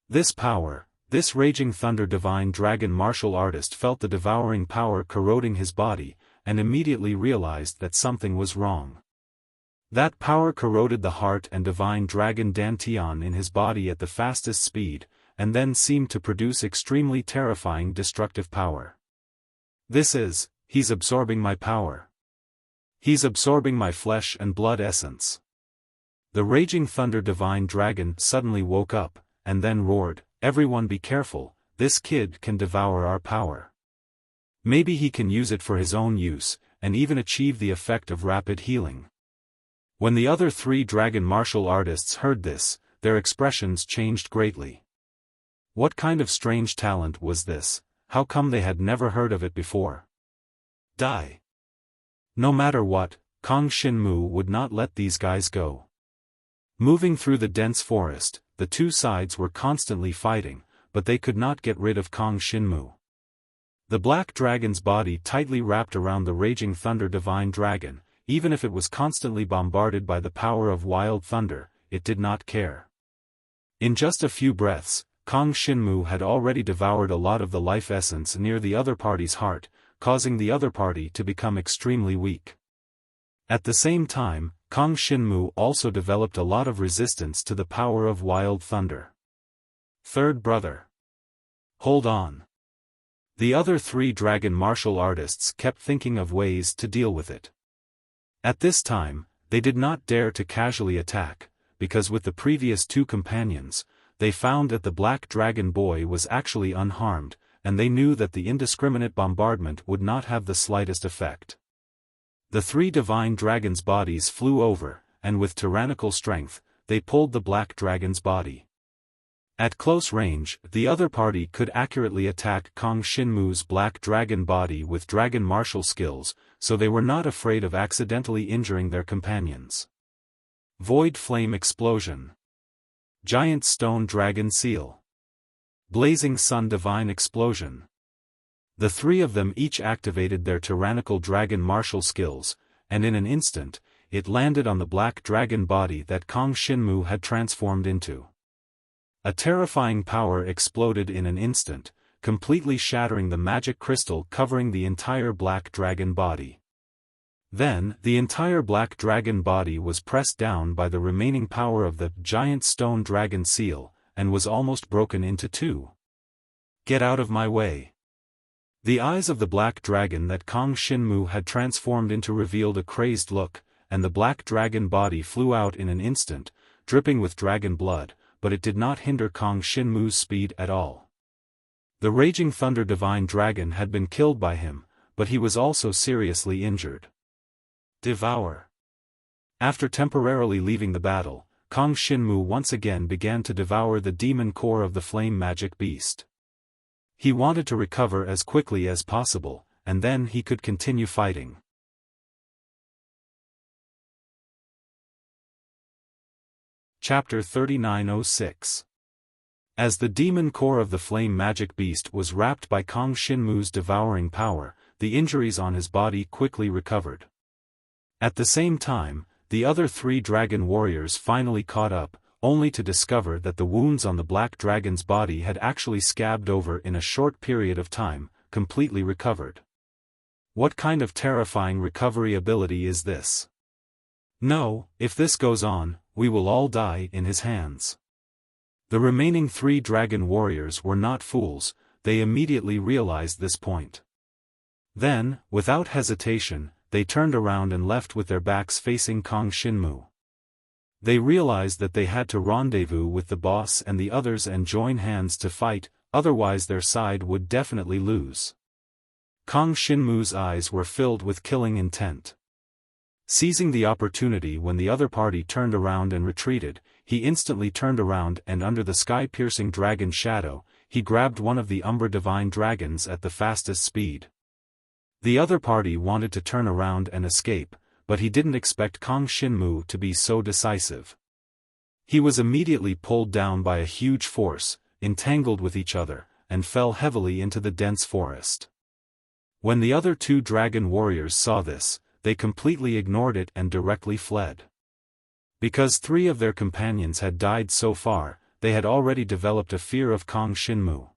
This power, this raging thunder divine dragon martial artist felt the devouring power corroding his body, and immediately realized that something was wrong. That power corroded the heart and divine dragon Dantian in his body at the fastest speed, and then seemed to produce extremely terrifying destructive power. He's absorbing my power. He's absorbing my flesh and blood essence. The raging thunder divine dragon suddenly woke up, and then roared, "Everyone be careful, this kid can devour our power. Maybe he can use it for his own use, and even achieve the effect of rapid healing." When the other 3 dragon martial artists heard this, their expressions changed greatly. What kind of strange talent was this? How come they had never heard of it before? Die. No matter what, Kang Shinmu would not let these guys go. Moving through the dense forest, the 2 sides were constantly fighting, but they could not get rid of Kang Shinmu. The black dragon's body tightly wrapped around the raging thunder divine dragon. Even if it was constantly bombarded by the power of wild thunder, it did not care. In just a few breaths, Kang Shinmu had already devoured a lot of the life essence near the other party's heart, causing the other party to become extremely weak. At the same time, Kang Shinmu also developed a lot of resistance to the power of wild thunder. Third brother. Hold on. The other 3 dragon martial artists kept thinking of ways to deal with it. At this time, they did not dare to casually attack, because with the previous two companions, they found that the Black Dragon Boy was actually unharmed, and they knew that the indiscriminate bombardment would not have the slightest effect. The three divine dragons' bodies flew over, and with tyrannical strength, they pulled the Black Dragon's body. At close range, the other party could accurately attack Kong Shinmu's Black Dragon body with dragon martial skills, so they were not afraid of accidentally injuring their companions. Void Flame Explosion. Giant Stone Dragon Seal. Blazing Sun Divine Explosion. The three of them each activated their tyrannical dragon martial skills, and in an instant, it landed on the Black Dragon body that Kong Shinmu had transformed into. A terrifying power exploded in an instant, completely shattering the magic crystal covering the entire Black Dragon body. Then, the entire Black Dragon body was pressed down by the remaining power of the giant stone dragon seal, and was almost broken into two. Get out of my way. The eyes of the Black Dragon that Kong Shinmu had transformed into revealed a crazed look, and the Black Dragon body flew out in an instant, dripping with dragon blood, but it did not hinder Kong Shinmu's speed at all. The Raging Thunder Divine Dragon had been killed by him, but he was also seriously injured. Devour. After temporarily leaving the battle, Kong Shinmu once again began to devour the demon core of the flame magic beast. He wanted to recover as quickly as possible, and then he could continue fighting. Chapter 3906. As the demon core of the flame magic beast was wrapped by Kong Shinmu's devouring power, the injuries on his body quickly recovered. At the same time, the other three dragon warriors finally caught up, only to discover that the wounds on the Black Dragon's body had actually scabbed over in a short period of time, completely recovered. What kind of terrifying recovery ability is this? No, if this goes on, we will all die in his hands. The remaining three dragon warriors were not fools, they immediately realized this point. Then, without hesitation, they turned around and left with their backs facing Kong Shinmu. They realized that they had to rendezvous with the boss and the others and join hands to fight, otherwise their side would definitely lose. Kong Shinmu's eyes were filled with killing intent. Seizing the opportunity when the other party turned around and retreated, he instantly turned around and under the sky-piercing dragon shadow, he grabbed one of the Umbra Divine Dragons at the fastest speed. The other party wanted to turn around and escape, but he didn't expect Kong Shinmu to be so decisive. He was immediately pulled down by a huge force, entangled with each other, and fell heavily into the dense forest. When the other two dragon warriors saw this, they completely ignored it and directly fled. Because three of their companions had died so far, they had already developed a fear of Kong Shinmu.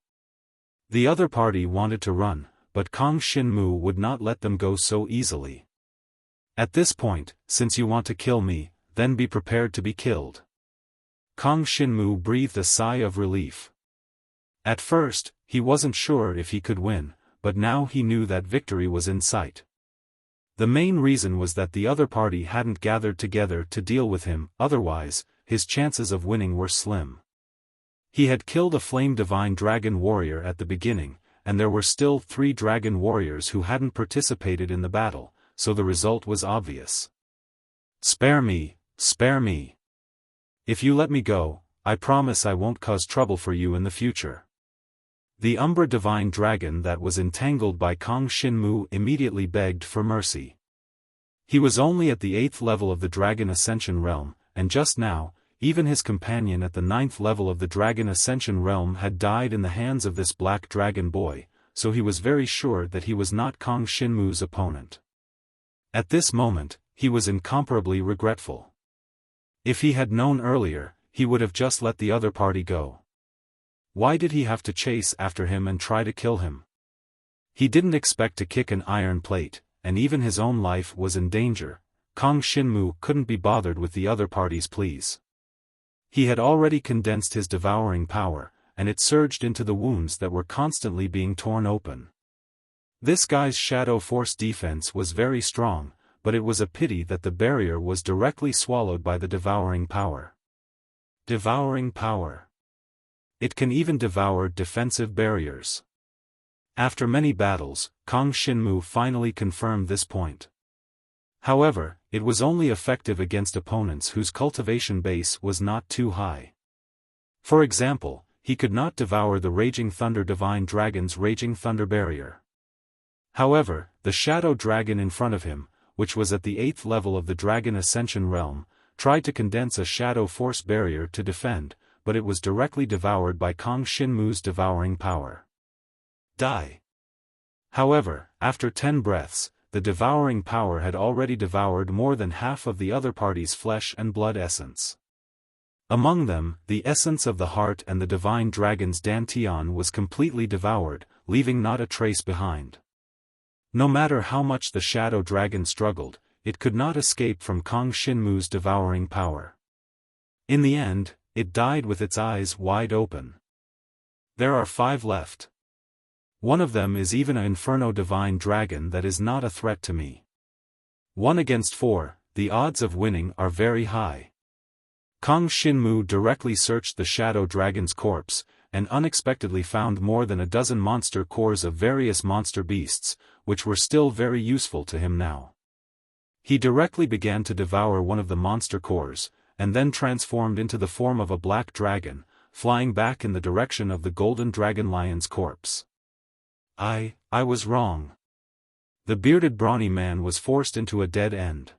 The other party wanted to run, but Kong Shinmu would not let them go so easily. At this point, since you want to kill me, then be prepared to be killed. Kong Shinmu breathed a sigh of relief. At first, he wasn't sure if he could win, but now he knew that victory was in sight. The main reason was that the other party hadn't gathered together to deal with him, otherwise, his chances of winning were slim. He had killed a Flame Divine Dragon warrior at the beginning, and there were still 3 dragon warriors who hadn't participated in the battle, so the result was obvious. Spare me, spare me. If you let me go, I promise I won't cause trouble for you in the future. The Umbra Divine Dragon that was entangled by Kong Shinmu immediately begged for mercy. He was only at the 8th level of the Dragon Ascension Realm, and just now, even his companion at the 9th level of the Dragon Ascension Realm had died in the hands of this Black Dragon Boy, so he was very sure that he was not Kong Shinmu's opponent. At this moment, he was incomparably regretful. If he had known earlier, he would have just let the other party go. Why did he have to chase after him and try to kill him? He didn't expect to kick an iron plate, and even his own life was in danger. Kong Shinmu couldn't be bothered with the other party's pleas. He had already condensed his devouring power, and it surged into the wounds that were constantly being torn open. This guy's Shadow Force defense was very strong, but it was a pity that the barrier was directly swallowed by the devouring power. Devouring power. It can even devour defensive barriers. After many battles, Kang Xinmu finally confirmed this point. However, it was only effective against opponents whose cultivation base was not too high. For example, he could not devour the Raging Thunder Divine Dragon's Raging Thunder Barrier. However, the Shadow Dragon in front of him, which was at the 8th level of the Dragon Ascension realm, tried to condense a Shadow Force barrier to defend, but it was directly devoured by Kang Xinmu's devouring power. Die. However, after 10 breaths, the devouring power had already devoured more than half of the other party's flesh and blood essence. Among them, the essence of the heart and the divine dragon's dantian was completely devoured, leaving not a trace behind. No matter how much the shadow dragon struggled, it could not escape from Kang Xinmu's devouring power. In the end, it died with its eyes wide open. There are 5 left. One of them is even an Inferno Divine Dragon that is not a threat to me. 1 against 4, the odds of winning are very high. Kang Xinmu directly searched the Shadow Dragon's corpse, and unexpectedly found more than a dozen monster cores of various monster beasts, which were still very useful to him now. He directly began to devour one of the monster cores, and then transformed into the form of a black dragon, flying back in the direction of the golden dragon lion's corpse. I was wrong. The bearded brawny man was forced into a dead end.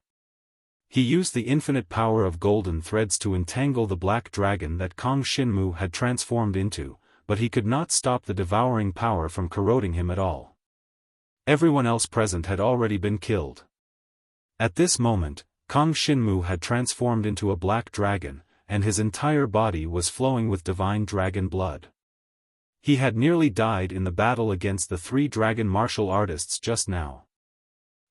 He used the infinite power of golden threads to entangle the black dragon that Kang Xinmu had transformed into, but he could not stop the devouring power from corroding him at all. Everyone else present had already been killed. At this moment, Kang Xinmu had transformed into a black dragon, and his entire body was flowing with divine dragon blood. He had nearly died in the battle against the 3 dragon martial artists just now.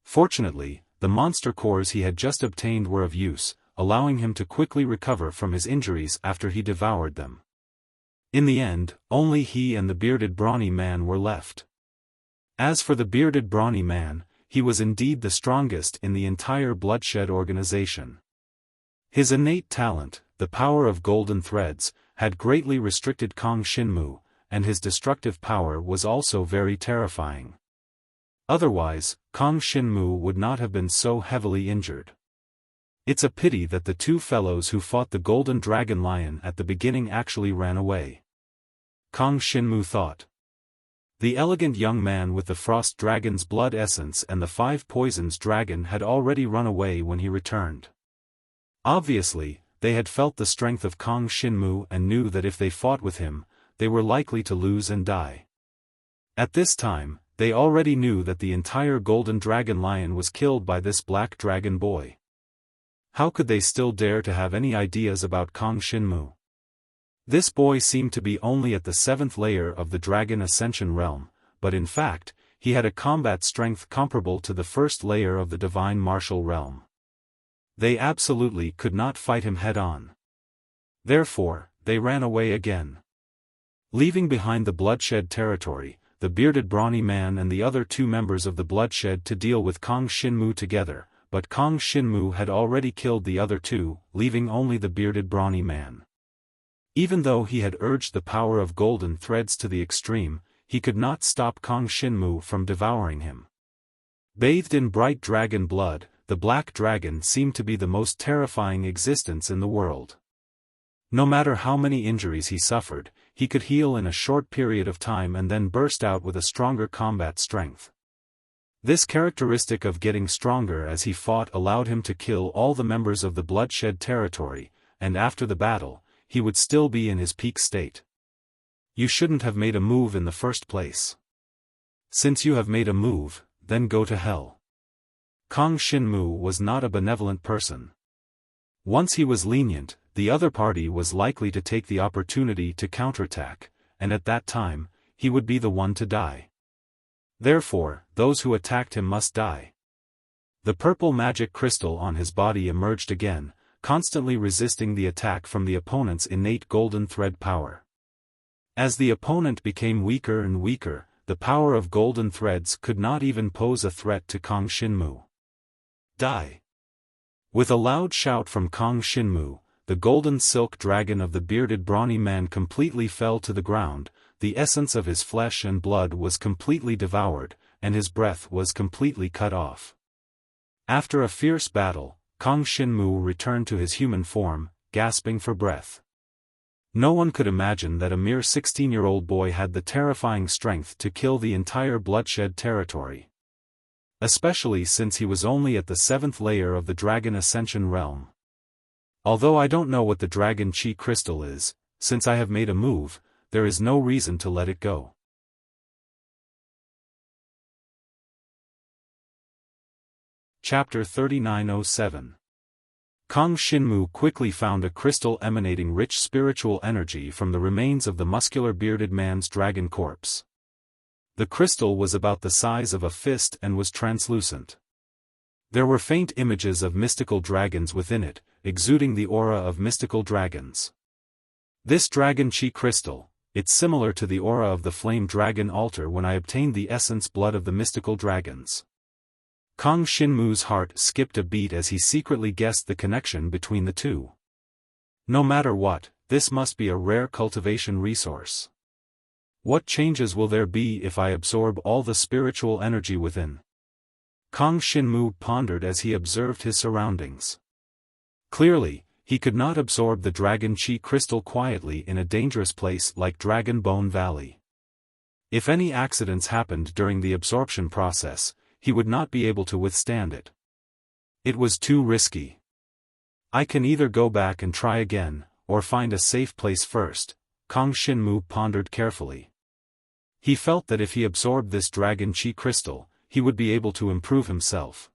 Fortunately, the monster cores he had just obtained were of use, allowing him to quickly recover from his injuries after he devoured them. In the end, only he and the bearded brawny man were left. As for the bearded brawny man, he was indeed the strongest in the entire bloodshed organization. His innate talent, the power of golden threads, had greatly restricted Kang Xinmu, and his destructive power was also very terrifying. Otherwise, Kang Xinmu would not have been so heavily injured. It's a pity that the 2 fellows who fought the golden dragon lion at the beginning actually ran away. Kang Xinmu thought. The elegant young man with the frost dragon's blood essence and the 5 poisons dragon had already run away when he returned. Obviously, they had felt the strength of Kang Xinmu and knew that if they fought with him, they were likely to lose and die. At this time, they already knew that the entire golden dragon lion was killed by this black dragon boy. How could they still dare to have any ideas about Kang Xinmu? This boy seemed to be only at the 7th layer of the Dragon Ascension realm, but in fact, he had a combat strength comparable to the 1st layer of the Divine Martial realm. They absolutely could not fight him head-on. Therefore, they ran away again. Leaving behind the bloodshed territory, the bearded brawny man and the other 2 members of the bloodshed to deal with Kang Xinmu together, but Kang Xinmu had already killed the other 2, leaving only the bearded brawny man. Even though he had urged the power of golden threads to the extreme, he could not stop Kang Xinmu from devouring him. Bathed in bright dragon blood, the black dragon seemed to be the most terrifying existence in the world. No matter how many injuries he suffered, he could heal in a short period of time and then burst out with a stronger combat strength. This characteristic of getting stronger as he fought allowed him to kill all the members of the bloodshed territory, and after the battle, he would still be in his peak state. You shouldn't have made a move in the first place. Since you have made a move, then go to hell. Kang Xinmu was not a benevolent person. Once he was lenient, the other party was likely to take the opportunity to counterattack, and at that time, he would be the one to die. Therefore, those who attacked him must die. The purple magic crystal on his body emerged again, constantly resisting the attack from the opponent's innate golden thread power. As the opponent became weaker and weaker, the power of golden threads could not even pose a threat to Kang Xinmu. Die! With a loud shout from Kang Xinmu, the golden silk dragon of the bearded brawny man completely fell to the ground, the essence of his flesh and blood was completely devoured, and his breath was completely cut off. After a fierce battle, Kang Xinmu returned to his human form, gasping for breath. No one could imagine that a mere 16-year-old boy had the terrifying strength to kill the entire bloodshed territory. Especially since he was only at the 7th layer of the Dragon Ascension realm. Although I don't know what the Dragon Chi crystal is, since I have made a move, there is no reason to let it go. Chapter 3907. Kang Xinmu quickly found a crystal emanating rich spiritual energy from the remains of the muscular bearded man's dragon corpse. The crystal was about the size of a fist and was translucent. There were faint images of mystical dragons within it, exuding the aura of mystical dragons. This dragon chi crystal, it's similar to the aura of the flame dragon altar when I obtained the essence blood of the mystical dragons. Kang Xinmu's heart skipped a beat as he secretly guessed the connection between the two. No matter what, this must be a rare cultivation resource. What changes will there be if I absorb all the spiritual energy within? Kang Xinmu pondered as he observed his surroundings. Clearly, he could not absorb the Dragon Chi crystal quietly in a dangerous place like Dragon Bone Valley. If any accidents happened during the absorption process, he would not be able to withstand it. It was too risky. I can either go back and try again, or find a safe place first, Kang Xinmu pondered carefully. He felt that if he absorbed this Dragon Chi crystal, he would be able to improve himself.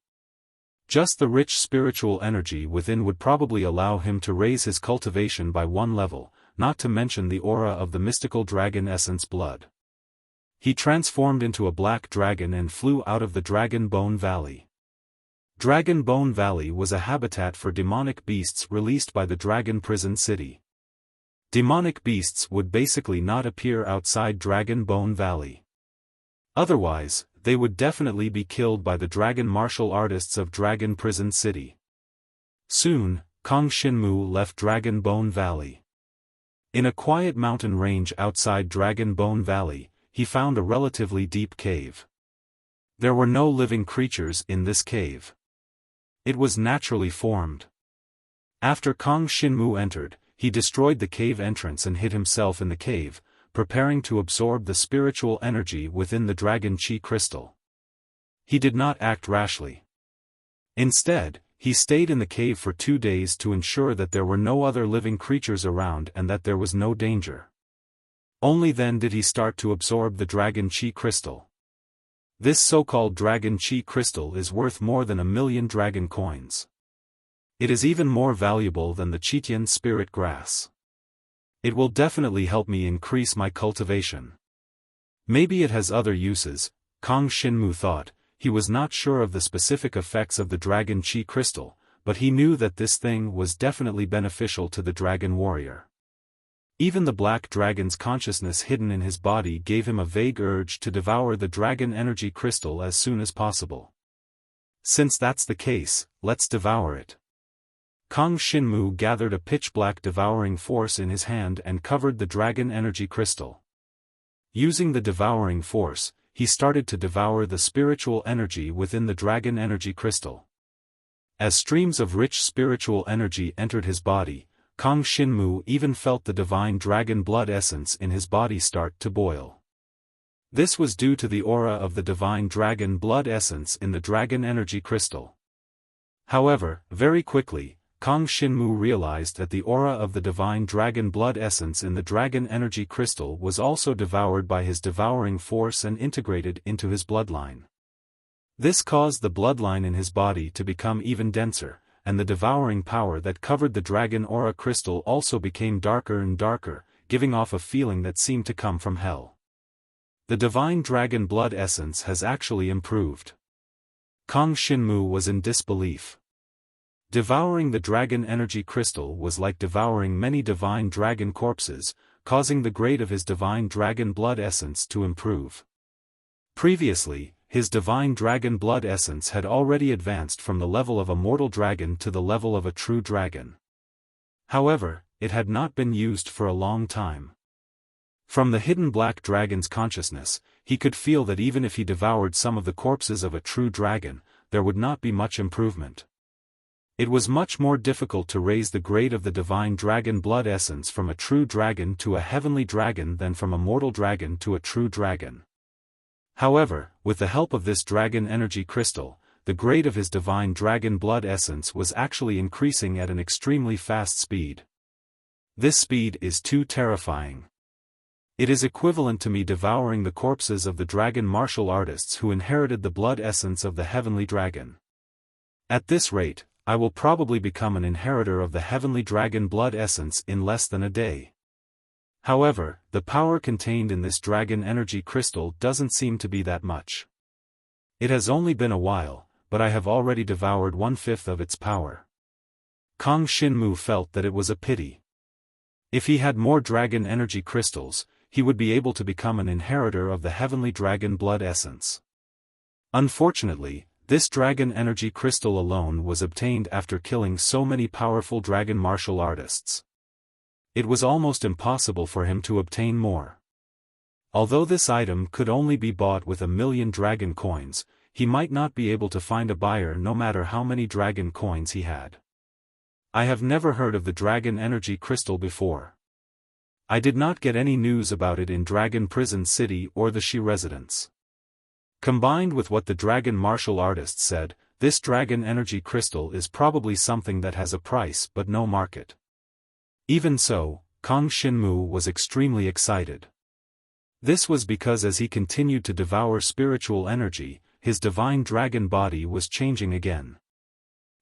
Just the rich spiritual energy within would probably allow him to raise his cultivation by one level, not to mention the aura of the mystical dragon essence blood. He transformed into a black dragon and flew out of the Dragon Bone Valley. Dragon Bone Valley was a habitat for demonic beasts released by the Dragon Prison City. Demonic beasts would basically not appear outside Dragon Bone Valley. Otherwise, they would definitely be killed by the dragon martial artists of Dragon Prison City. Soon, Kang Xinmu left Dragon Bone Valley. In a quiet mountain range outside Dragon Bone Valley, he found a relatively deep cave. There were no living creatures in this cave. It was naturally formed. After Kang Xinmu entered, he destroyed the cave entrance and hid himself in the cave, preparing to absorb the spiritual energy within the Dragon Chi crystal. He did not act rashly. Instead, he stayed in the cave for 2 days to ensure that there were no other living creatures around and that there was no danger. Only then did he start to absorb the Dragon Chi crystal. This so-called Dragon Chi crystal is worth more than 1,000,000 dragon coins. It is even more valuable than the Chitian spirit grass. It will definitely help me increase my cultivation. Maybe it has other uses, Kang Xinmu thought. He was not sure of the specific effects of the Dragon Chi crystal, but he knew that this thing was definitely beneficial to the dragon warrior. Even the black dragon's consciousness hidden in his body gave him a vague urge to devour the dragon energy crystal as soon as possible. Since that's the case, let's devour it. Kang Xinmu gathered a pitch-black devouring force in his hand and covered the dragon energy crystal. Using the devouring force, he started to devour the spiritual energy within the dragon energy crystal. As streams of rich spiritual energy entered his body, Kang Xinmu even felt the divine dragon blood essence in his body start to boil. This was due to the aura of the divine dragon blood essence in the dragon energy crystal. However, very quickly, Kang Xinmu realized that the aura of the divine dragon blood essence in the dragon energy crystal was also devoured by his devouring force and integrated into his bloodline. This caused the bloodline in his body to become even denser, and the devouring power that covered the dragon aura crystal also became darker and darker, giving off a feeling that seemed to come from hell. The divine dragon blood essence has actually improved. Kang Xinmu was in disbelief. Devouring the dragon energy crystal was like devouring many divine dragon corpses, causing the grade of his divine dragon blood essence to improve. Previously, his divine dragon blood essence had already advanced from the level of a mortal dragon to the level of a true dragon. However, it had not been used for a long time. From the hidden black dragon's consciousness, he could feel that even if he devoured some of the corpses of a true dragon, there would not be much improvement. It was much more difficult to raise the grade of the divine dragon blood essence from a true dragon to a heavenly dragon than from a mortal dragon to a true dragon. However, with the help of this dragon energy crystal, the grade of his divine dragon blood essence was actually increasing at an extremely fast speed. This speed is too terrifying. It is equivalent to me devouring the corpses of the dragon martial artists who inherited the blood essence of the heavenly dragon. At this rate, I will probably become an inheritor of the heavenly dragon blood essence in less than a day. However, the power contained in this dragon energy crystal doesn't seem to be that much. It has only been a while, but I have already devoured 1/5 of its power. Kang Xinmu felt that it was a pity. If he had more dragon energy crystals, he would be able to become an inheritor of the heavenly dragon blood essence. Unfortunately, this dragon energy crystal alone was obtained after killing so many powerful dragon martial artists. It was almost impossible for him to obtain more. Although this item could only be bought with 1,000,000 dragon coins, he might not be able to find a buyer no matter how many dragon coins he had. I have never heard of the dragon energy crystal before. I did not get any news about it in Dragon Prison City or the Shi residence. Combined with what the dragon martial artists said, this dragon energy crystal is probably something that has a price but no market. Even so, Kang Xinmu was extremely excited. This was because as he continued to devour spiritual energy, his divine dragon body was changing again.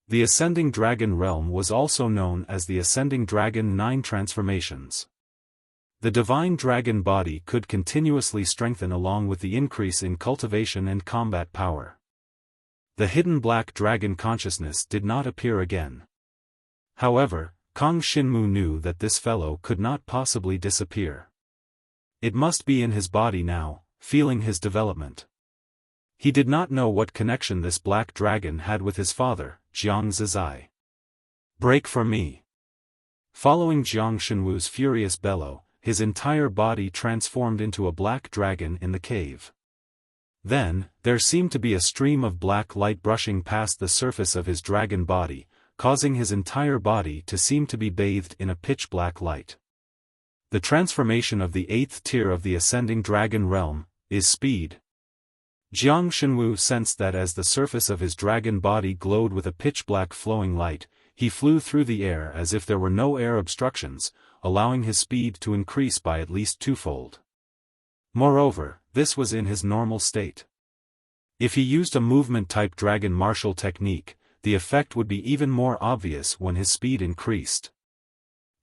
The ascending dragon realm was also known as the ascending dragon 9 transformations. The divine dragon body could continuously strengthen along with the increase in cultivation and combat power. The hidden black dragon consciousness did not appear again. However, Kang Xinmu knew that this fellow could not possibly disappear. It must be in his body now, feeling his development. He did not know what connection this black dragon had with his father, Jiang Zizai. Break for me. Following Jiang Shenwu's furious bellow, his entire body transformed into a black dragon in the cave. Then, there seemed to be a stream of black light brushing past the surface of his dragon body, causing his entire body to seem to be bathed in a pitch-black light. The transformation of the 8th tier of the ascending dragon realm is speed. Jiang Shenwu sensed that as the surface of his dragon body glowed with a pitch-black flowing light, he flew through the air as if there were no air obstructions, allowing his speed to increase by at least 2-fold. Moreover, this was in his normal state. If he used a movement-type dragon martial technique, the effect would be even more obvious when his speed increased.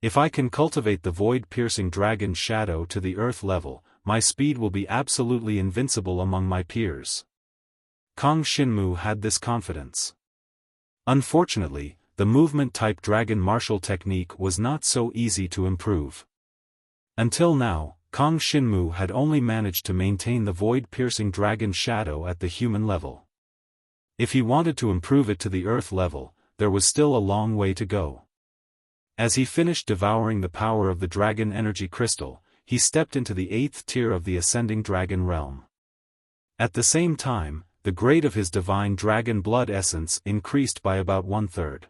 If I can cultivate the void-piercing dragon shadow to the earth level, my speed will be absolutely invincible among my peers. Kang Xinmu had this confidence. Unfortunately, the movement-type dragon martial technique was not so easy to improve. Until now, Kang Xinmu had only managed to maintain the void-piercing dragon shadow at the human level. If he wanted to improve it to the earth level, there was still a long way to go. As he finished devouring the power of the dragon energy crystal, he stepped into the 8th tier of the ascending dragon realm. At the same time, the grade of his divine dragon blood essence increased by about 1/3.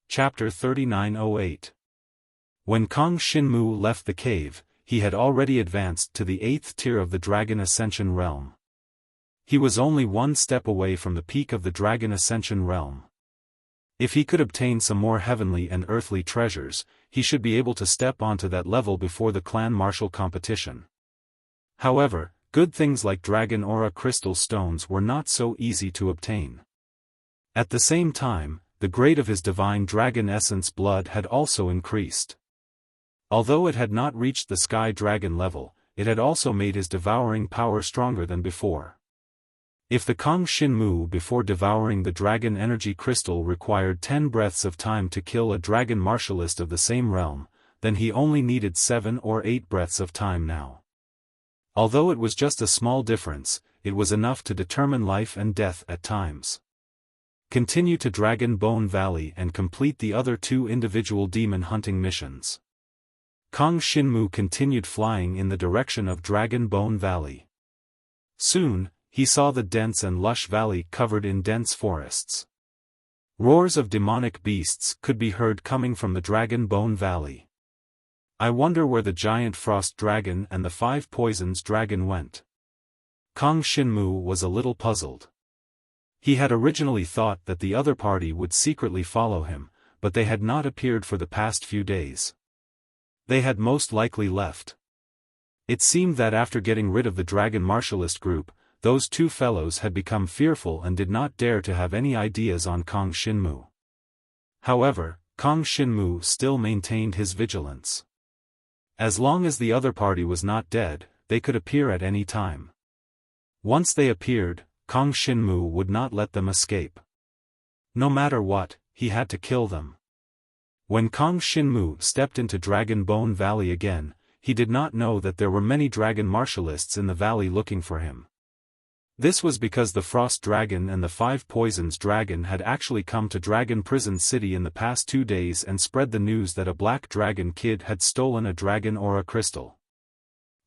Chapter 3908. When Kang Xinmu left the cave, he had already advanced to the 8th tier of the Dragon Ascension realm. He was only one step away from the peak of the Dragon Ascension realm. If he could obtain some more heavenly and earthly treasures, he should be able to step onto that level before the clan martial competition. However, good things like Dragon Aura crystal stones were not so easy to obtain. At the same time, the grade of his divine dragon essence blood had also increased. Although it had not reached the sky dragon level, it had also made his devouring power stronger than before. If the Kang Xinmu before devouring the dragon energy crystal required 10 breaths of time to kill a dragon martialist of the same realm, then he only needed 7 or 8 breaths of time now. Although it was just a small difference, it was enough to determine life and death at times. Continue to Dragon Bone Valley and complete the other 2 individual demon hunting missions. Kang Shinmu continued flying in the direction of Dragon Bone Valley. Soon, he saw the dense and lush valley covered in dense forests. Roars of demonic beasts could be heard coming from the Dragon Bone Valley. I wonder where the giant frost dragon and the 5 poisons dragon went. Kang Shinmu was a little puzzled. He had originally thought that the other party would secretly follow him, but they had not appeared for the past few days. They had most likely left. It seemed that after getting rid of the dragon martialist group, those 2 fellows had become fearful and did not dare to have any ideas on Kang Shinmu. However, Kang Shinmu still maintained his vigilance. As long as the other party was not dead, they could appear at any time. Once they appeared, Kang Shinmu would not let them escape. No matter what, he had to kill them. When Kang Shinmu stepped into Dragon Bone Valley again, he did not know that there were many dragon martialists in the valley looking for him. This was because the Frost Dragon and the 5 Poisons Dragon had actually come to Dragon Prison City in the past 2 days and spread the news that a Black Dragon Kid had stolen a Dragon Aura Crystal.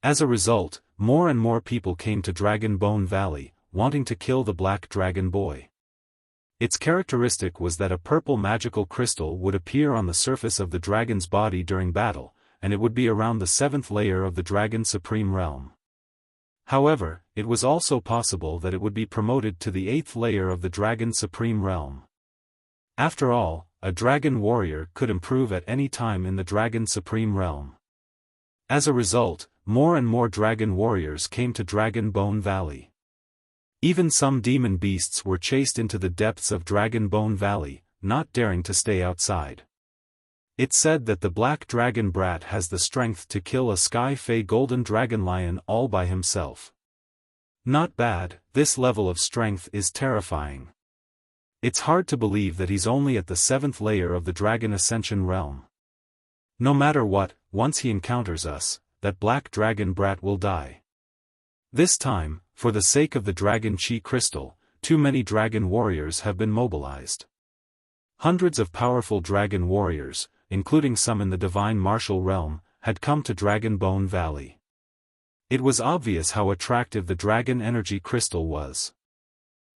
As a result, more and more people came to Dragon Bone Valley, wanting to kill the Black Dragon Boy. Its characteristic was that a purple magical crystal would appear on the surface of the dragon's body during battle, and it would be around the 7th layer of the Dragon Supreme Realm. However, it was also possible that it would be promoted to the 8th layer of the Dragon Supreme Realm. After all, a dragon warrior could improve at any time in the Dragon Supreme Realm. As a result, more and more dragon warriors came to Dragon Bone Valley. Even some demon beasts were chased into the depths of Dragon Bone Valley, not daring to stay outside. It's said that the Black Dragon Brat has the strength to kill a Sky Fae Golden Dragon Lion all by himself. Not bad, this level of strength is terrifying. It's hard to believe that he's only at the 7th layer of the Dragon Ascension realm. No matter what, once he encounters us, that Black Dragon Brat will die. This time, for the sake of the Dragon Chi Crystal, too many dragon warriors have been mobilized. Hundreds of powerful dragon warriors, including some in the Divine Martial Realm, had come to Dragon Bone Valley. It was obvious how attractive the Dragon Energy Crystal was.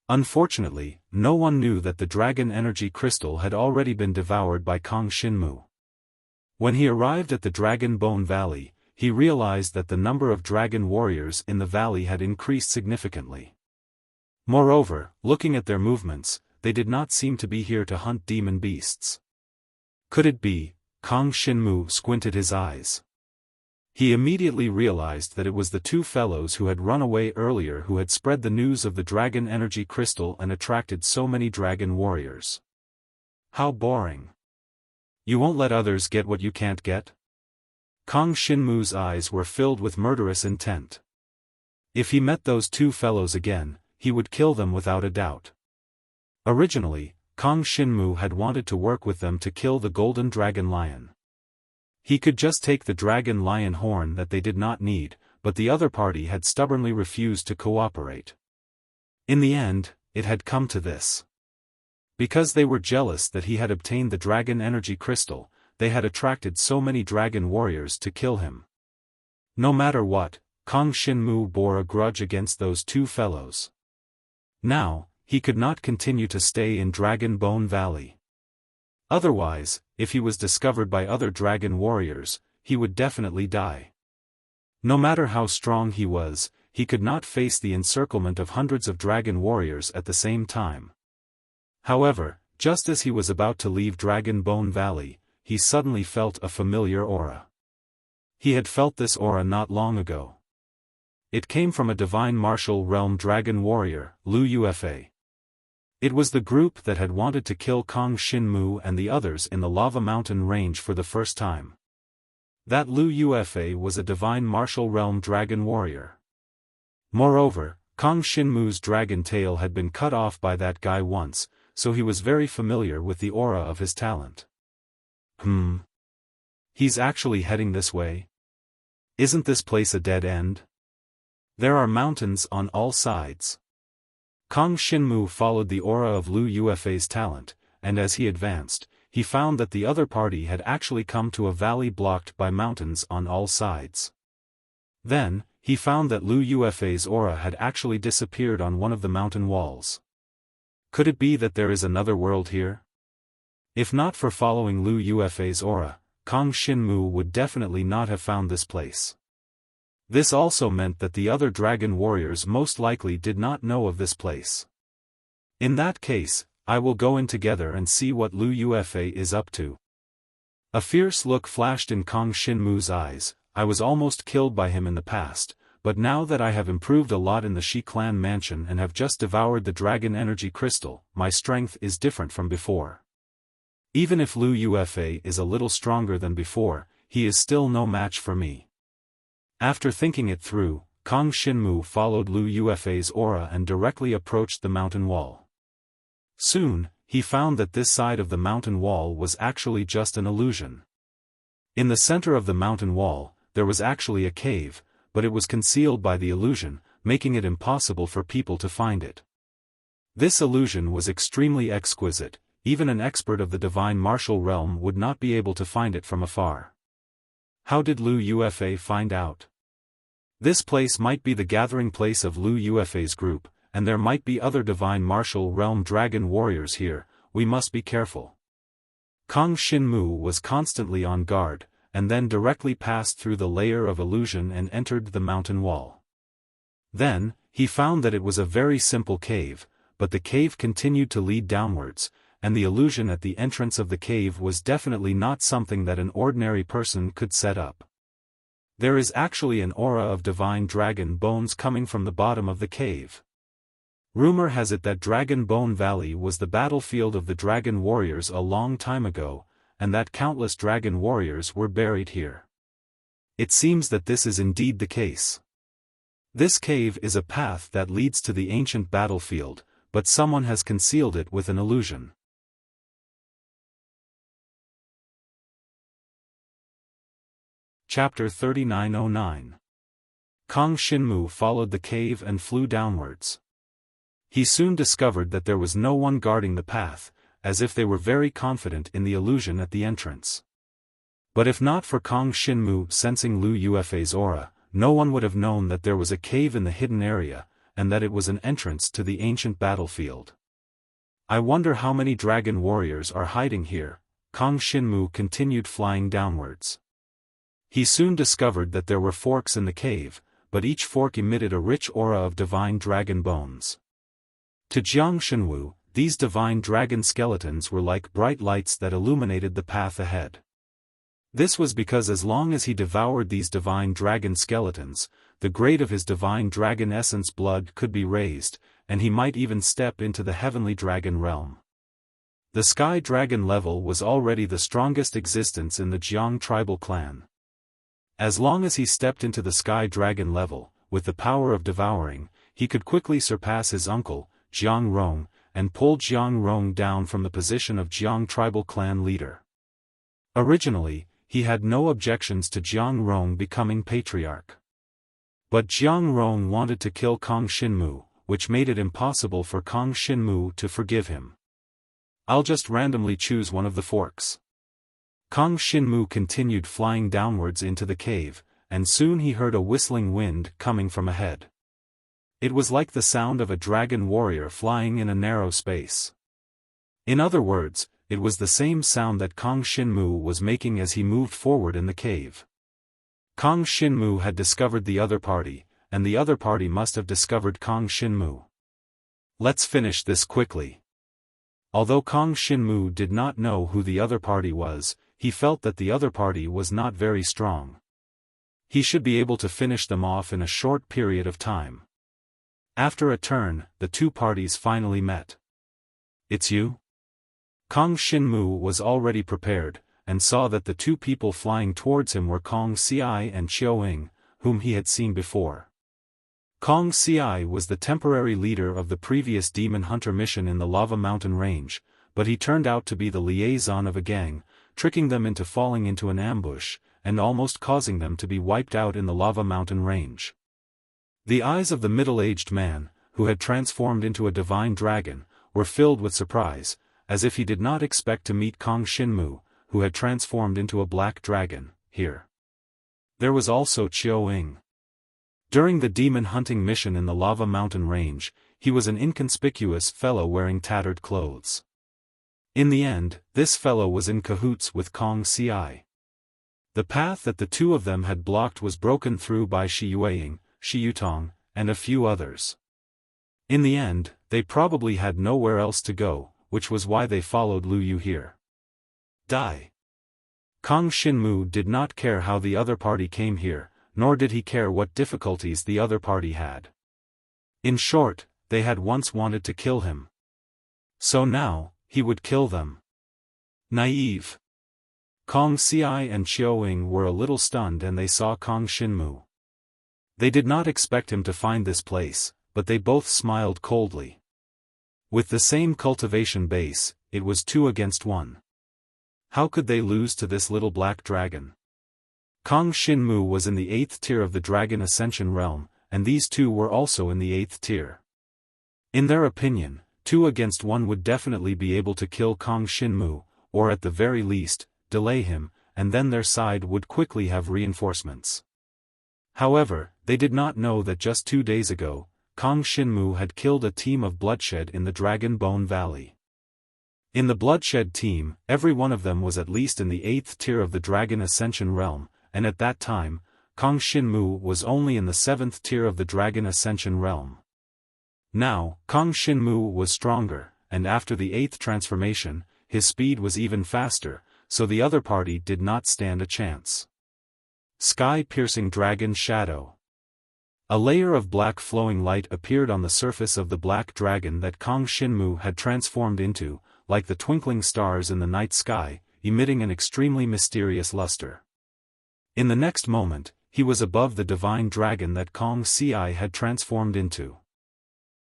Unfortunately, no one knew that the Dragon Energy Crystal had already been devoured by Kang Shinmu. When he arrived at the Dragon Bone Valley, he realized that the number of dragon warriors in the valley had increased significantly. Moreover, looking at their movements, they did not seem to be here to hunt demon beasts. Could it be? Kang Shinmu squinted his eyes. He immediately realized that it was the 2 fellows who had run away earlier who had spread the news of the Dragon Energy Crystal and attracted so many dragon warriors. How boring. You won't let others get what you can't get? Kang Shinmu's eyes were filled with murderous intent. If he met those 2 fellows again, he would kill them without a doubt. Originally, Kang Shinmu had wanted to work with them to kill the Golden Dragon Lion. He could just take the Dragon Lion horn that they did not need, but the other party had stubbornly refused to cooperate. In the end, it had come to this. Because they were jealous that he had obtained the Dragon Energy Crystal, they had attracted so many dragon warriors to kill him. No matter what, Kang Shinmu bore a grudge against those 2 fellows. Now, he could not continue to stay in Dragon Bone Valley. Otherwise, if he was discovered by other dragon warriors, he would definitely die. No matter how strong he was, he could not face the encirclement of hundreds of dragon warriors at the same time. However, just as he was about to leave Dragon Bone Valley, he suddenly felt a familiar aura. He had felt this aura not long ago. It came from a Divine Martial Realm dragon warrior, Lu Yufa. It was the group that had wanted to kill Kang Shinmu and the others in the Lava Mountain range for the first time. That Lu Yufa was a Divine Martial Realm dragon warrior. Moreover, Kang Shinmu's dragon tail had been cut off by that guy once, so he was very familiar with the aura of his talent. He's actually heading this way? Isn't this place a dead end? There are mountains on all sides. Kong Xinmu followed the aura of Lu Yufei's talent, and as he advanced, he found that the other party had actually come to a valley blocked by mountains on all sides. Then, he found that Lu Yufei's aura had actually disappeared on one of the mountain walls. Could it be that there is another world here? If not for following Lu Yufei's aura, Kong Xinmu would definitely not have found this place. This also meant that the other dragon warriors most likely did not know of this place. In that case, I will go in together and see what Lu Yufei is up to. A fierce look flashed in Kong Xinmu's eyes. I was almost killed by him in the past, but now that I have improved a lot in the Shi clan mansion and have just devoured the dragon energy crystal, my strength is different from before. Even if Lu Yufei is a little stronger than before, he is still no match for me. After thinking it through, Kong Xinmu followed Lu Yufei's aura and directly approached the mountain wall. Soon, he found that this side of the mountain wall was actually just an illusion. In the center of the mountain wall, there was actually a cave, but it was concealed by the illusion, making it impossible for people to find it. This illusion was extremely exquisite, even an expert of the divine martial realm would not be able to find it from afar. How did Lu Yufei find out? This place might be the gathering place of Lu Yufei's group, and there might be other divine martial realm dragon warriors here. We must be careful. Kong Xinmu was constantly on guard, and then directly passed through the layer of illusion and entered the mountain wall. Then, he found that it was a very simple cave, but the cave continued to lead downwards, and the illusion at the entrance of the cave was definitely not something that an ordinary person could set up. There is actually an aura of divine dragon bones coming from the bottom of the cave. Rumor has it that Dragon Bone Valley was the battlefield of the dragon warriors a long time ago, and that countless dragon warriors were buried here. It seems that this is indeed the case. This cave is a path that leads to the ancient battlefield, but someone has concealed it with an illusion. Chapter 3909. Kong Xinmu followed the cave and flew downwards. He soon discovered that there was no one guarding the path, as if they were very confident in the illusion at the entrance. But if not for Kong Xinmu sensing Lu Yufei's aura, no one would have known that there was a cave in the hidden area, and that it was an entrance to the ancient battlefield. I wonder how many dragon warriors are hiding here. Kong Xinmu continued flying downwards. He soon discovered that there were forks in the cave, but each fork emitted a rich aura of divine dragon bones. To Jiang Shenwu, these divine dragon skeletons were like bright lights that illuminated the path ahead. This was because as long as he devoured these divine dragon skeletons, the grade of his divine dragon essence blood could be raised, and he might even step into the heavenly dragon realm. The sky dragon level was already the strongest existence in the Jiang tribal clan. As long as he stepped into the sky dragon level, with the power of devouring, he could quickly surpass his uncle, Jiang Rong, and pull Jiang Rong down from the position of Jiang tribal clan leader. Originally, he had no objections to Jiang Rong becoming patriarch. But Jiang Rong wanted to kill Kong Xinmu, which made it impossible for Kong Xinmu to forgive him. I'll just randomly choose one of the forks. Kong Xinmu continued flying downwards into the cave, and soon he heard a whistling wind coming from ahead. It was like the sound of a dragon warrior flying in a narrow space. In other words, it was the same sound that Kong Xinmu was making as he moved forward in the cave. Kong Xinmu had discovered the other party, and the other party must have discovered Kong Xinmu. Let's finish this quickly. Although Kong Xinmu did not know who the other party was, he felt that the other party was not very strong. He should be able to finish them off in a short period of time. After a turn, the two parties finally met. It's you? Kong Xinmu was already prepared, and saw that the two people flying towards him were Kong Xiai and Xiaofan, whom he had seen before. Kong Xiai was the temporary leader of the previous demon hunter mission in the Lava Mountain Range, but he turned out to be the liaison of a gang, tricking them into falling into an ambush, and almost causing them to be wiped out in the Lava Mountain Range. The eyes of the middle-aged man, who had transformed into a divine dragon, were filled with surprise, as if he did not expect to meet Kong Shinmu, who had transformed into a black dragon, here. There was also Qiao Ying. During the demon hunting mission in the lava mountain range, he was an inconspicuous fellow wearing tattered clothes. In the end, this fellow was in cahoots with Kong Ci. The path that the two of them had blocked was broken through by Shi Yueying, Shi Yutong, and a few others. In the end, they probably had nowhere else to go, which was why they followed Lu Yu here. Die. Kong Shinmu did not care how the other party came here, nor did he care what difficulties the other party had. In short, they had once wanted to kill him. So now, he would kill them. Naive. Kong Ci and Qiao Ying were a little stunned and they saw Kong Shinmu. They did not expect him to find this place, but they both smiled coldly. With the same cultivation base, it was 2 against 1. How could they lose to this little black dragon? Kong Shinmu was in the 8th tier of the Dragon Ascension realm, and these two were also in the 8th tier. In their opinion, 2 against 1 would definitely be able to kill Kong Shinmu, or at the very least, delay him, and then their side would quickly have reinforcements. However, they did not know that just 2 days ago, Kong Shinmu had killed a team of Bloodshed in the Dragon Bone Valley. In the Bloodshed team, every one of them was at least in the 8th tier of the Dragon Ascension realm, and at that time, Kong Shinmu was only in the 7th tier of the Dragon Ascension realm. Now, Kong Shinmu was stronger, and after the 8th transformation, his speed was even faster, so the other party did not stand a chance. Sky-piercing dragon shadow. A layer of black flowing light appeared on the surface of the black dragon that Kong Shinmu had transformed into, like the twinkling stars in the night sky, emitting an extremely mysterious luster. In the next moment, he was above the divine dragon that Kong Ci had transformed into.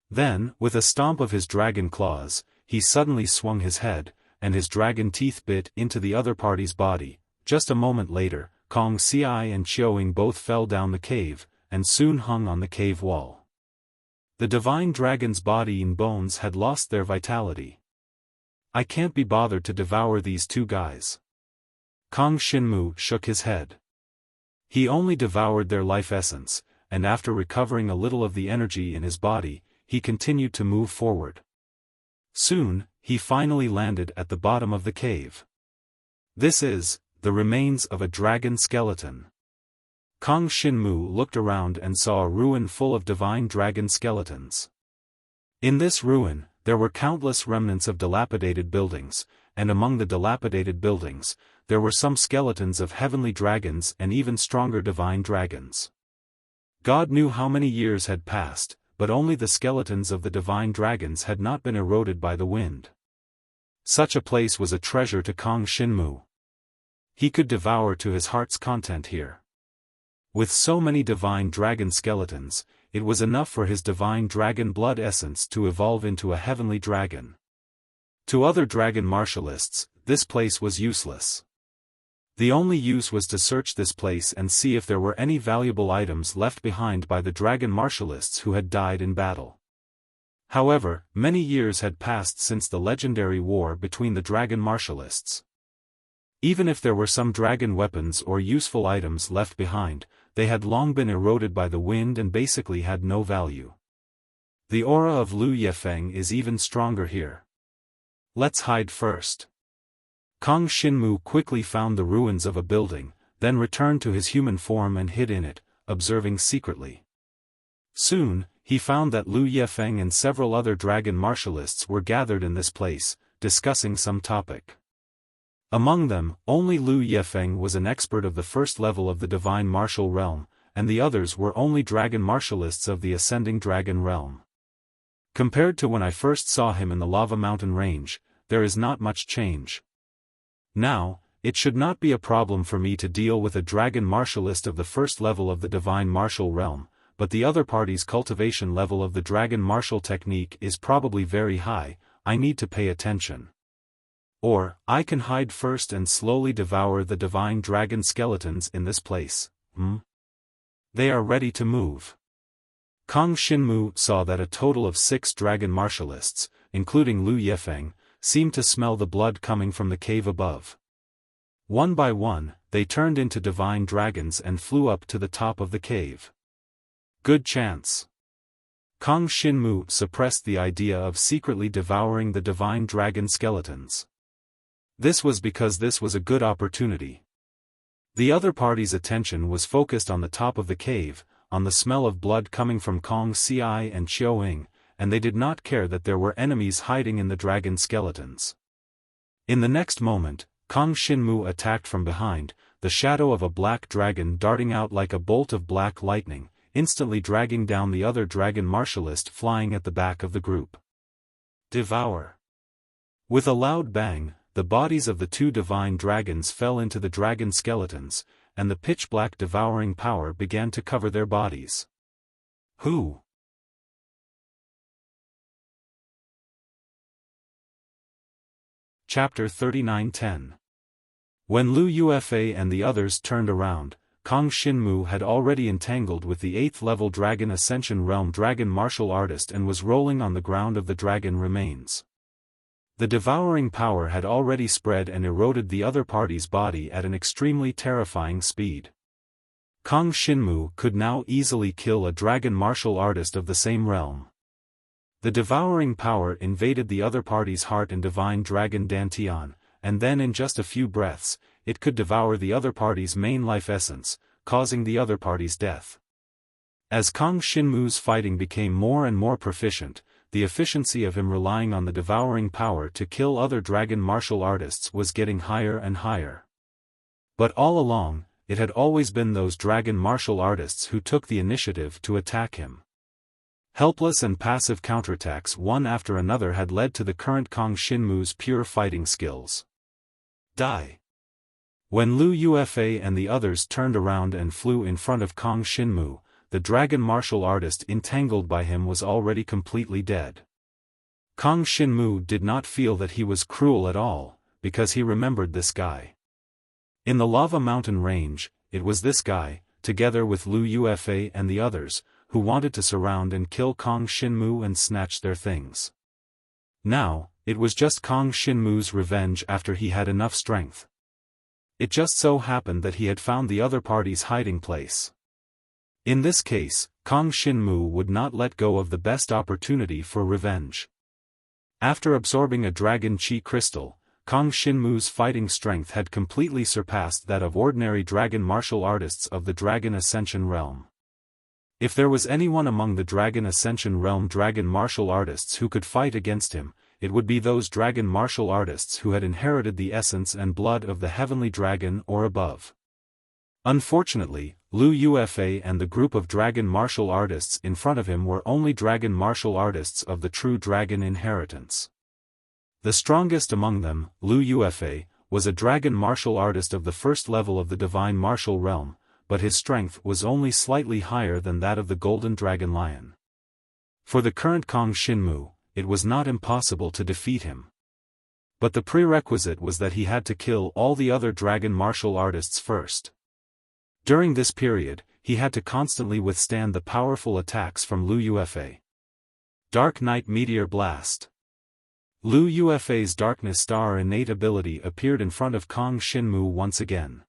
Then, with a stomp of his dragon claws, he suddenly swung his head, and his dragon teeth bit into the other party's body. Just a moment later, Kong Ci and Qiao Ying both fell down the cave, and soon hung on the cave wall. The divine dragon's body and bones had lost their vitality. I can't be bothered to devour these 2 guys. Kong Shinmu shook his head. He only devoured their life essence, and after recovering a little of the energy in his body, he continued to move forward. Soon, he finally landed at the bottom of the cave. This is the remains of a dragon skeleton. Kong Shinmu looked around and saw a ruin full of divine dragon skeletons. In this ruin, there were countless remnants of dilapidated buildings, and among the dilapidated buildings, there were some skeletons of heavenly dragons and even stronger divine dragons. God knew how many years had passed, but only the skeletons of the divine dragons had not been eroded by the wind. Such a place was a treasure to Kong Shinmu. He could devour to his heart's content here. With so many divine dragon skeletons, it was enough for his divine dragon blood essence to evolve into a heavenly dragon. To other dragon martialists, this place was useless. The only use was to search this place and see if there were any valuable items left behind by the dragon martialists who had died in battle. However, many years had passed since the legendary war between the dragon martialists. Even if there were some dragon weapons or useful items left behind, they had long been eroded by the wind and basically had no value. The aura of Lu Yefeng is even stronger here. Let's hide first. Kong Shinmu quickly found the ruins of a building, then returned to his human form and hid in it, observing secretly. Soon, he found that Lu Yefeng and several other dragon martialists were gathered in this place, discussing some topic. Among them, only Lu Yefeng was an expert of the first level of the divine martial realm, and the others were only dragon martialists of the ascending dragon realm. Compared to when I first saw him in the lava mountain range, there is not much change. Now, it should not be a problem for me to deal with a dragon martialist of the first level of the divine martial realm, but the other party's cultivation level of the dragon martial technique is probably very high. I need to pay attention. Or, I can hide first and slowly devour the divine dragon skeletons in this place. They are ready to move. Kang Xinmu saw that a total of 6 dragon martialists, including Lu Yifeng, seemed to smell the blood coming from the cave above. One by one, they turned into divine dragons and flew up to the top of the cave. Good chance. Kang Xinmu suppressed the idea of secretly devouring the divine dragon skeletons. This was because this was a good opportunity. The other party's attention was focused on the top of the cave, on the smell of blood coming from Kong Ci and Xiaoying, and they did not care that there were enemies hiding in the dragon skeletons. In the next moment, Kang Xinmu attacked from behind, the shadow of a black dragon darting out like a bolt of black lightning, instantly dragging down the other dragon martialist flying at the back of the group. Devour. With a loud bang, the bodies of the 2 divine dragons fell into the dragon skeletons, and the pitch-black devouring power began to cover their bodies. Who? Chapter 39:10. When Lu Yufei and the others turned around, Kang Xinmu had already entangled with the 8th-level Dragon Ascension Realm dragon martial artist and was rolling on the ground of the dragon remains. The devouring power had already spread and eroded the other party's body at an extremely terrifying speed. Kang Xinmu could now easily kill a dragon martial artist of the same realm. The devouring power invaded the other party's heart and divine dragon Dantian, and then in just a few breaths, it could devour the other party's main life essence, causing the other party's death. As Kang Xinmu's fighting became more and more proficient, the efficiency of him relying on the devouring power to kill other dragon martial artists was getting higher and higher. But all along, it had always been those dragon martial artists who took the initiative to attack him. Helpless and passive counterattacks one after another had led to the current Kang Xinmu's pure fighting skills. Die. When Lu Yufei and the others turned around and flew in front of Kang Xinmu, the dragon martial artist entangled by him was already completely dead. Kang Xinmu did not feel that he was cruel at all, because he remembered this guy. In the lava mountain range, it was this guy, together with Lu Yufei and the others, who wanted to surround and kill Kang Xinmu and snatch their things. Now, it was just Kang Xinmu's revenge after he had enough strength. It just so happened that he had found the other party's hiding place. In this case, Kang Xinmu would not let go of the best opportunity for revenge. After absorbing a dragon chi crystal, Kang Xinmu's fighting strength had completely surpassed that of ordinary dragon martial artists of the Dragon Ascension realm. If there was anyone among the Dragon Ascension realm dragon martial artists who could fight against him, it would be those dragon martial artists who had inherited the essence and blood of the heavenly dragon or above. Unfortunately, Lu Yufei and the group of dragon martial artists in front of him were only dragon martial artists of the true dragon inheritance. The strongest among them, Lu Yufei, was a dragon martial artist of the 1st level of the divine martial realm, but his strength was only slightly higher than that of the golden dragon lion. For the current Kang Xinmu, it was not impossible to defeat him. But the prerequisite was that he had to kill all the other dragon martial artists first. During this period, he had to constantly withstand the powerful attacks from Lu Yufei. Dark Night Meteor Blast. Lu Yufei's Darkness Star innate ability appeared in front of Kang Xinmu once again.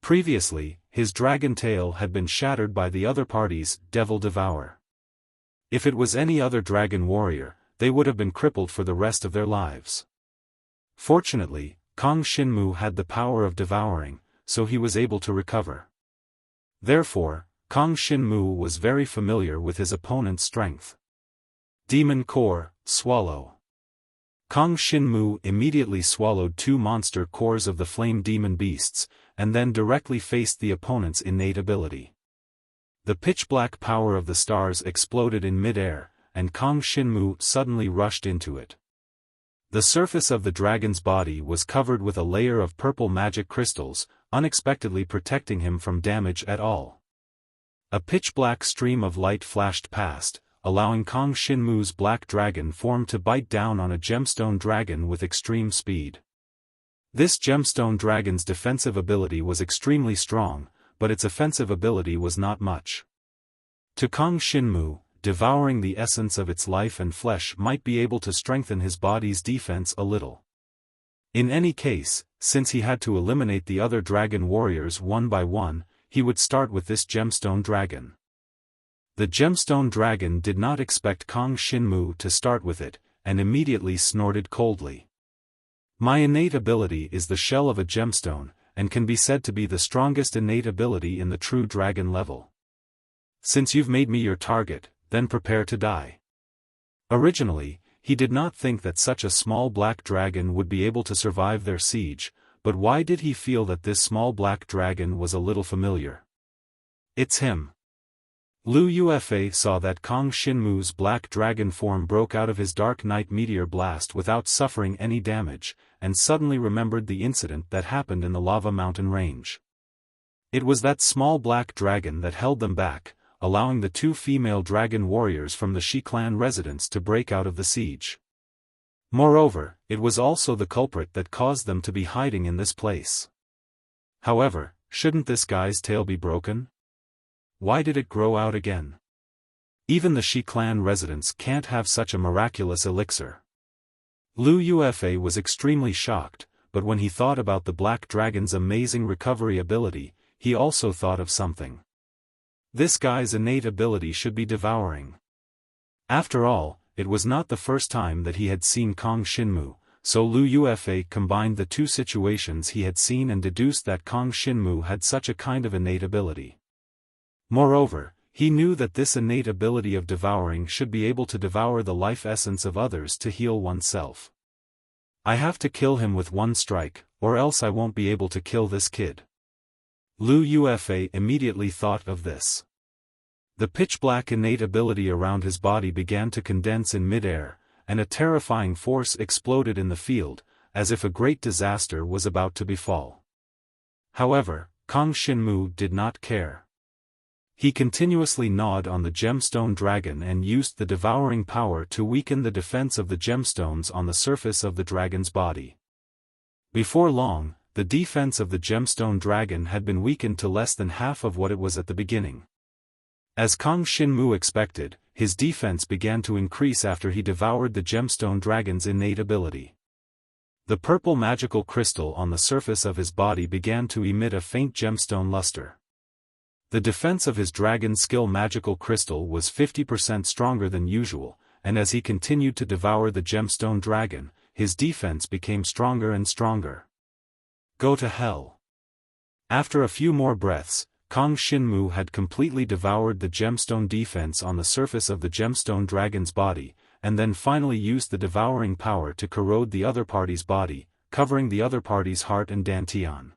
Previously, his dragon tail had been shattered by the other party's Devil Devour. If it was any other dragon warrior, they would have been crippled for the rest of their lives. Fortunately, Kang Xinmu had the power of devouring, so he was able to recover. Therefore, Kang Xinmu was very familiar with his opponent's strength. Demon Core, Swallow. Kang Xinmu immediately swallowed 2 monster cores of the flame demon beasts, and then directly faced the opponent's innate ability. The pitch-black power of the stars exploded in mid-air, and Kang Xinmu suddenly rushed into it. The surface of the dragon's body was covered with a layer of purple magic crystals, unexpectedly protecting him from damage at all. A pitch-black stream of light flashed past, allowing Kang Xinmu's black dragon form to bite down on a gemstone dragon with extreme speed. This gemstone dragon's defensive ability was extremely strong, but its offensive ability was not much. To Kang Shinmu, devouring the essence of its life and flesh might be able to strengthen his body's defense a little. In any case, since he had to eliminate the other dragon warriors one by one, he would start with this gemstone dragon. The gemstone dragon did not expect Kang Shinmu to start with it, and immediately snorted coldly. My innate ability is the shell of a gemstone, and can be said to be the strongest innate ability in the true dragon level. Since you've made me your target, then prepare to die. Originally, he did not think that such a small black dragon would be able to survive their siege, but why did he feel that this small black dragon was a little familiar? It's him. Lu Yuefei saw that Kang Shinmu's black dragon form broke out of his Dark Night meteor blast without suffering any damage, and suddenly remembered the incident that happened in the lava mountain range. It was that small black dragon that held them back, allowing the two female dragon warriors from the Shi clan residence to break out of the siege. Moreover, it was also the culprit that caused them to be hiding in this place. However, shouldn't this guy's tail be broken? Why did it grow out again? Even the Shi clan residents can't have such a miraculous elixir. Lu Yuefei was extremely shocked, but when he thought about the black dragon's amazing recovery ability, he also thought of something. This guy's innate ability should be devouring. After all, it was not the first time that he had seen Kang Shinmu, so Lu Yuefei combined the two situations he had seen and deduced that Kang Shinmu had such a kind of innate ability. Moreover, he knew that this innate ability of devouring should be able to devour the life essence of others to heal oneself. I have to kill him with one strike, or else I won't be able to kill this kid. Lu Yuefei immediately thought of this. The pitch-black innate ability around his body began to condense in mid-air, and a terrifying force exploded in the field, as if a great disaster was about to befall. However, Kang Shinmu did not care. He continuously gnawed on the gemstone dragon and used the devouring power to weaken the defense of the gemstones on the surface of the dragon's body. Before long, the defense of the gemstone dragon had been weakened to less than half of what it was at the beginning. As Kang Shinmu expected, his defense began to increase after he devoured the gemstone dragon's innate ability. The purple magical crystal on the surface of his body began to emit a faint gemstone luster. The defense of his dragon skill magical crystal was 50% stronger than usual, and as he continued to devour the gemstone dragon, his defense became stronger and stronger. Go to hell. After a few more breaths, Kang Shinmu had completely devoured the gemstone defense on the surface of the gemstone dragon's body, and then finally used the devouring power to corrode the other party's body, covering the other party's heart and dantian.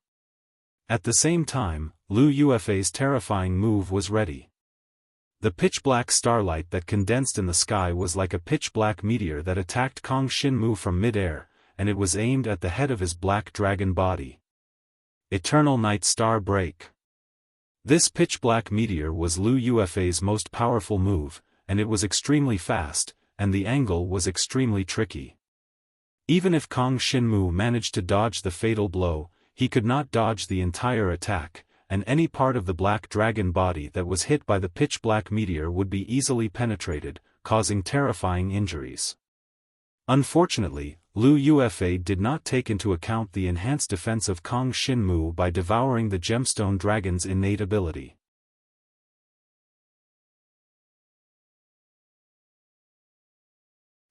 At the same time, Lu Yuefei's terrifying move was ready. The pitch-black starlight that condensed in the sky was like a pitch-black meteor that attacked Kang Shinmu from mid-air, and it was aimed at the head of his black dragon body. Eternal Night Star Break. This pitch-black meteor was Lu Yuefei's most powerful move, and it was extremely fast, and the angle was extremely tricky. Even if Kang Shinmu managed to dodge the fatal blow, he could not dodge the entire attack, and any part of the black dragon body that was hit by the pitch-black meteor would be easily penetrated, causing terrifying injuries. Unfortunately, Lu Yuefei did not take into account the enhanced defense of Kang Shinmu by devouring the gemstone dragon's innate ability.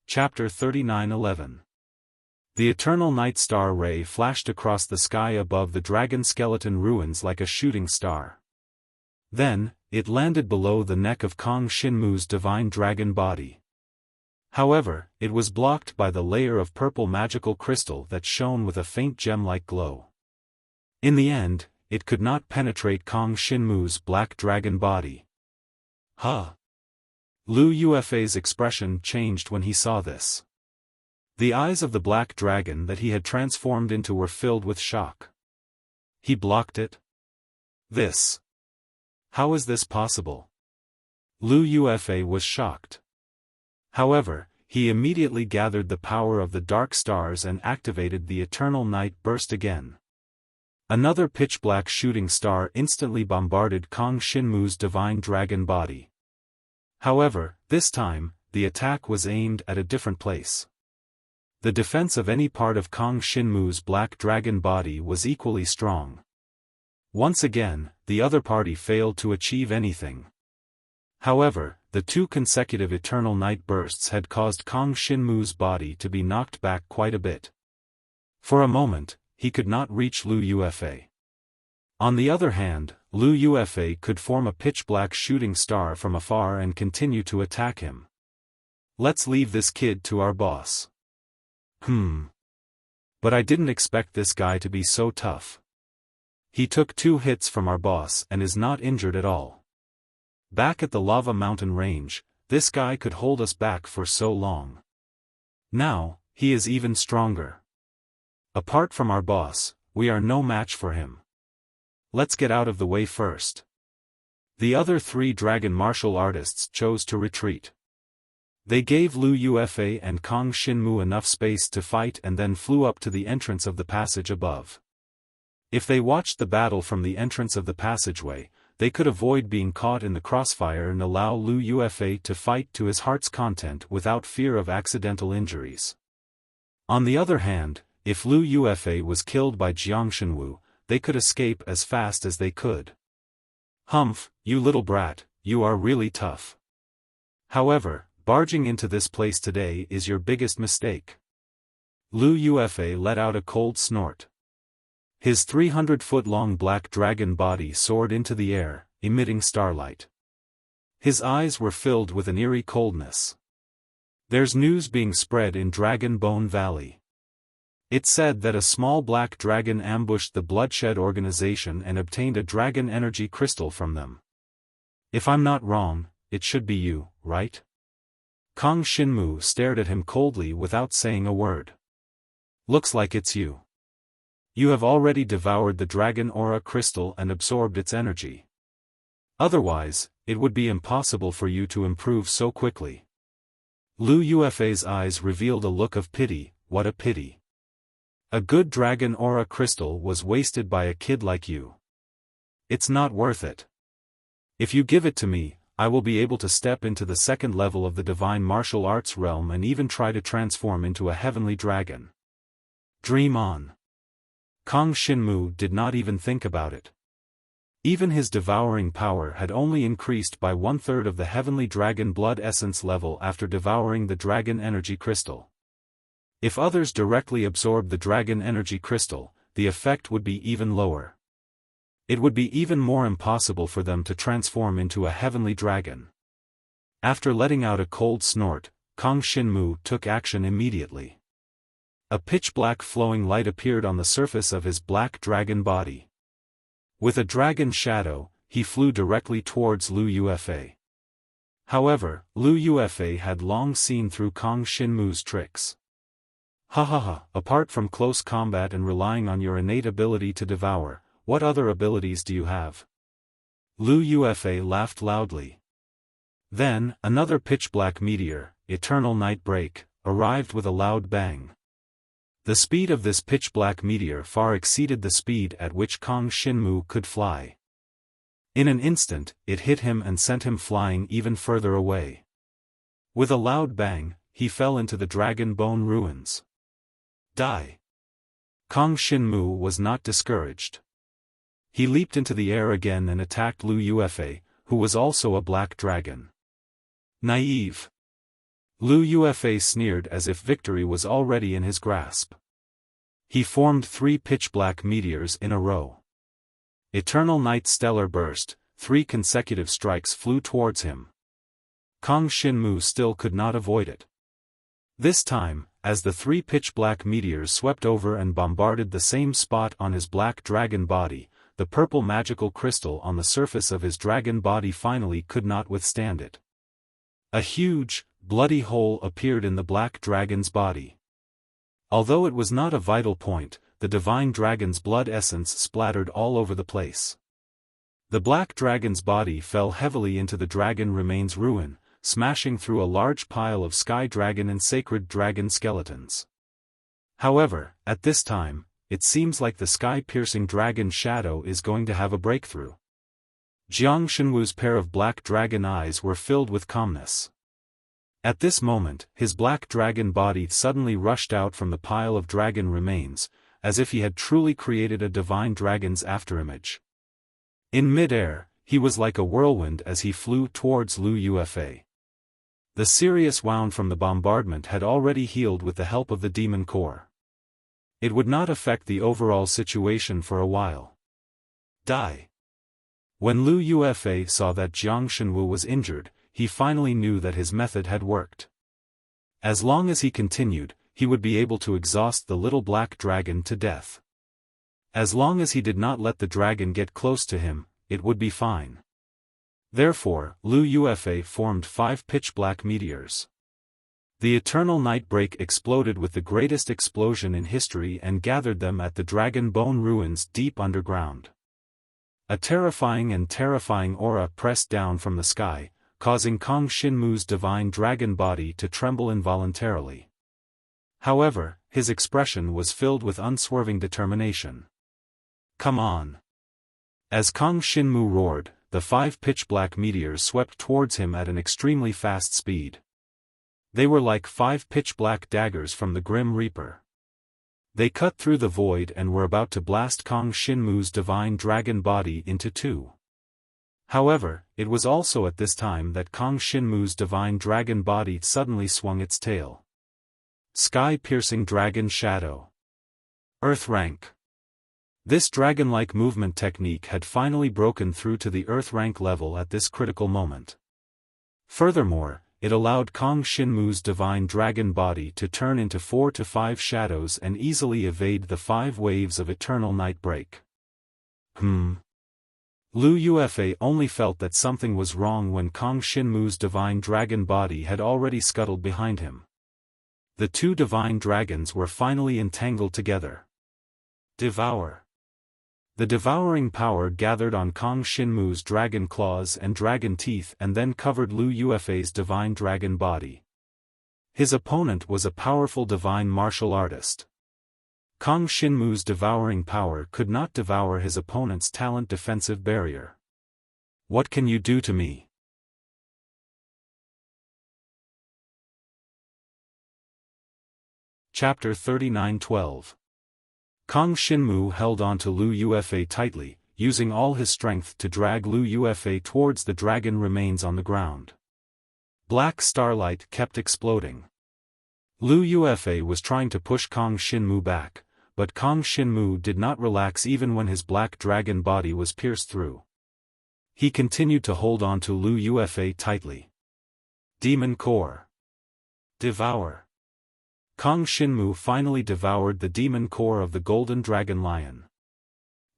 Chapter 39:11. The eternal night star ray flashed across the sky above the dragon skeleton ruins like a shooting star. Then, it landed below the neck of Kang Shinmu's divine dragon body. However, it was blocked by the layer of purple magical crystal that shone with a faint gem-like glow. In the end, it could not penetrate Kang Shinmu's black dragon body. Huh! Lu Yuefei's expression changed when he saw this. The eyes of the black dragon that he had transformed into were filled with shock. He blocked it? This. How is this possible? Lu Yuefei was shocked. However, he immediately gathered the power of the dark stars and activated the eternal night burst again. Another pitch-black shooting star instantly bombarded Kang Shinmu's divine dragon body. However, this time, the attack was aimed at a different place. The defense of any part of Kang Shinmu's black dragon body was equally strong. Once again, the other party failed to achieve anything. However, the 2 consecutive Eternal Night bursts had caused Kang Shinmu's body to be knocked back quite a bit. For a moment, he could not reach Lu Yuefei. On the other hand, Lu Yuefei could form a pitch-black shooting star from afar and continue to attack him. Let's leave this kid to our boss. But I didn't expect this guy to be so tough. He took 2 hits from our boss and is not injured at all. Back at the lava mountain range, this guy could hold us back for so long. Now, he is even stronger. Apart from our boss, we are no match for him. Let's get out of the way first. The other 3 dragon martial artists chose to retreat. They gave Lu Yuefei and Kang Shinmu enough space to fight and then flew up to the entrance of the passage above. If they watched the battle from the entrance of the passageway, they could avoid being caught in the crossfire and allow Lu Yuefei to fight to his heart's content without fear of accidental injuries. On the other hand, if Lu Yuefei was killed by Jiang Shenwu, they could escape as fast as they could. Humph, you little brat, you are really tough. However, barging into this place today is your biggest mistake. Lu Yuefei let out a cold snort. His 300-foot-long black dragon body soared into the air, emitting starlight. His eyes were filled with an eerie coldness. There's news being spread in Dragon Bone Valley. It said that a small black dragon ambushed the Bloodshed organization and obtained a dragon energy crystal from them. If I'm not wrong, it should be you, right? Kang Shinmu stared at him coldly without saying a word. Looks like it's you. You have already devoured the dragon aura crystal and absorbed its energy. Otherwise, it would be impossible for you to improve so quickly. Lu Yuefei's eyes revealed a look of pity. What a pity. A good dragon aura crystal was wasted by a kid like you. It's not worth it. If you give it to me, I will be able to step into the 2nd level of the divine martial arts realm and even try to transform into a heavenly dragon. Dream on. Kang Shinmu did not even think about it. Even his devouring power had only increased by 1/3 of the heavenly dragon blood essence level after devouring the dragon energy crystal. If others directly absorbed the dragon energy crystal, the effect would be even lower. It would be even more impossible for them to transform into a heavenly dragon. After letting out a cold snort, Kang Shinmu took action immediately. A pitch-black flowing light appeared on the surface of his black dragon body. With a dragon shadow, he flew directly towards Lu Yuefei. However, Lu Yuefei had long seen through Kang Shinmu's tricks. Apart from close combat and relying on your innate ability to devour, what other abilities do you have? Lu Yuefei laughed loudly. Then, another pitch-black meteor, Eternal Night Break, arrived with a loud bang. The speed of this pitch-black meteor far exceeded the speed at which Kang Shinmu could fly. In an instant, it hit him and sent him flying even further away. With a loud bang, he fell into the Dragon Bone ruins. Die. Kang Shinmu was not discouraged. He leaped into the air again and attacked Lu Yuefei, who was also a black dragon. Naive. Lu Yuefei sneered as if victory was already in his grasp. He formed 3 pitch-black meteors in a row. Eternal Night Stellar Burst, 3 consecutive strikes flew towards him. Kang Shinmu still could not avoid it. This time, as the 3 pitch-black meteors swept over and bombarded the same spot on his black dragon body, the purple magical crystal on the surface of his dragon body finally could not withstand it. A huge, bloody hole appeared in the black dragon's body. Although it was not a vital point, the divine dragon's blood essence splattered all over the place. The black dragon's body fell heavily into the dragon remains ruin, smashing through a large pile of sky dragon and sacred dragon skeletons. However, at this time, it seems like the sky-piercing dragon shadow is going to have a breakthrough. Jiang Shenwu's pair of black dragon eyes were filled with calmness. At this moment, his black dragon body suddenly rushed out from the pile of dragon remains, as if he had truly created a divine dragon's afterimage. In mid-air, he was like a whirlwind as he flew towards Lu Yuefei. The serious wound from the bombardment had already healed with the help of the demon core. It would not affect the overall situation for a while. Die. When Lu Yuefei saw that Jiang Shenwu was injured, he finally knew that his method had worked. As long as he continued, he would be able to exhaust the little black dragon to death. As long as he did not let the dragon get close to him, it would be fine. Therefore, Lu Yuefei formed 5 pitch-black meteors. The eternal night break exploded with the greatest explosion in history and gathered them at the Dragon Bone ruins deep underground. A terrifying aura pressed down from the sky, causing Kong Shinmu's divine dragon body to tremble involuntarily. However, his expression was filled with unswerving determination. Come on! As Kong Shinmu roared, the 5 pitch-black meteors swept towards him at an extremely fast speed. They were like 5 pitch-black daggers from the Grim Reaper. They cut through the void and were about to blast Kong Shinmu's divine dragon body into 2. However, it was also at this time that Kong Shinmu's divine dragon body suddenly swung its tail. Sky-piercing dragon shadow. Earth rank. This dragon-like movement technique had finally broken through to the Earth rank level at this critical moment. Furthermore, it allowed Kong Shinmu's divine dragon body to turn into 4 to 5 shadows and easily evade the 5 waves of eternal night break. Lu Yuefei only felt that something was wrong when Kong Shinmu's divine dragon body had already scuttled behind him. The 2 divine dragons were finally entangled together. Devour. The devouring power gathered on Kong Shinmu's dragon claws and dragon teeth and then covered Lu Yuefei's divine dragon body. His opponent was a powerful divine martial artist. Kong Shinmu's devouring power could not devour his opponent's talent defensive barrier. What can you do to me? Chapter 39:12. Kong Shinmu held on to Lu Yuefei tightly, using all his strength to drag Lu Yuefei towards the dragon remains on the ground. Black starlight kept exploding. Lu Yuefei was trying to push Kong Shinmu back, but Kong Shinmu did not relax even when his black dragon body was pierced through. He continued to hold on to Lu Yuefei tightly. Demon core. Devour. Kong Shinmu finally devoured the demon core of the golden dragon lion.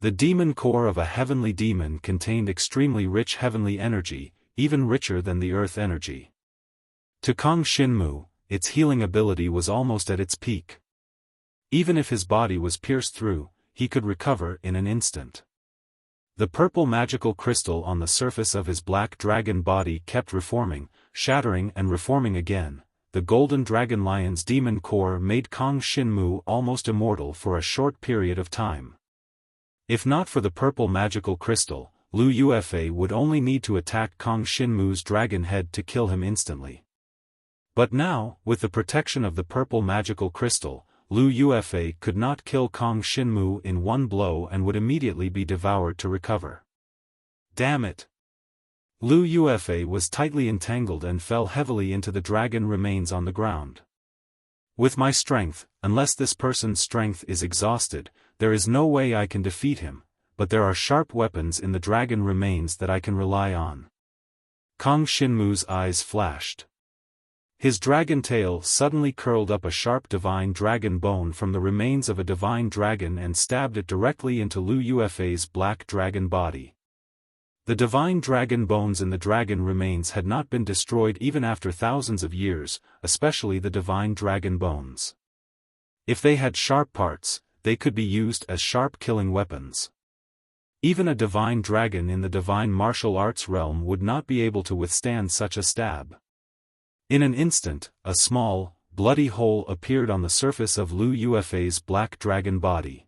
The demon core of a heavenly demon contained extremely rich heavenly energy, even richer than the earth energy. To Kong Shinmu, its healing ability was almost at its peak. Even if his body was pierced through, he could recover in an instant. The purple magical crystal on the surface of his black dragon body kept reforming, shattering and reforming again. The golden dragon lion's demon core made Kong Shinmu almost immortal for a short period of time. If not for the purple magical crystal, Lu Yuefei would only need to attack Kong Shinmu's dragon head to kill him instantly. But now, with the protection of the purple magical crystal, Lu Yuefei could not kill Kong Shinmu in one blow and would immediately be devoured to recover. Damn it! Lu Yuefei was tightly entangled and fell heavily into the dragon remains on the ground. With my strength, unless this person's strength is exhausted, there is no way I can defeat him, but there are sharp weapons in the dragon remains that I can rely on. Kong Shinmu's eyes flashed. His dragon tail suddenly curled up a sharp divine dragon bone from the remains of a divine dragon and stabbed it directly into Lu Yuefei's black dragon body. The divine dragon bones in the dragon remains had not been destroyed even after thousands of years, especially the divine dragon bones. If they had sharp parts, they could be used as sharp killing weapons. Even a divine dragon in the divine martial arts realm would not be able to withstand such a stab. In an instant, a small, bloody hole appeared on the surface of Lu Yuefei's black dragon body.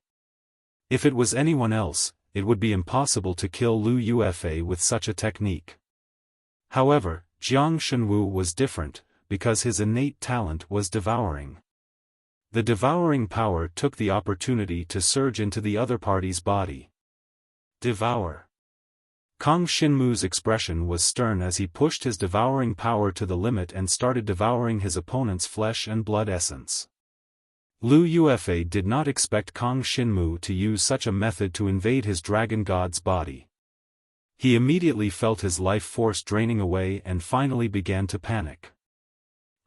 If it was anyone else, it would be impossible to kill Lu Yuefei with such a technique. However, Jiang Shenwu was different, because his innate talent was devouring. The devouring power took the opportunity to surge into the other party's body. Devour. Kang Shinmu's expression was stern as he pushed his devouring power to the limit and started devouring his opponent's flesh and blood essence. Lu Yuefei did not expect Kang Shinmu to use such a method to invade his dragon god's body. He immediately felt his life force draining away and finally began to panic.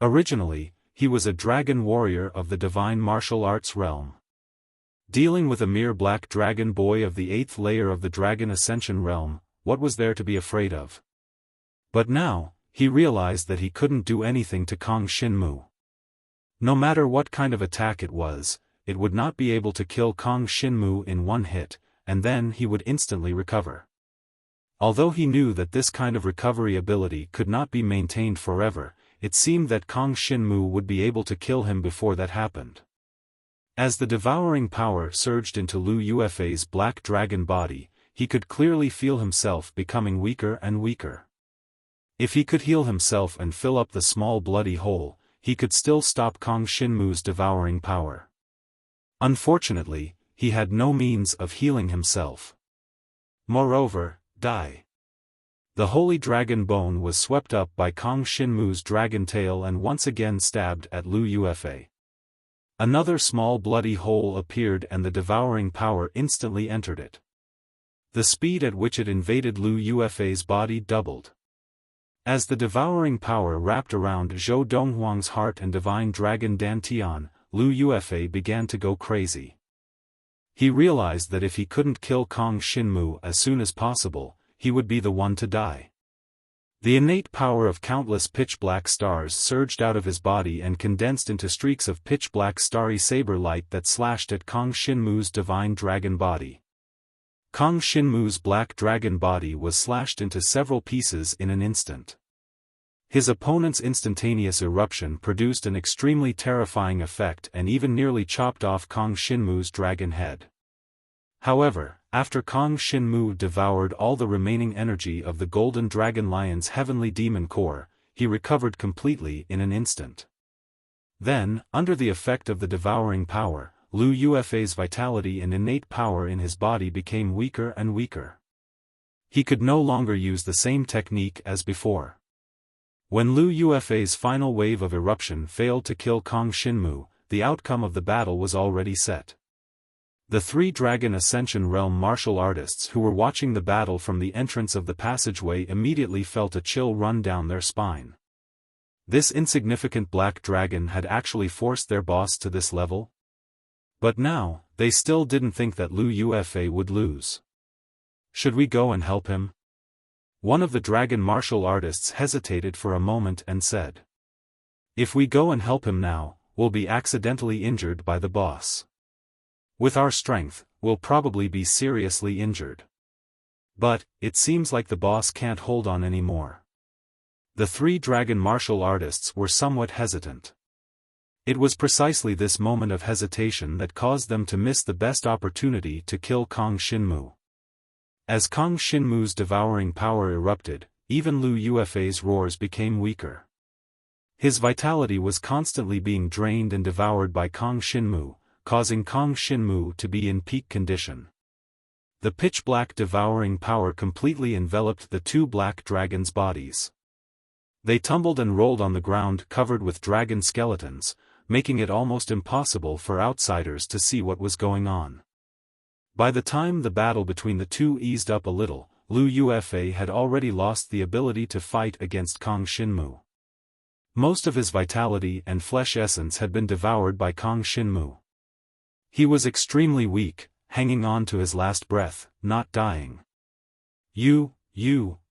Originally, he was a dragon warrior of the divine martial arts realm. Dealing with a mere black dragon boy of the 8th layer of the Dragon Ascension realm, what was there to be afraid of? But now, he realized that he couldn't do anything to Kang Shinmu. No matter what kind of attack it was, it would not be able to kill Kang Shinmu in one hit, and then he would instantly recover. Although he knew that this kind of recovery ability could not be maintained forever, it seemed that Kang Shinmu would be able to kill him before that happened. As the devouring power surged into Lu Yuefei's black dragon body, he could clearly feel himself becoming weaker and weaker. If he could heal himself and fill up the small bloody hole, he could still stop Kang Shinmu's devouring power. Unfortunately, he had no means of healing himself. Moreover, die. The holy dragon bone was swept up by Kang Shinmu's dragon tail and once again stabbed at Lu Yuefei. Another small bloody hole appeared and the devouring power instantly entered it. The speed at which it invaded Lu Yuefei's body doubled. As the devouring power wrapped around Zhou Donghuang's heart and divine dragon Dantian, Lu Yuefei began to go crazy. He realized that if he couldn't kill Kang Shinmu as soon as possible, he would be the one to die. The innate power of countless pitch-black stars surged out of his body and condensed into streaks of pitch-black starry saber light that slashed at Kang Shinmu's divine dragon body. Kang Shinmu's black dragon body was slashed into several pieces in an instant. His opponent's instantaneous eruption produced an extremely terrifying effect and even nearly chopped off Kang Shinmu's dragon head. However, after Kang Shinmu devoured all the remaining energy of the Golden Dragon Lion's heavenly demon core, he recovered completely in an instant. Then, under the effect of the devouring power, Lu Yuefei's vitality and innate power in his body became weaker and weaker. He could no longer use the same technique as before. When Lu Yuefei's final wave of eruption failed to kill Kang Shinmu, the outcome of the battle was already set. The 3 Dragon Ascension Realm martial artists who were watching the battle from the entrance of the passageway immediately felt a chill run down their spine. This insignificant black dragon had actually forced their boss to this level? But now, they still didn't think that Lu Yuefei would lose. Should we go and help him? One of the dragon martial artists hesitated for a moment and said. If we go and help him now, we'll be accidentally injured by the boss. With our strength, we'll probably be seriously injured. But, it seems like the boss can't hold on anymore. The 3 dragon martial artists were somewhat hesitant. It was precisely this moment of hesitation that caused them to miss the best opportunity to kill Kang Shinmu. As Kang Shinmu's devouring power erupted, even Lu Yuefei's roars became weaker. His vitality was constantly being drained and devoured by Kang Shinmu, causing Kang Shinmu to be in peak condition. The pitch-black devouring power completely enveloped the 2 black dragons' bodies. They tumbled and rolled on the ground covered with dragon skeletons, making it almost impossible for outsiders to see what was going on. By the time the battle between the 2 eased up a little, Lu Yuefei had already lost the ability to fight against Kang Shinmu. Most of his vitality and flesh essence had been devoured by Kang Shinmu. He was extremely weak, hanging on to his last breath, not dying.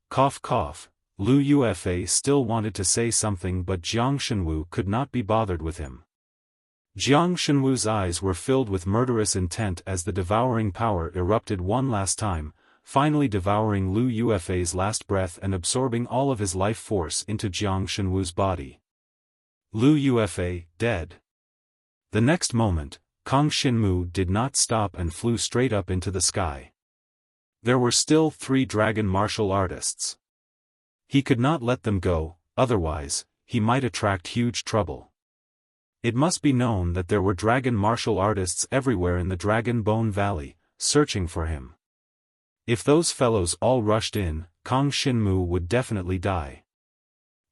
Cough cough. Lu Yuefei still wanted to say something but Jiang Shenwu could not be bothered with him. Jiang Shenwu's eyes were filled with murderous intent as the devouring power erupted one last time, finally devouring Lu Yuefei's last breath and absorbing all of his life force into Jiang Shenwu's body. Lu Yuefei, dead. The next moment, Kang Shinmu did not stop and flew straight up into the sky. There were still 3 dragon martial artists. He could not let them go, otherwise, he might attract huge trouble. It must be known that there were dragon martial artists everywhere in the Dragon Bone Valley, searching for him. If those fellows all rushed in, Kang Xinmu would definitely die.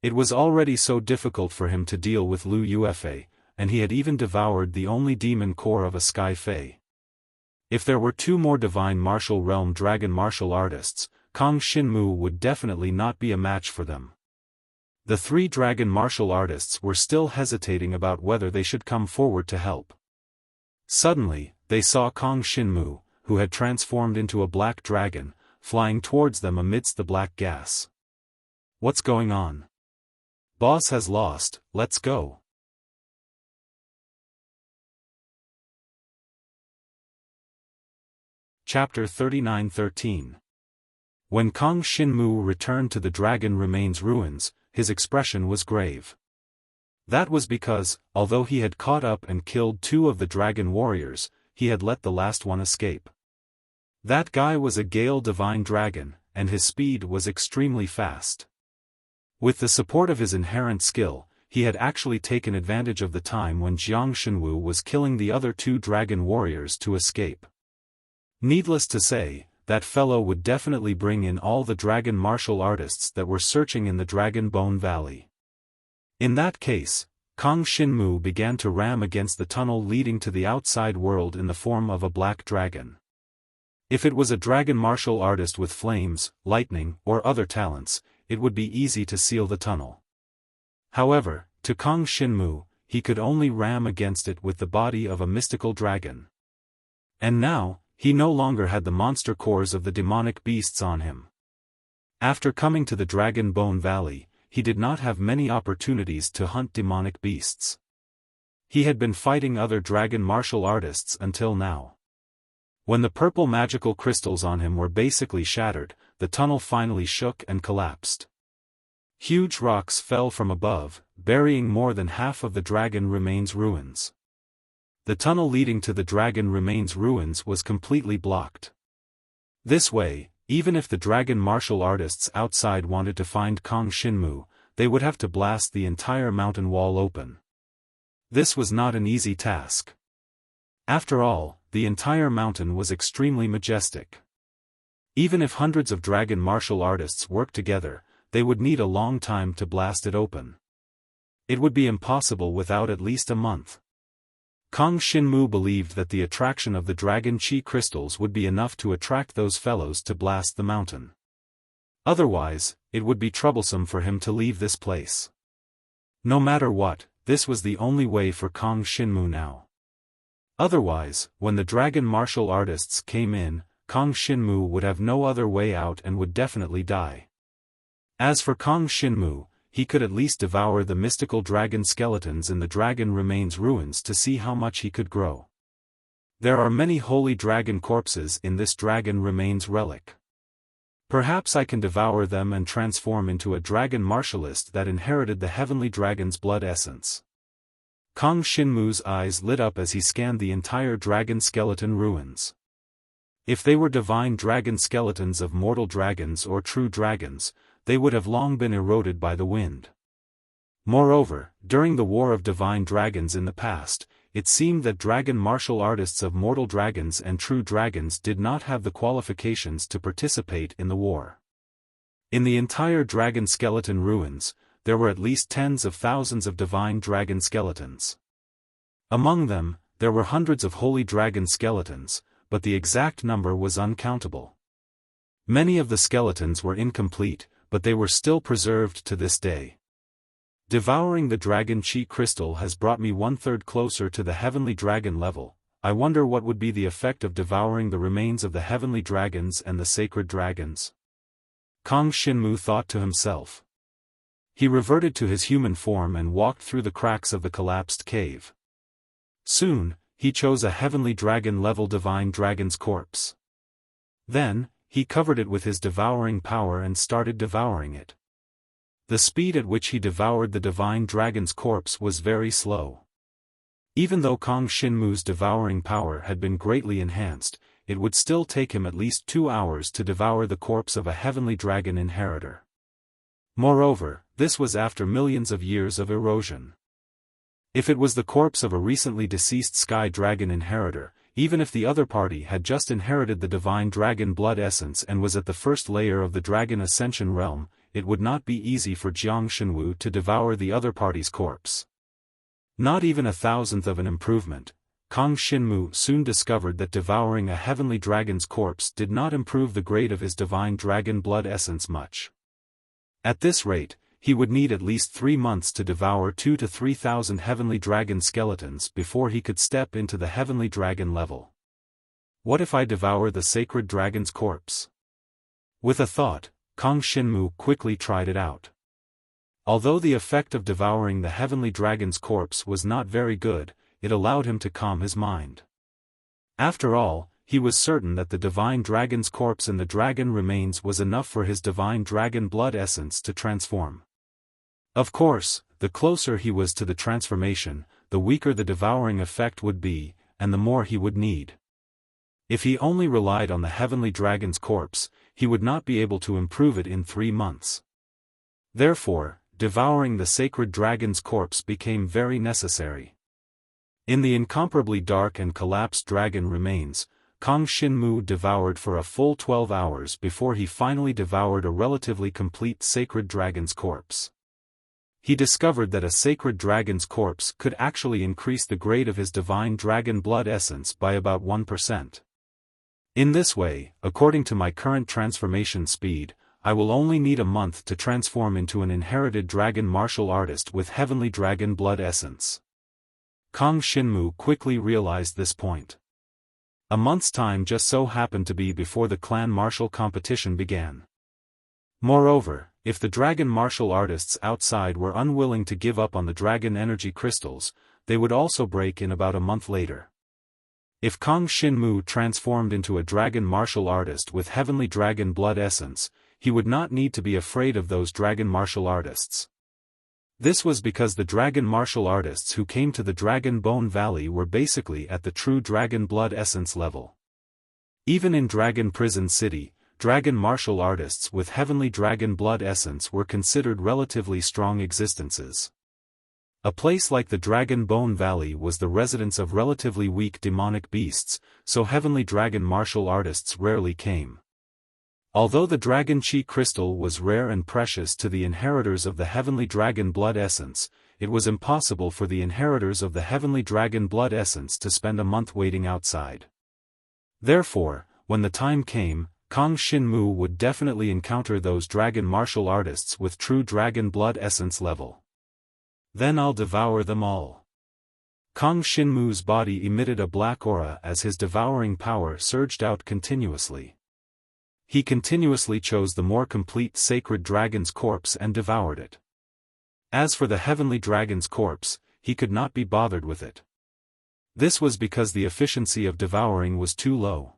It was already so difficult for him to deal with Lu Yufei, and he had even devoured the only demon core of a Sky Fae. If there were 2 more Divine Martial Realm dragon martial artists, Kang Xinmu would definitely not be a match for them. The 3 dragon martial artists were still hesitating about whether they should come forward to help. Suddenly, they saw Kang Xinmu, who had transformed into a black dragon, flying towards them amidst the black gas. What's going on? Boss has lost, let's go. Chapter 39:13. When Kang Xinmu returned to the Dragon Remains ruins, his expression was grave. That was because, although he had caught up and killed 2 of the dragon warriors, he had let the last one escape. That guy was a Gale Divine Dragon, and his speed was extremely fast. With the support of his inherent skill, he had actually taken advantage of the time when Jiang Shenwu was killing the other 2 dragon warriors to escape. Needless to say, that fellow would definitely bring in all the dragon martial artists that were searching in the Dragon Bone Valley. In that case, Kang Xinmu began to ram against the tunnel leading to the outside world in the form of a black dragon. If it was a dragon martial artist with flames, lightning, or other talents, it would be easy to seal the tunnel. However, to Kang Xinmu, he could only ram against it with the body of a mystical dragon. And now, he no longer had the monster cores of the demonic beasts on him. After coming to the Dragon Bone Valley, he did not have many opportunities to hunt demonic beasts. He had been fighting other dragon martial artists until now. When the purple magical crystals on him were basically shattered, the tunnel finally shook and collapsed. Huge rocks fell from above, burying more than half of the Dragon Remains ruins. The tunnel leading to the Dragon Remains ruins was completely blocked. This way, even if the dragon martial artists outside wanted to find Kang Xinmu, they would have to blast the entire mountain wall open. This was not an easy task. After all, the entire mountain was extremely majestic. Even if hundreds of dragon martial artists worked together, they would need a long time to blast it open. It would be impossible without at least a month. Kang Xinmu believed that the attraction of the dragon chi crystals would be enough to attract those fellows to blast the mountain. Otherwise, it would be troublesome for him to leave this place. No matter what, this was the only way for Kang Xinmu now. Otherwise, when the dragon martial artists came in, Kang Xinmu would have no other way out and would definitely die. As for Kang Xinmu, he could at least devour the mystical dragon skeletons in the Dragon Remains ruins to see how much he could grow. There are many holy dragon corpses in this Dragon Remains relic. Perhaps I can devour them and transform into a dragon martialist that inherited the heavenly dragon's blood essence. Kang Xinmu's eyes lit up as he scanned the entire dragon skeleton ruins. If they were divine dragon skeletons of mortal dragons or true dragons, they would have long been eroded by the wind. Moreover, during the War of Divine Dragons in the past, it seemed that dragon martial artists of mortal dragons and true dragons did not have the qualifications to participate in the war. In the entire dragon skeleton ruins, there were at least tens of thousands of divine dragon skeletons. Among them, there were hundreds of holy dragon skeletons, but the exact number was uncountable. Many of the skeletons were incomplete, but they were still preserved to this day. Devouring the dragon chi crystal has brought me 1/3 closer to the heavenly dragon level. I wonder what would be the effect of devouring the remains of the heavenly dragons and the sacred dragons. Kang Xinmu thought to himself. He reverted to his human form and walked through the cracks of the collapsed cave. Soon, he chose a heavenly dragon-level divine dragon's corpse. Then, he covered it with his devouring power and started devouring it. The speed at which he devoured the divine dragon's corpse was very slow. Even though Kang Xinmu's devouring power had been greatly enhanced, it would still take him at least 2 hours to devour the corpse of a heavenly dragon inheritor. Moreover, this was after millions of years of erosion. If it was the corpse of a recently deceased sky dragon inheritor, even if the other party had just inherited the divine dragon blood essence and was at the first layer of the dragon ascension realm, it would not be easy for Jiang Xinwu to devour the other party's corpse. Not even a thousandth of an improvement. Kang Xinmu soon discovered that devouring a heavenly dragon's corpse did not improve the grade of his divine dragon blood essence much. At this rate, he would need at least 3 months to devour 2,000 to 3,000 heavenly dragon skeletons before he could step into the heavenly dragon level. What if I devour the sacred dragon's corpse? With a thought, Kang Xinmu quickly tried it out. Although the effect of devouring the heavenly dragon's corpse was not very good, it allowed him to calm his mind. After all, he was certain that the divine dragon's corpse in the dragon remains was enough for his divine dragon blood essence to transform. Of course, the closer he was to the transformation, the weaker the devouring effect would be, and the more he would need. If he only relied on the heavenly dragon's corpse, he would not be able to improve it in 3 months. Therefore, devouring the sacred dragon's corpse became very necessary. In the incomparably dark and collapsed dragon remains, Kang Xinmu devoured for a full 12 hours before he finally devoured a relatively complete sacred dragon's corpse. He discovered that a sacred dragon's corpse could actually increase the grade of his divine dragon blood essence by about 1%. In this way, according to my current transformation speed, I will only need a month to transform into an inherited dragon martial artist with heavenly dragon blood essence. Kang Xinmu quickly realized this point. A month's time just so happened to be before the clan martial competition began. Moreover, if the dragon martial artists outside were unwilling to give up on the dragon energy crystals, they would also break in about a month later. If Kang Xinmu transformed into a dragon martial artist with heavenly dragon blood essence, he would not need to be afraid of those dragon martial artists. This was because the dragon martial artists who came to the Dragon Bone Valley were basically at the true dragon blood essence level. Even in Dragon Prison City, dragon martial artists with heavenly dragon blood essence were considered relatively strong existences. A place like the Dragon Bone Valley was the residence of relatively weak demonic beasts, so heavenly dragon martial artists rarely came. Although the Dragon Chi crystal was rare and precious to the inheritors of the heavenly dragon blood essence, it was impossible for the inheritors of the heavenly dragon blood essence to spend a month waiting outside. Therefore, when the time came, Kang Xinmu would definitely encounter those dragon martial artists with true dragon blood essence level. Then I'll devour them all. Kang Xinmu's body emitted a black aura as his devouring power surged out continuously. He continuously chose the more complete sacred dragon's corpse and devoured it. As for the heavenly dragon's corpse, he could not be bothered with it. This was because the efficiency of devouring was too low.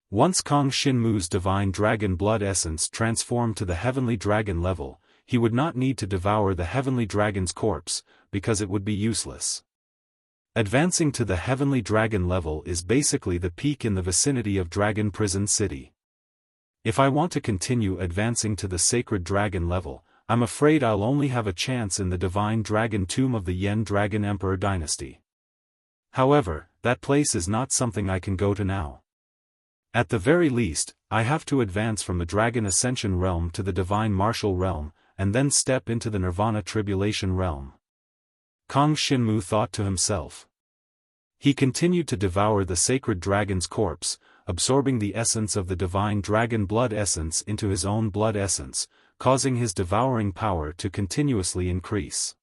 Once Kang Xinmu's divine dragon blood essence transformed to the heavenly dragon level, he would not need to devour the heavenly dragon's corpse, because it would be useless. Advancing to the heavenly dragon level is basically the peak in the vicinity of Dragon Prison City. If I want to continue advancing to the sacred dragon level, I'm afraid I'll only have a chance in the divine dragon tomb of the Yen Dragon Emperor dynasty. However, that place is not something I can go to now. At the very least, I have to advance from the Dragon Ascension realm to the Divine Martial realm, and then step into the Nirvana Tribulation realm. Kang Xinmu thought to himself. He continued to devour the sacred dragon's corpse, absorbing the essence of the divine dragon blood essence into his own blood essence, causing his devouring power to continuously increase.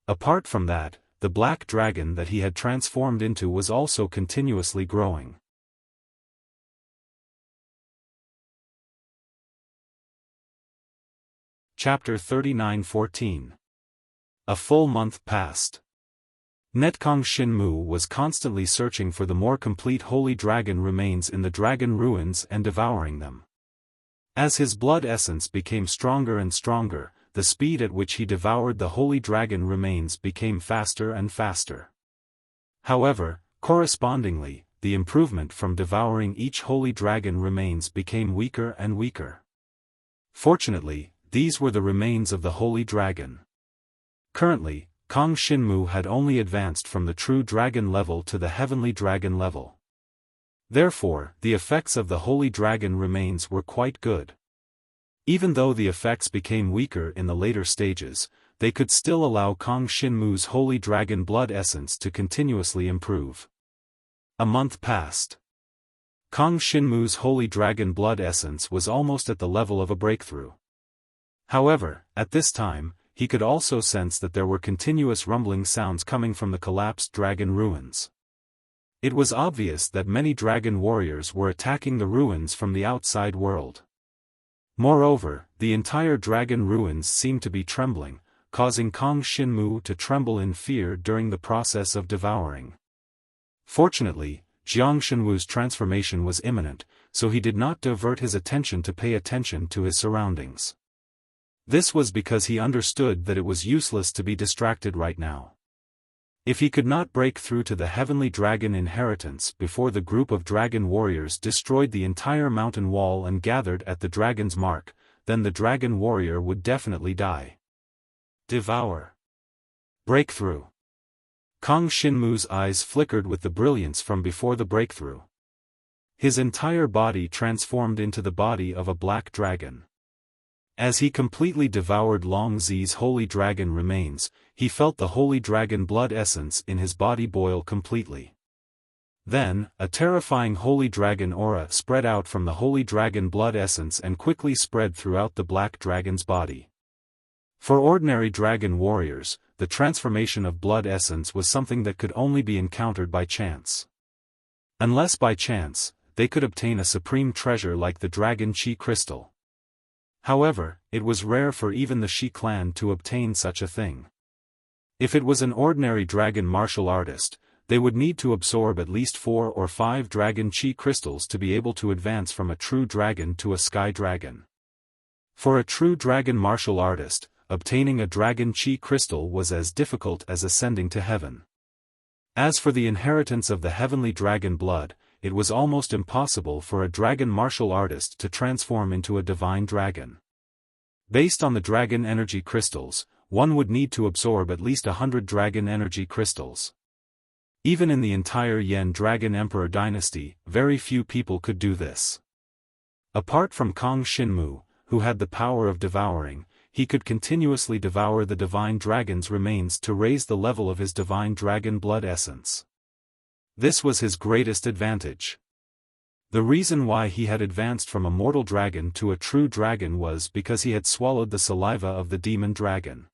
Apart from that, the black dragon that he had transformed into was also continuously growing. Chapter 39:14. A full month passed. Kang Xinmu was constantly searching for the more complete holy dragon remains in the dragon ruins and devouring them. As his blood essence became stronger and stronger, the speed at which he devoured the holy dragon remains became faster and faster. However, correspondingly, the improvement from devouring each holy dragon remains became weaker and weaker. Fortunately, these were the remains of the holy dragon. Currently, Kang Shinmu had only advanced from the true dragon level to the heavenly dragon level. Therefore, the effects of the holy dragon remains were quite good. Even though the effects became weaker in the later stages, they could still allow Kang Shinmu's holy dragon blood essence to continuously improve. A month passed. Kang Shinmu's holy dragon blood essence was almost at the level of a breakthrough. However, at this time, he could also sense that there were continuous rumbling sounds coming from the collapsed dragon ruins. It was obvious that many dragon warriors were attacking the ruins from the outside world. Moreover, the entire dragon ruins seemed to be trembling, causing Kang Shinmu to tremble in fear during the process of devouring. Fortunately, Jiang Shenwu's transformation was imminent, so he did not divert his attention to pay attention to his surroundings. This was because he understood that it was useless to be distracted right now. If he could not break through to the heavenly dragon inheritance before the group of dragon warriors destroyed the entire mountain wall and gathered at the dragon's mark, then the dragon warrior would definitely die. Devour. Breakthrough. Kang Shinmu's eyes flickered with the brilliance from before the breakthrough. His entire body transformed into the body of a black dragon. As he completely devoured Long Zi's holy dragon remains, he felt the holy dragon blood essence in his body boil completely. Then, a terrifying holy dragon aura spread out from the holy dragon blood essence and quickly spread throughout the black dragon's body. For ordinary dragon warriors, the transformation of blood essence was something that could only be encountered by chance. Unless by chance, they could obtain a supreme treasure like the dragon chi crystal. However, it was rare for even the Shi clan to obtain such a thing. If it was an ordinary dragon martial artist, they would need to absorb at least 4 or 5 dragon chi crystals to be able to advance from a true dragon to a sky dragon. For a true dragon martial artist, obtaining a dragon chi crystal was as difficult as ascending to heaven. As for the inheritance of the heavenly dragon blood, it was almost impossible for a dragon martial artist to transform into a divine dragon. Based on the dragon energy crystals, one would need to absorb at least 100 dragon energy crystals. Even in the entire Yen Dragon Emperor dynasty, very few people could do this. Apart from Kang Shinmu, who had the power of devouring, he could continuously devour the divine dragon's remains to raise the level of his divine dragon blood essence. This was his greatest advantage. The reason why he had advanced from a mortal dragon to a true dragon was because he had swallowed the saliva of the demon dragon.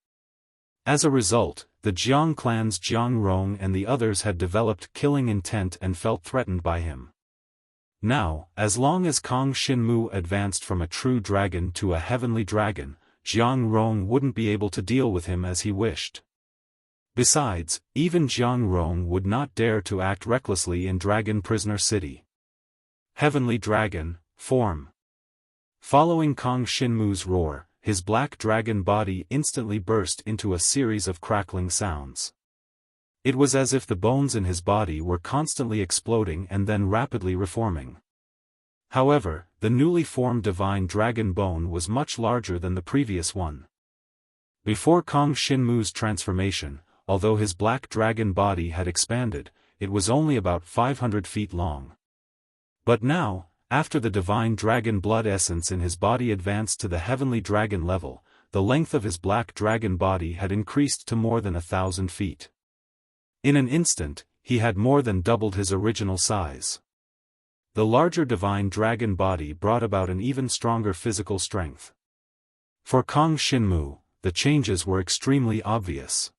As a result, the Jiang clan's Jiang Rong and the others had developed killing intent and felt threatened by him. Now, as long as Kang Shinmu advanced from a true dragon to a heavenly dragon, Jiang Rong wouldn't be able to deal with him as he wished. Besides, even Jiang Rong would not dare to act recklessly in Dragon Prisoner City. Heavenly Dragon, form. Following Kang Shinmu's roar, his black dragon body instantly burst into a series of crackling sounds. It was as if the bones in his body were constantly exploding and then rapidly reforming. However, the newly formed divine dragon bone was much larger than the previous one. Before Kang Shinmu's transformation, although his black dragon body had expanded, it was only about 500 feet long. But now, after the divine dragon blood essence in his body advanced to the heavenly dragon level, the length of his black dragon body had increased to more than 1,000 feet. In an instant, he had more than doubled his original size. The larger divine dragon body brought about an even stronger physical strength. For Kang Shinmu, the changes were extremely obvious.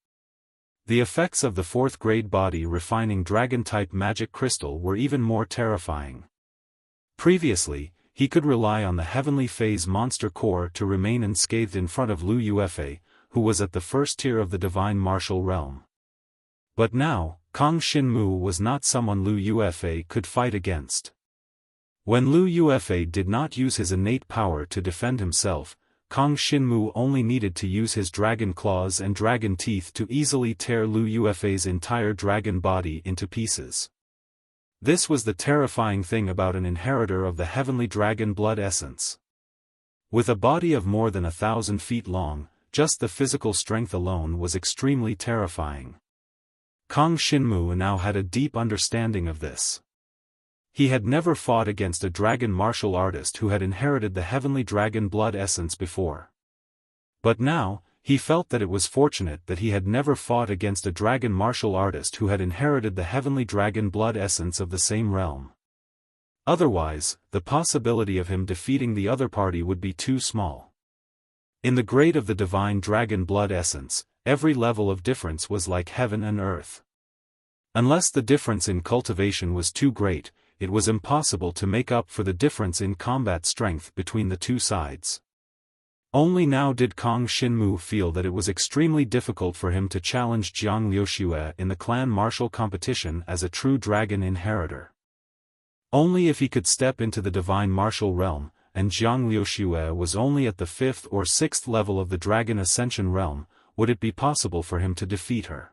The effects of the 4th grade body refining dragon-type magic crystal were even more terrifying. Previously, he could rely on the heavenly phase monster core to remain unscathed in front of Lu Yuefei, who was at the first tier of the divine martial realm. But now, Kang Shinmu was not someone Lu Yuefei could fight against. When Lu Yuefei did not use his innate power to defend himself, Kang Shinmu only needed to use his dragon claws and dragon teeth to easily tear Lu Yuefei's entire dragon body into pieces. This was the terrifying thing about an inheritor of the heavenly dragon blood essence. With a body of more than 1,000 feet long, just the physical strength alone was extremely terrifying. Kang Xinmu now had a deep understanding of this. He had never fought against a dragon martial artist who had inherited the heavenly dragon blood essence before. But now, he felt that it was fortunate that he had never fought against a dragon martial artist who had inherited the heavenly dragon blood essence of the same realm. Otherwise, the possibility of him defeating the other party would be too small. In the grade of the divine dragon blood essence, every level of difference was like heaven and earth. Unless the difference in cultivation was too great, it was impossible to make up for the difference in combat strength between the two sides. Only now did Kang Xinmu feel that it was extremely difficult for him to challenge Jiang Liuxue in the clan martial competition as a true dragon inheritor. Only if he could step into the divine martial realm, and Jiang Liuxue was only at the 5th or 6th level of the dragon ascension realm, would it be possible for him to defeat her.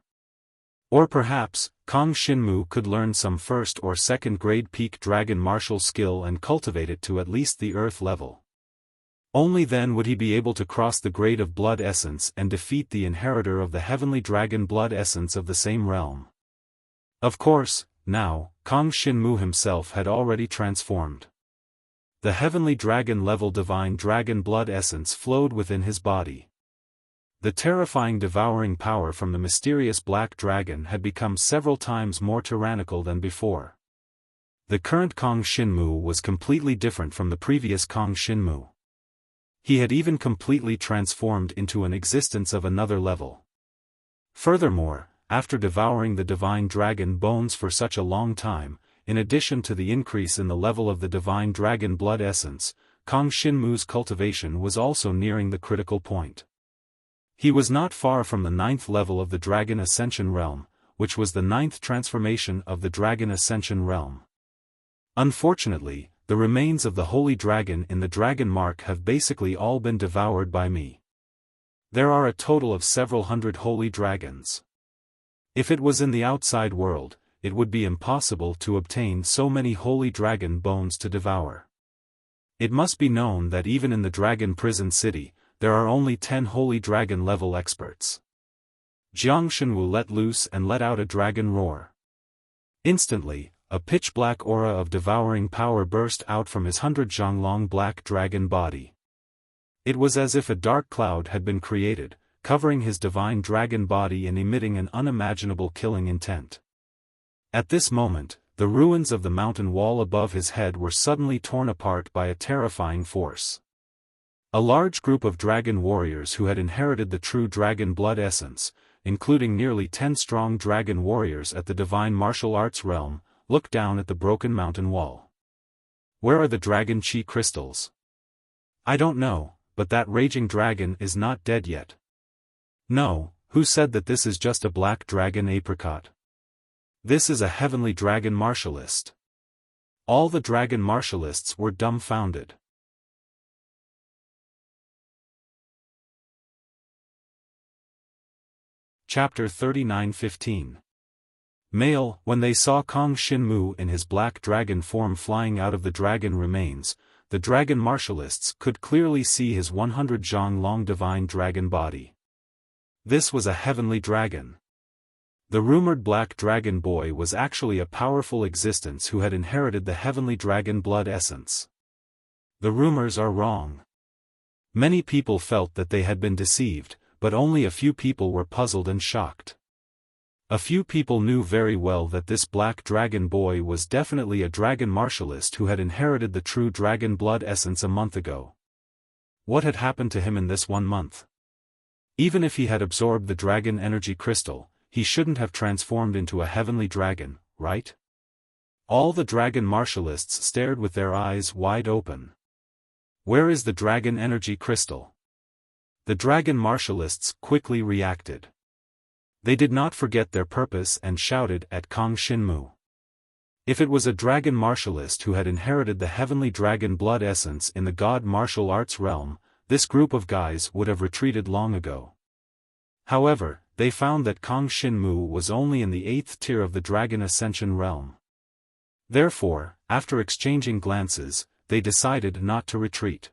Or perhaps, Kang Xinmu could learn some 1st or 2nd grade peak dragon martial skill and cultivate it to at least the earth level. Only then would he be able to cross the grade of blood essence and defeat the inheritor of the heavenly dragon blood essence of the same realm. Of course, now, Kang Xinmu himself had already transformed. The heavenly dragon level divine dragon blood essence flowed within his body. The terrifying devouring power from the mysterious black dragon had become several times more tyrannical than before. The current Kang Xinmu was completely different from the previous Kang Xinmu. He had even completely transformed into an existence of another level. Furthermore, after devouring the divine dragon bones for such a long time, in addition to the increase in the level of the divine dragon blood essence, Kang Xinmu's cultivation was also nearing the critical point. He was not far from the 9th level of the dragon ascension realm, which was the 9th transformation of the dragon ascension realm. Unfortunately, the remains of the holy dragon in the dragon mark have basically all been devoured by me. There are a total of several hundred holy dragons. If it was in the outside world, it would be impossible to obtain so many holy dragon bones to devour. It must be known that even in the dragon prison city, there are only 10 holy dragon level experts. Jiang Shenwu let loose and let out a dragon roar. Instantly, a pitch-black aura of devouring power burst out from his 100-zhang-long black dragon body. It was as if a dark cloud had been created, covering his divine dragon body and emitting an unimaginable killing intent. At this moment, the ruins of the mountain wall above his head were suddenly torn apart by a terrifying force. A large group of dragon warriors who had inherited the true dragon blood essence, including nearly 10 strong dragon warriors at the divine martial arts realm, looked down at the broken mountain wall. Where are the dragon chi crystals? I don't know, but that raging dragon is not dead yet. No, who said that this is just a black dragon apricot? This is a heavenly dragon martialist. All the dragon martialists were dumbfounded. Chapter 39:15. Male. When they saw Kang Xinmu in his black dragon form flying out of the dragon remains, the dragon martialists could clearly see his 100-zhang-long divine dragon body. This was a heavenly dragon. The rumored black dragon boy was actually a powerful existence who had inherited the heavenly dragon blood essence. The rumors are wrong. Many people felt that they had been deceived, but only a few people were puzzled and shocked. A few people knew very well that this black dragon boy was definitely a dragon martialist who had inherited the true dragon blood essence a month ago. What had happened to him in this 1 month? Even if he had absorbed the dragon energy crystal, he shouldn't have transformed into a heavenly dragon, right? All the dragon martialists stared with their eyes wide open. Where is the dragon energy crystal? The dragon martialists quickly reacted. They did not forget their purpose and shouted at Kang Xinmu. If it was a dragon martialist who had inherited the heavenly dragon blood essence in the god martial arts realm, this group of guys would have retreated long ago. However, they found that Kang Xinmu was only in the 8th tier of the dragon ascension realm. Therefore, after exchanging glances, they decided not to retreat.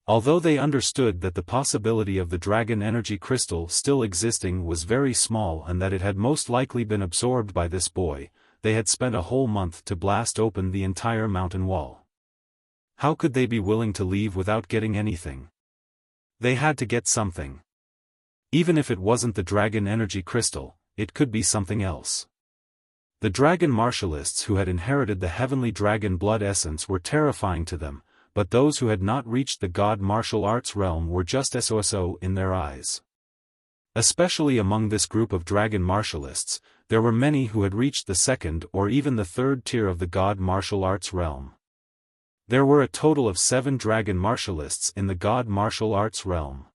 Although they understood that the possibility of the dragon energy crystal still existing was very small and that it had most likely been absorbed by this boy, they had spent a whole month to blast open the entire mountain wall. How could they be willing to leave without getting anything? They had to get something. Even if it wasn't the dragon energy crystal, it could be something else. The dragon martialists who had inherited the heavenly dragon blood essence were terrifying to them, but those who had not reached the god martial arts realm were just so in their eyes. Especially among this group of dragon martialists, there were many who had reached the second or even the third tier of the god martial arts realm. There were a total of 7 dragon martialists in the god martial arts realm.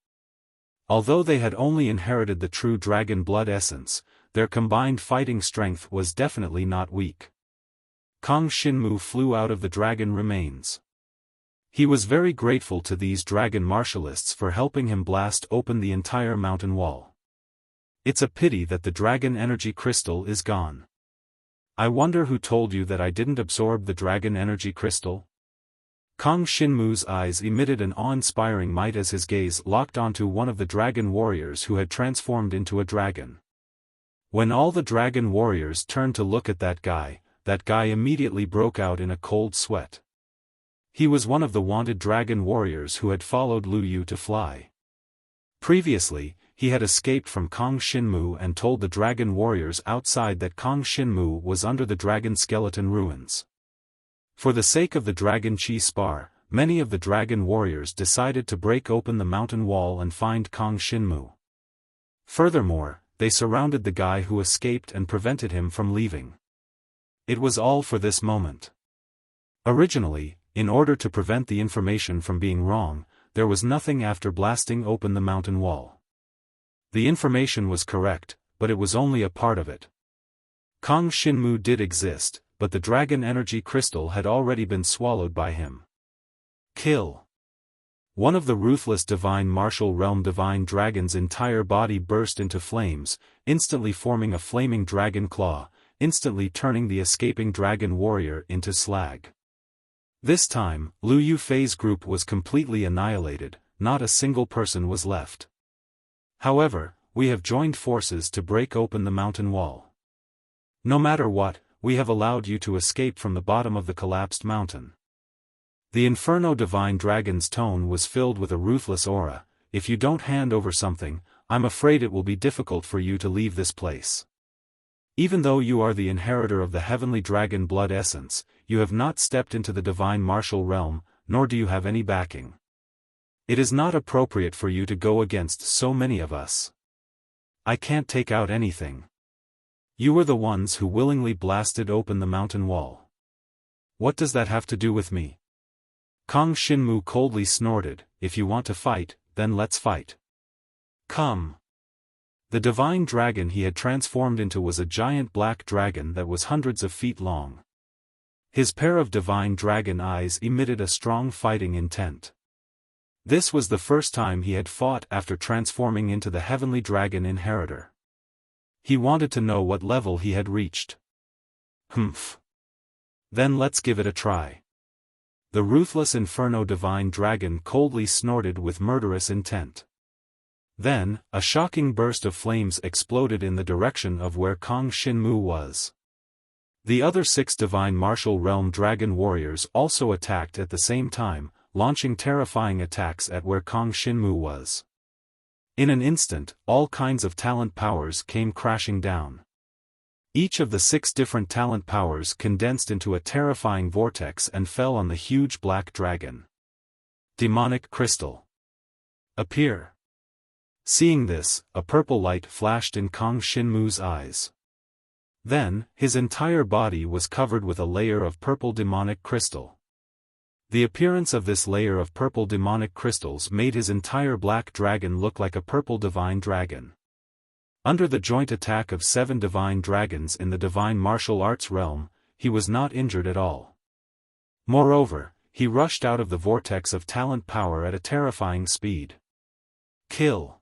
Although they had only inherited the true dragon blood essence, their combined fighting strength was definitely not weak. Kang Shinmu flew out of the dragon remains. He was very grateful to these dragon martialists for helping him blast open the entire mountain wall. It's a pity that the dragon energy crystal is gone. I wonder who told you that I didn't absorb the dragon energy crystal? Kang Shinmu's eyes emitted an awe-inspiring might as his gaze locked onto one of the dragon warriors who had transformed into a dragon. When all the dragon warriors turned to look at that guy immediately broke out in a cold sweat. He was one of the wanted dragon warriors who had followed Lu Yu to fly. Previously, he had escaped from Kang Shinmu and told the dragon warriors outside that Kang Shinmu was under the dragon skeleton ruins. For the sake of the dragon chi spar, many of the dragon warriors decided to break open the mountain wall and find Kang Shinmu. Furthermore, they surrounded the guy who escaped and prevented him from leaving. It was all for this moment. Originally, in order to prevent the information from being wrong, there was nothing after blasting open the mountain wall. The information was correct, but it was only a part of it. Kang Shinmu did exist, but the dragon energy crystal had already been swallowed by him. Kill. One of the ruthless divine martial realm divine dragon's entire body burst into flames, instantly forming a flaming dragon claw, instantly turning the escaping dragon warrior into slag. This time, Lu Yufei's group was completely annihilated, not a single person was left. However, we have joined forces to break open the mountain wall. No matter what, we have allowed you to escape from the bottom of the collapsed mountain. The Inferno Divine Dragon's tone was filled with a ruthless aura. If you don't hand over something, I'm afraid it will be difficult for you to leave this place. Even though you are the inheritor of the heavenly dragon blood essence, you have not stepped into the divine martial realm, nor do you have any backing. It is not appropriate for you to go against so many of us. I can't take out anything. You were the ones who willingly blasted open the mountain wall. What does that have to do with me? Kang Shinmu coldly snorted, if you want to fight, then let's fight. Come. The divine dragon he had transformed into was a giant black dragon that was hundreds of feet long. His pair of divine dragon eyes emitted a strong fighting intent. This was the first time he had fought after transforming into the heavenly dragon inheritor. He wanted to know what level he had reached. Humph. Then let's give it a try. The ruthless Inferno divine dragon coldly snorted with murderous intent. Then, a shocking burst of flames exploded in the direction of where Kang Shinmu was. The other 6 divine martial realm dragon warriors also attacked at the same time, launching terrifying attacks at where Kang Shinmu was. In an instant, all kinds of talent powers came crashing down. Each of the 6 different talent powers condensed into a terrifying vortex and fell on the huge black dragon. Demonic crystal. Appear. Seeing this, a purple light flashed in Kang Shinmu's eyes. Then, his entire body was covered with a layer of purple demonic crystal. The appearance of this layer of purple demonic crystals made his entire black dragon look like a purple divine dragon. Under the joint attack of 7 divine dragons in the divine martial arts realm, he was not injured at all. Moreover, he rushed out of the vortex of talent power at a terrifying speed. Kill.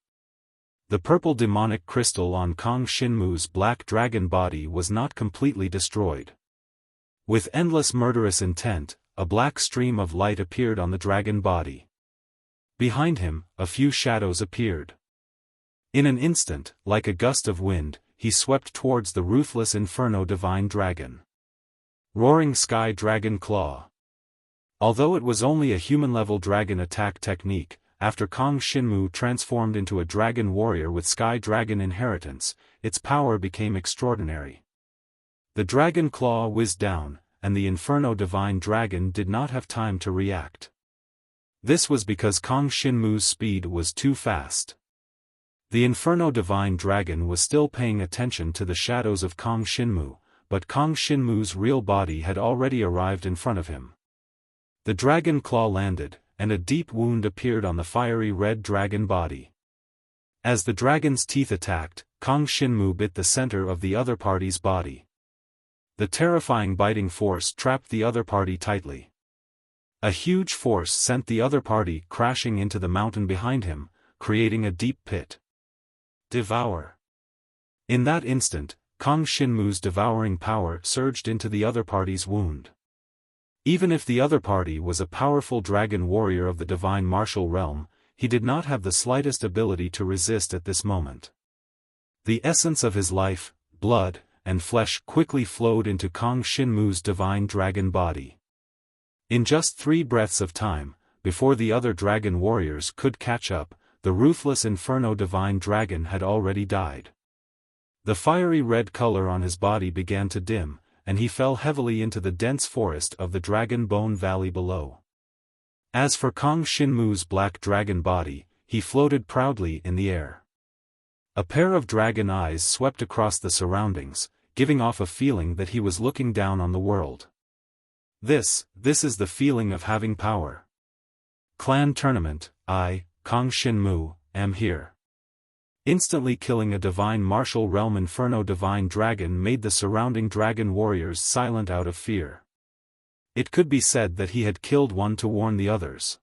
The purple demonic crystal on Kang Shinmu's black dragon body was not completely destroyed. With endless murderous intent, a black stream of light appeared on the dragon body. Behind him, a few shadows appeared. In an instant, like a gust of wind, he swept towards the ruthless Inferno Divine Dragon. Roaring Sky Dragon Claw. Although it was only a human-level dragon attack technique, after Kang Shinmu transformed into a dragon warrior with Sky Dragon inheritance, its power became extraordinary. The dragon claw whizzed down, and the Inferno Divine Dragon did not have time to react. This was because Kang Shinmu's speed was too fast. The Inferno Divine Dragon was still paying attention to the shadows of Kang Shinmu, but Kang Shinmu's real body had already arrived in front of him. The dragon claw landed, and a deep wound appeared on the fiery red dragon body. As the dragon's teeth attacked, Kang Shinmu bit the center of the other party's body. The terrifying biting force trapped the other party tightly. A huge force sent the other party crashing into the mountain behind him, creating a deep pit. Devour. In that instant, Kang Shinmu's devouring power surged into the other party's wound. Even if the other party was a powerful dragon warrior of the divine martial realm, he did not have the slightest ability to resist at this moment. The essence of his life, blood, and flesh quickly flowed into Kang Shinmu's divine dragon body. In just 3 breaths of time, before the other dragon warriors could catch up, the ruthless Inferno Divine Dragon had already died. The fiery red color on his body began to dim, and he fell heavily into the dense forest of the Dragon Bone Valley below. As for Kang Shinmu's black dragon body, he floated proudly in the air. A pair of dragon eyes swept across the surroundings, giving off a feeling that he was looking down on the world. This is the feeling of having power. Clan Tournament, I, Kang Shinmu, am here. Instantly killing a divine martial realm Inferno Divine Dragon made the surrounding dragon warriors silent out of fear. It could be said that he had killed one to warn the others.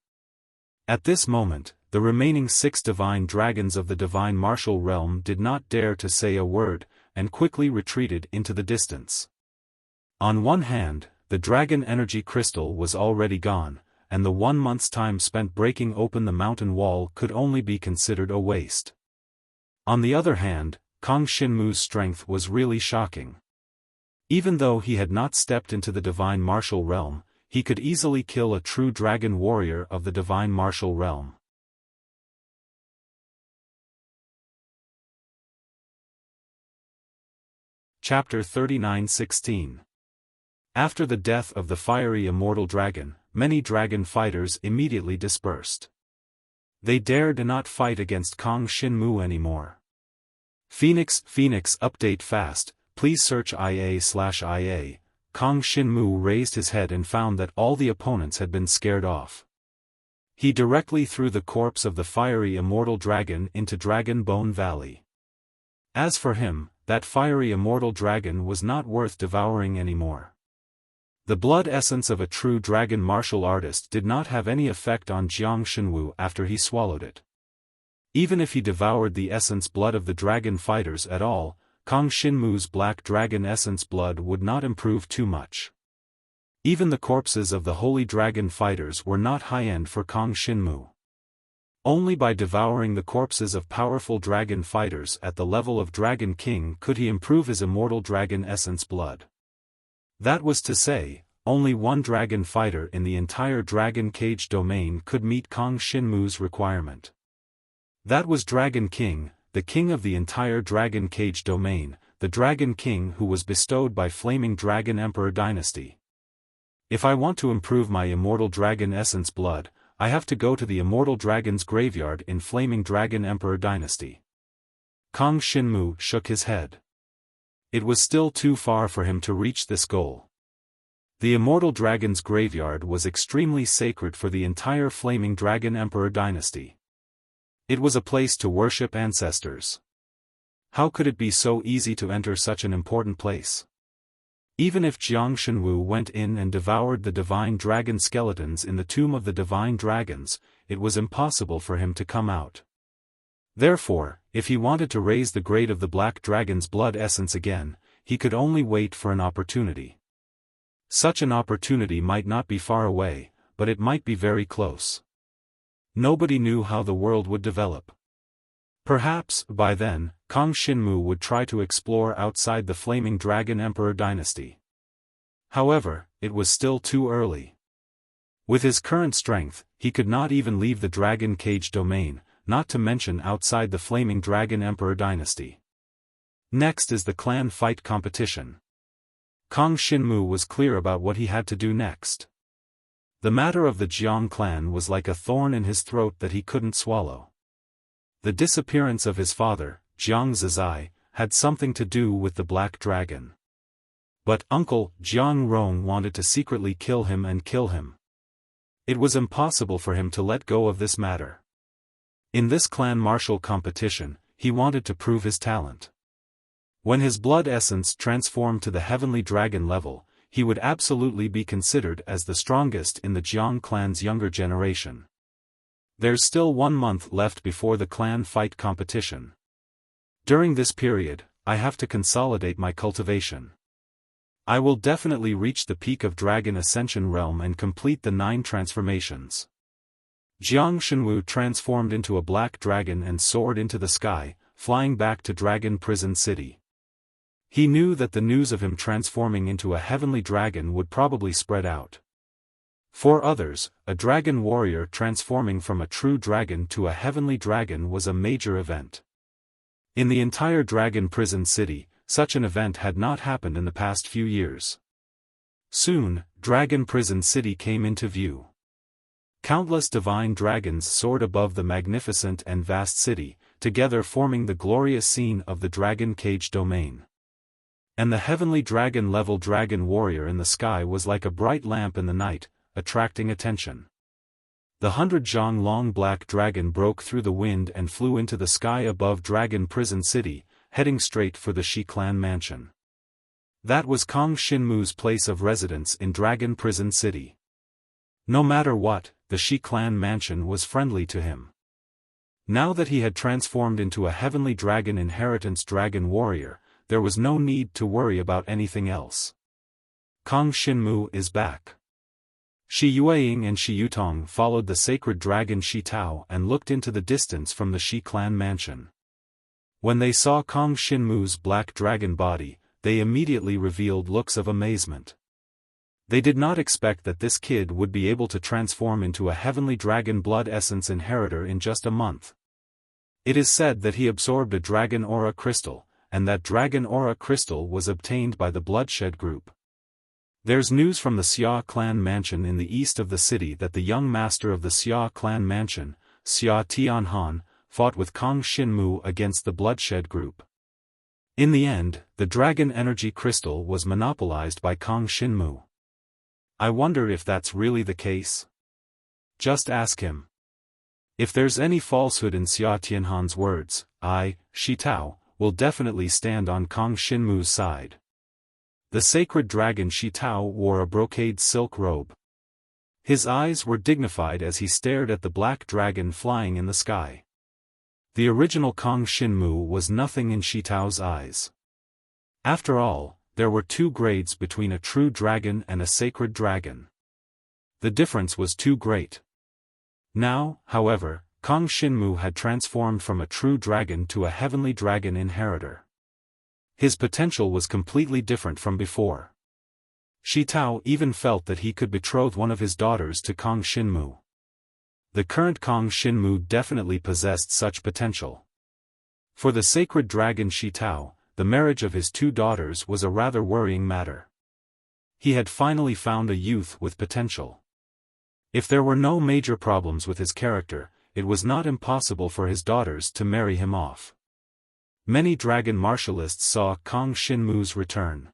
At this moment, the remaining 6 divine dragons of the divine martial realm did not dare to say a word, and quickly retreated into the distance. On one hand, the dragon energy crystal was already gone, and the 1 month's time spent breaking open the mountain wall could only be considered a waste. On the other hand, Kang Shinmu's strength was really shocking. Even though he had not stepped into the divine martial realm, he could easily kill a true dragon warrior of the divine martial realm. Chapter 39:16. After the death of the fiery immortal dragon, many dragon fighters immediately dispersed. They dared not fight against Kang Shinmu anymore. Phoenix update fast, please search IA/IA. Kang Shinmu raised his head and found that all the opponents had been scared off. He directly threw the corpse of the fiery immortal dragon into Dragon Bone Valley. As for him, that fiery immortal dragon was not worth devouring anymore. The blood essence of a true dragon martial artist did not have any effect on Jiang Shenwu after he swallowed it. Even if he devoured the essence blood of the dragon fighters at all, Kang Shinmu's black dragon essence blood would not improve too much. Even the corpses of the holy dragon fighters were not high-end for Kang Shinmu. Only by devouring the corpses of powerful dragon fighters at the level of Dragon King could he improve his immortal dragon essence blood. That was to say, only one dragon fighter in the entire Dragon Cage domain could meet Kang Shinmu's requirement. That was Dragon King, the king of the entire Dragon Cage domain, the Dragon King who was bestowed by Flaming Dragon Emperor Dynasty. If I want to improve my immortal dragon essence blood, I have to go to the immortal dragon's graveyard in Flaming Dragon Emperor Dynasty. Kang Shinmu shook his head. It was still too far for him to reach this goal. The immortal dragon's graveyard was extremely sacred for the entire Flaming Dragon Emperor Dynasty. It was a place to worship ancestors. How could it be so easy to enter such an important place? Even if Jiang Shenwu went in and devoured the divine dragon skeletons in the tomb of the divine dragons, it was impossible for him to come out. Therefore, if he wanted to raise the grade of the black dragon's blood essence again, he could only wait for an opportunity. Such an opportunity might not be far away, but it might be very close. Nobody knew how the world would develop. Perhaps, by then, Kang Xinmu would try to explore outside the Flaming Dragon Emperor dynasty. However, it was still too early. With his current strength, he could not even leave the Dragon Cage domain, not to mention outside the Flaming Dragon Emperor dynasty. Next is the clan fight competition. Kang Xinmu was clear about what he had to do next. The matter of the Jiang clan was like a thorn in his throat that he couldn't swallow. The disappearance of his father, Jiang Zizai, had something to do with the Black Dragon. But Uncle Jiang Rong wanted to secretly kill him and kill him. It was impossible for him to let go of this matter. In this clan martial competition, he wanted to prove his talent. When his blood essence transformed to the heavenly dragon level, he would absolutely be considered as the strongest in the Jiang clan's younger generation. There's still 1 month left before the clan fight competition. During this period, I have to consolidate my cultivation. I will definitely reach the peak of Dragon Ascension Realm and complete the 9 transformations. Jiang Xinwu transformed into a black dragon and soared into the sky, flying back to Dragon Prison City. He knew that the news of him transforming into a heavenly dragon would probably spread out. For others, a dragon warrior transforming from a true dragon to a heavenly dragon was a major event. In the entire Dragon Prison City, such an event had not happened in the past few years. Soon, Dragon Prison City came into view. Countless divine dragons soared above the magnificent and vast city, together forming the glorious scene of the Dragon Cage domain. And the heavenly dragon-level dragon warrior in the sky was like a bright lamp in the night, attracting attention. The 100-zhang-long black dragon broke through the wind and flew into the sky above Dragon Prison City, heading straight for the Shi clan mansion. That was Kang Xinmu's place of residence in Dragon Prison City. No matter what, the Shi clan mansion was friendly to him. Now that he had transformed into a heavenly dragon inheritance dragon warrior, there was no need to worry about anything else. Kang Xinmu is back. Shi Yueying and Shi Yutong followed the sacred dragon Shi Tao and looked into the distance from the Shi clan mansion. When they saw Kang Xinmu's black dragon body, they immediately revealed looks of amazement. They did not expect that this kid would be able to transform into a heavenly dragon blood essence inheritor in just a month. It is said that he absorbed a dragon aura crystal, and that dragon aura crystal was obtained by the Bloodshed group. There's news from the Xia clan mansion in the east of the city that the young master of the Xia clan mansion, Xia Tianhan, fought with Kang Xinmu against the Bloodshed group. In the end, the dragon energy crystal was monopolized by Kang Xinmu. I wonder if that's really the case. Just ask him. If there's any falsehood in Xia Tianhan's words, I, Shi Tao, will definitely stand on Kang Xinmu's side. The sacred dragon Shi Tao wore a brocade silk robe. His eyes were dignified as he stared at the black dragon flying in the sky. The original Kang Xinmu was nothing in Shi Tao's eyes. After all, there were 2 grades between a true dragon and a sacred dragon. The difference was too great. Now, however, Kang Xinmu had transformed from a true dragon to a heavenly dragon inheritor. His potential was completely different from before. Shi Tao even felt that he could betroth one of his daughters to Kang Xinmu. The current Kang Xinmu definitely possessed such potential. For the sacred dragon Shi Tao, the marriage of his 2 daughters was a rather worrying matter. He had finally found a youth with potential. If there were no major problems with his character, it was not impossible for his daughters to marry him off. Many dragon martialists saw Kang Xinmu's return.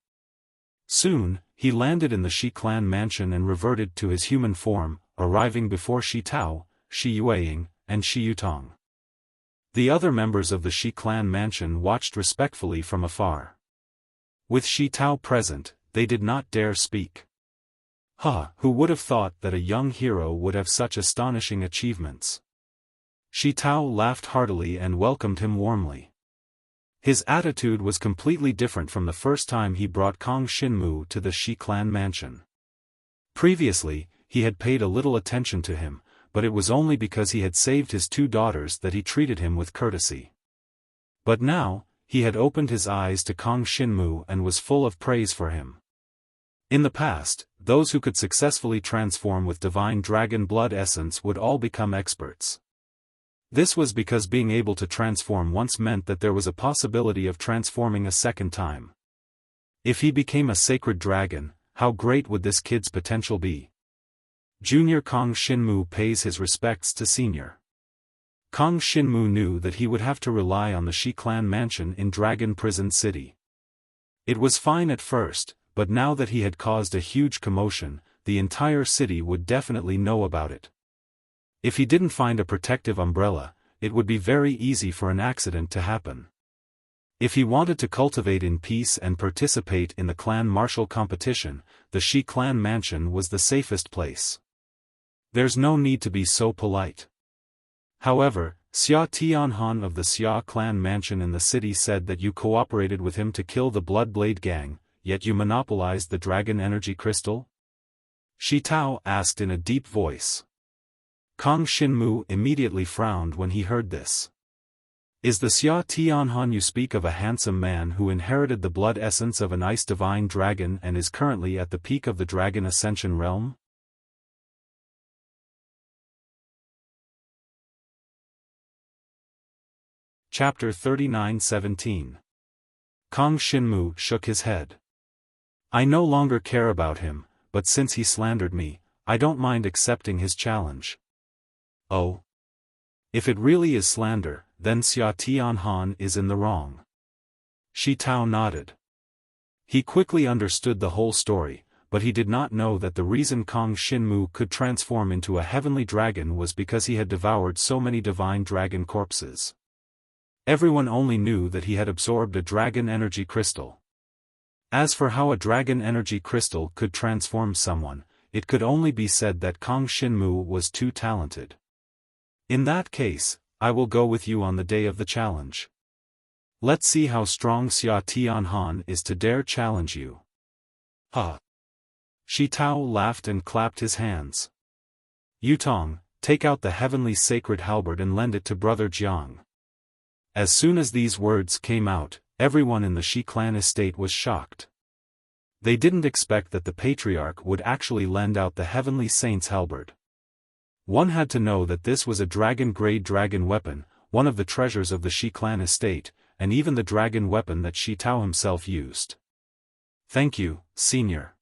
Soon, he landed in the Shi clan mansion and reverted to his human form, arriving before Shi Tao, Shi Yueying, and Shi Yutong. The other members of the Shi clan mansion watched respectfully from afar. With Shi Tao present, they did not dare speak. Who would have thought that a young hero would have such astonishing achievements? Shi Tao laughed heartily and welcomed him warmly. His attitude was completely different from the first time he brought Kang Xinmu to the Shi clan mansion. Previously, he had paid a little attention to him, but it was only because he had saved his 2 daughters that he treated him with courtesy. But now, he had opened his eyes to Kang Xinmu and was full of praise for him. In the past, those who could successfully transform with divine dragon blood essence would all become experts. This was because being able to transform once meant that there was a possibility of transforming a second time. If he became a sacred dragon, how great would this kid's potential be? Junior Kang Xinmu pays his respects to Senior. Kang Xinmu knew that he would have to rely on the Shi clan mansion in Dragon Prison City. It was fine at first, but now that he had caused a huge commotion, the entire city would definitely know about it. If he didn't find a protective umbrella, it would be very easy for an accident to happen. If he wanted to cultivate in peace and participate in the clan martial competition, the Shi clan mansion was the safest place. There's no need to be so polite. However, Xia Tianhan of the Xia clan mansion in the city said that you cooperated with him to kill the Bloodblade gang, yet you monopolized the dragon energy crystal? Shi Tao asked in a deep voice. Kang Xinmu immediately frowned when he heard this. Is the Xia Tianhan you speak of a handsome man who inherited the blood essence of an ice divine dragon and is currently at the peak of the dragon ascension realm? Chapter 39:17. Kang Xinmu shook his head. I no longer care about him, but since he slandered me, I don't mind accepting his challenge. Oh. If it really is slander, then Xia Tianhan is in the wrong. Shi Tao nodded. He quickly understood the whole story, but he did not know that the reason Kang Xinmu could transform into a heavenly dragon was because he had devoured so many divine dragon corpses. Everyone only knew that he had absorbed a dragon energy crystal. As for how a dragon energy crystal could transform someone, it could only be said that Kang Xinmu was too talented. In that case, I will go with you on the day of the challenge. Let's see how strong Xia Tianhan is to dare challenge you. Ha! Shi Tao laughed and clapped his hands. Yutong, take out the heavenly sacred halberd and lend it to Brother Jiang. As soon as these words came out, everyone in the Shi clan estate was shocked. They didn't expect that the patriarch would actually lend out the heavenly saint's halberd. One had to know that this was a dragon-grade dragon weapon, one of the treasures of the Shi clan estate, and even the dragon weapon that Shi Tao himself used. Thank you, Senior.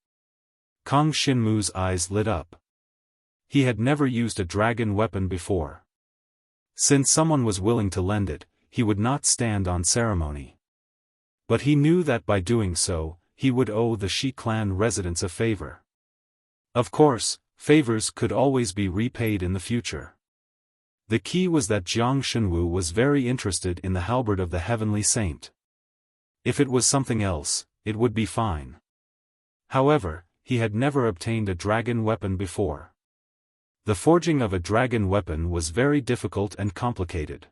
Kang Xinmu's eyes lit up. He had never used a dragon weapon before. Since someone was willing to lend it, he would not stand on ceremony. But he knew that by doing so, he would owe the Shi clan residents a favor. Of course, favors could always be repaid in the future. The key was that Jiang Shenwu was very interested in the halberd of the heavenly saint. If it was something else, it would be fine. However, he had never obtained a dragon weapon before. The forging of a dragon weapon was very difficult and complicated.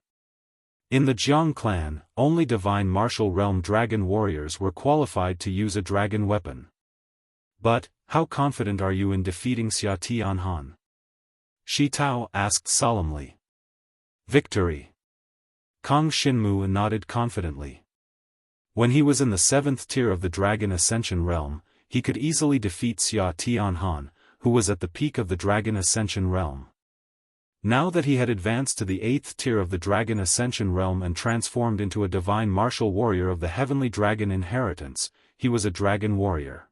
In the Jiang clan, only divine martial realm dragon warriors were qualified to use a dragon weapon. But, how confident are you in defeating Xia Tianhan? Shi Tao asked solemnly. Victory. Kang Xinmu nodded confidently. When he was in the 7th tier of the dragon ascension realm, he could easily defeat Xia Tianhan, who was at the peak of the dragon ascension realm. Now that he had advanced to the 8th tier of the dragon ascension realm and transformed into a divine martial warrior of the heavenly dragon inheritance, he was a dragon warrior.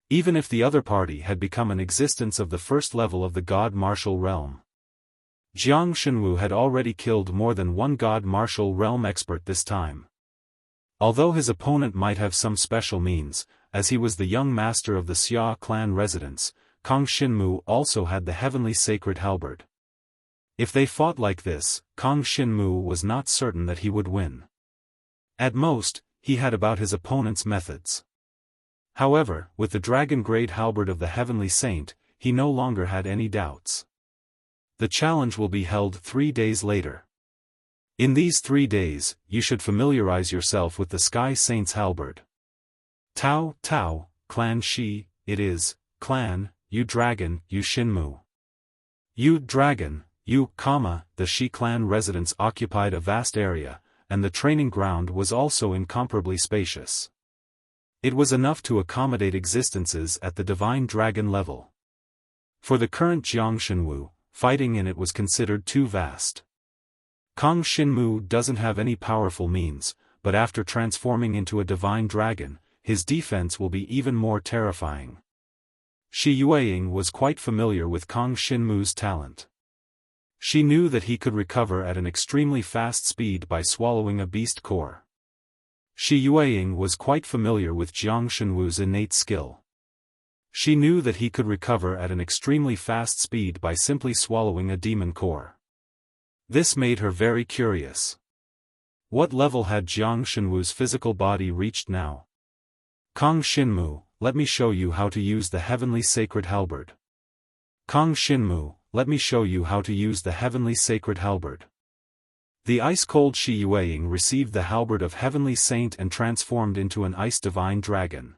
Even if the other party had become an existence of the first level of the god martial realm. Jiang Shenwu had already killed more than one god martial realm expert this time. Although his opponent might have some special means, as he was the young master of the Xia clan residents, Kang Xinmu also had the heavenly sacred halberd. If they fought like this, Kang Xinmu was not certain that he would win. At most, he had about his opponent's methods. However, with the dragon-grade halberd of the heavenly saint, he no longer had any doubts. The challenge will be held 3 days later. In these 3 days, you should familiarize yourself with the Sky Saint's halberd. Tao, Clan Shi, it is, clan, you dragon, you Shinmu. You dragon, you, the Shi clan residents occupied a vast area, and the training ground was also incomparably spacious. It was enough to accommodate existences at the divine dragon level. For the current Jiang Shenwu, fighting in it was considered too vast. Kong Shinmu doesn't have any powerful means, but after transforming into a divine dragon, his defense will be even more terrifying. Shi Yueying was quite familiar with Kong Shinmu's talent. She knew that he could recover at an extremely fast speed by swallowing a beast core. Shi Yueying was quite familiar with Jiang Shenwu's innate skill. She knew that he could recover at an extremely fast speed by simply swallowing a demon core. This made her very curious. What level had Jiang Shenwu's physical body reached now? Kong Shinmu, let me show you how to use the heavenly sacred halberd. Kong Shinmu, let me show you how to use the heavenly sacred halberd. The ice-cold Shi Yueying received the halberd of heavenly saint and transformed into an ice divine dragon.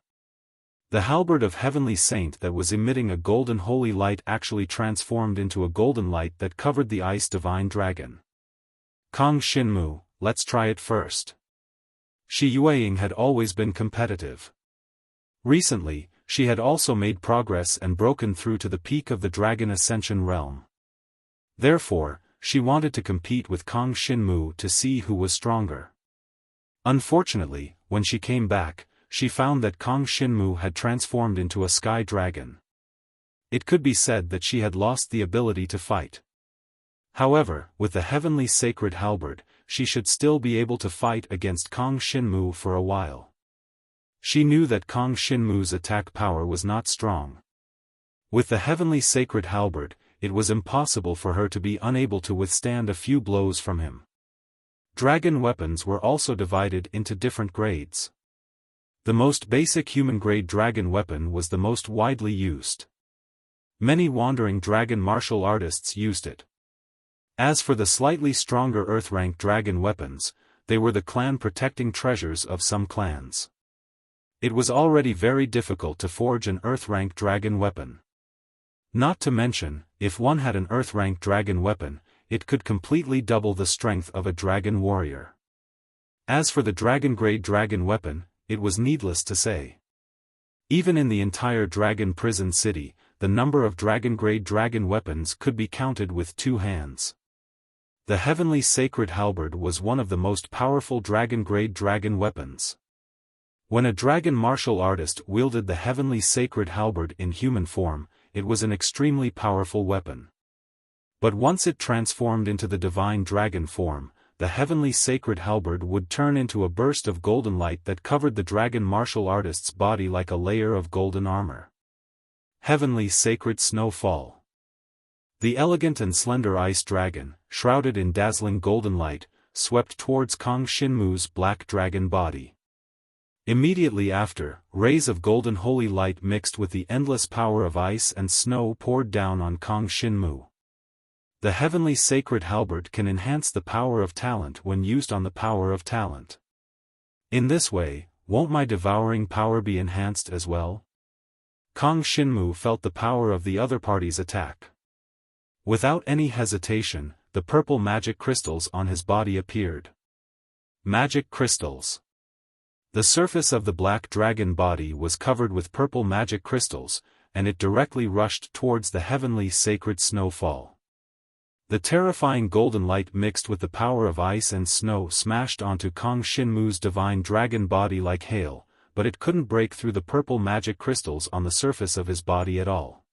The halberd of heavenly saint that was emitting a golden holy light actually transformed into a golden light that covered the ice divine dragon. Kong Shinmu, let's try it first. Shi Yueying had always been competitive. Recently, she had also made progress and broken through to the peak of the Dragon Ascension realm. Therefore, she wanted to compete with Kong Shinmu to see who was stronger. Unfortunately, when she came back, she found that Kong Shinmu had transformed into a sky dragon. It could be said that she had lost the ability to fight. However, with the heavenly sacred halberd, she should still be able to fight against Kong Shinmu for a while. She knew that Kong Shinmu's attack power was not strong. With the heavenly sacred halberd, it was impossible for her to be unable to withstand a few blows from him. Dragon weapons were also divided into different grades. The most basic human-grade dragon weapon was the most widely used. Many wandering dragon martial artists used it. As for the slightly stronger earth-rank dragon weapons, they were the clan-protecting treasures of some clans. It was already very difficult to forge an earth-rank dragon weapon. Not to mention, if one had an earth-rank dragon weapon, it could completely double the strength of a dragon warrior. As for the dragon-grade dragon weapon, it was needless to say. Even in the entire dragon prison city, the number of dragon-grade dragon weapons could be counted with 2 hands. The heavenly sacred halberd was one of the most powerful dragon-grade dragon weapons. When a dragon martial artist wielded the heavenly sacred halberd in human form, it was an extremely powerful weapon. But once it transformed into the divine dragon form, the heavenly sacred halberd would turn into a burst of golden light that covered the dragon martial artist's body like a layer of golden armor. Heavenly sacred snowfall. The elegant and slender ice dragon, shrouded in dazzling golden light, swept towards Kong Shinmu's black dragon body. Immediately after, rays of golden holy light mixed with the endless power of ice and snow poured down on Kong Shinmu. The heavenly sacred halberd can enhance the power of talent when used on the power of talent. In this way, won't my devouring power be enhanced as well? Kong Shinmu felt the power of the other party's attack. Without any hesitation, the purple magic crystals on his body appeared. Magic crystals. The surface of the black dragon body was covered with purple magic crystals, and it directly rushed towards the heavenly sacred snowfall. The terrifying golden light mixed with the power of ice and snow smashed onto Kong Shinmu's divine dragon body like hail, but it couldn't break through the purple magic crystals on the surface of his body at all.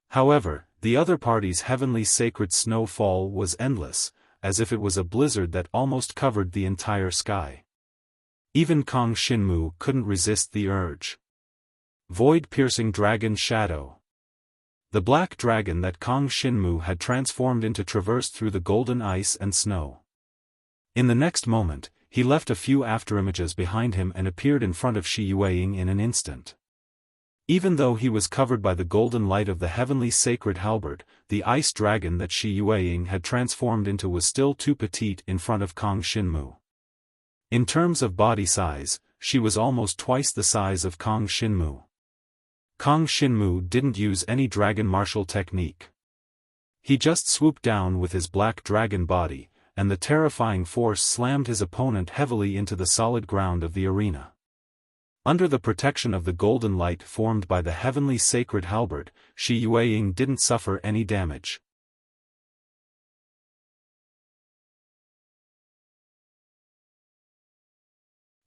However, the other party's heavenly sacred snowfall was endless, as if it was a blizzard that almost covered the entire sky. Even Kong Shinmu couldn't resist the urge. Void-piercing dragon shadow. The black dragon that Kong Shinmu had transformed into traversed through the golden ice and snow. In the next moment, he left a few afterimages behind him and appeared in front of Shi Yueying in an instant. Even though he was covered by the golden light of the heavenly sacred halberd, the ice dragon that Shi Yueying had transformed into was still too petite in front of Kong Shinmu. In terms of body size, she was almost twice the size of Kong Shinmu. Kang Xinmu didn't use any dragon martial technique. He just swooped down with his black dragon body, and the terrifying force slammed his opponent heavily into the solid ground of the arena. Under the protection of the golden light formed by the heavenly sacred halberd, Shi Yueying didn't suffer any damage.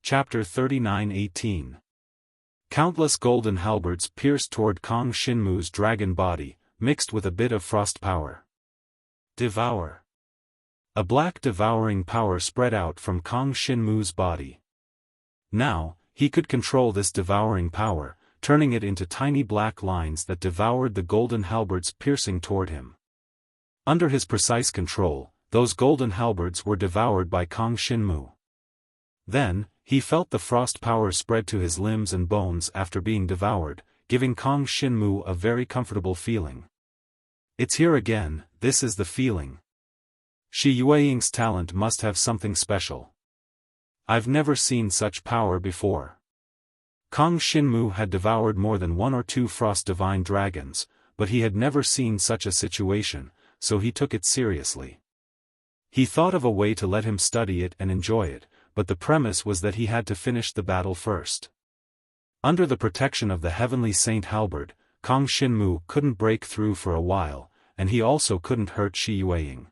Chapter 39:18. Countless golden halberds pierced toward Kang Xinmu's dragon body, mixed with a bit of frost power. Devour. A black devouring power spread out from Kang Xinmu's body. Now, he could control this devouring power, turning it into tiny black lines that devoured the golden halberds piercing toward him. Under his precise control, those golden halberds were devoured by Kang Xinmu. Then, he felt the frost power spread to his limbs and bones after being devoured, giving Kang Xinmu a very comfortable feeling. It's here again, this is the feeling. Shi Yueying's talent must have something special. I've never seen such power before. Kang Xinmu had devoured more than 1 or 2 frost divine dragons, but he had never seen such a situation, so he took it seriously. He thought of a way to let him study it and enjoy it, but the premise was that he had to finish the battle first. Under the protection of the heavenly saint halberd, Kang Xinmu couldn't break through for a while, and he also couldn't hurt Shi Yueying.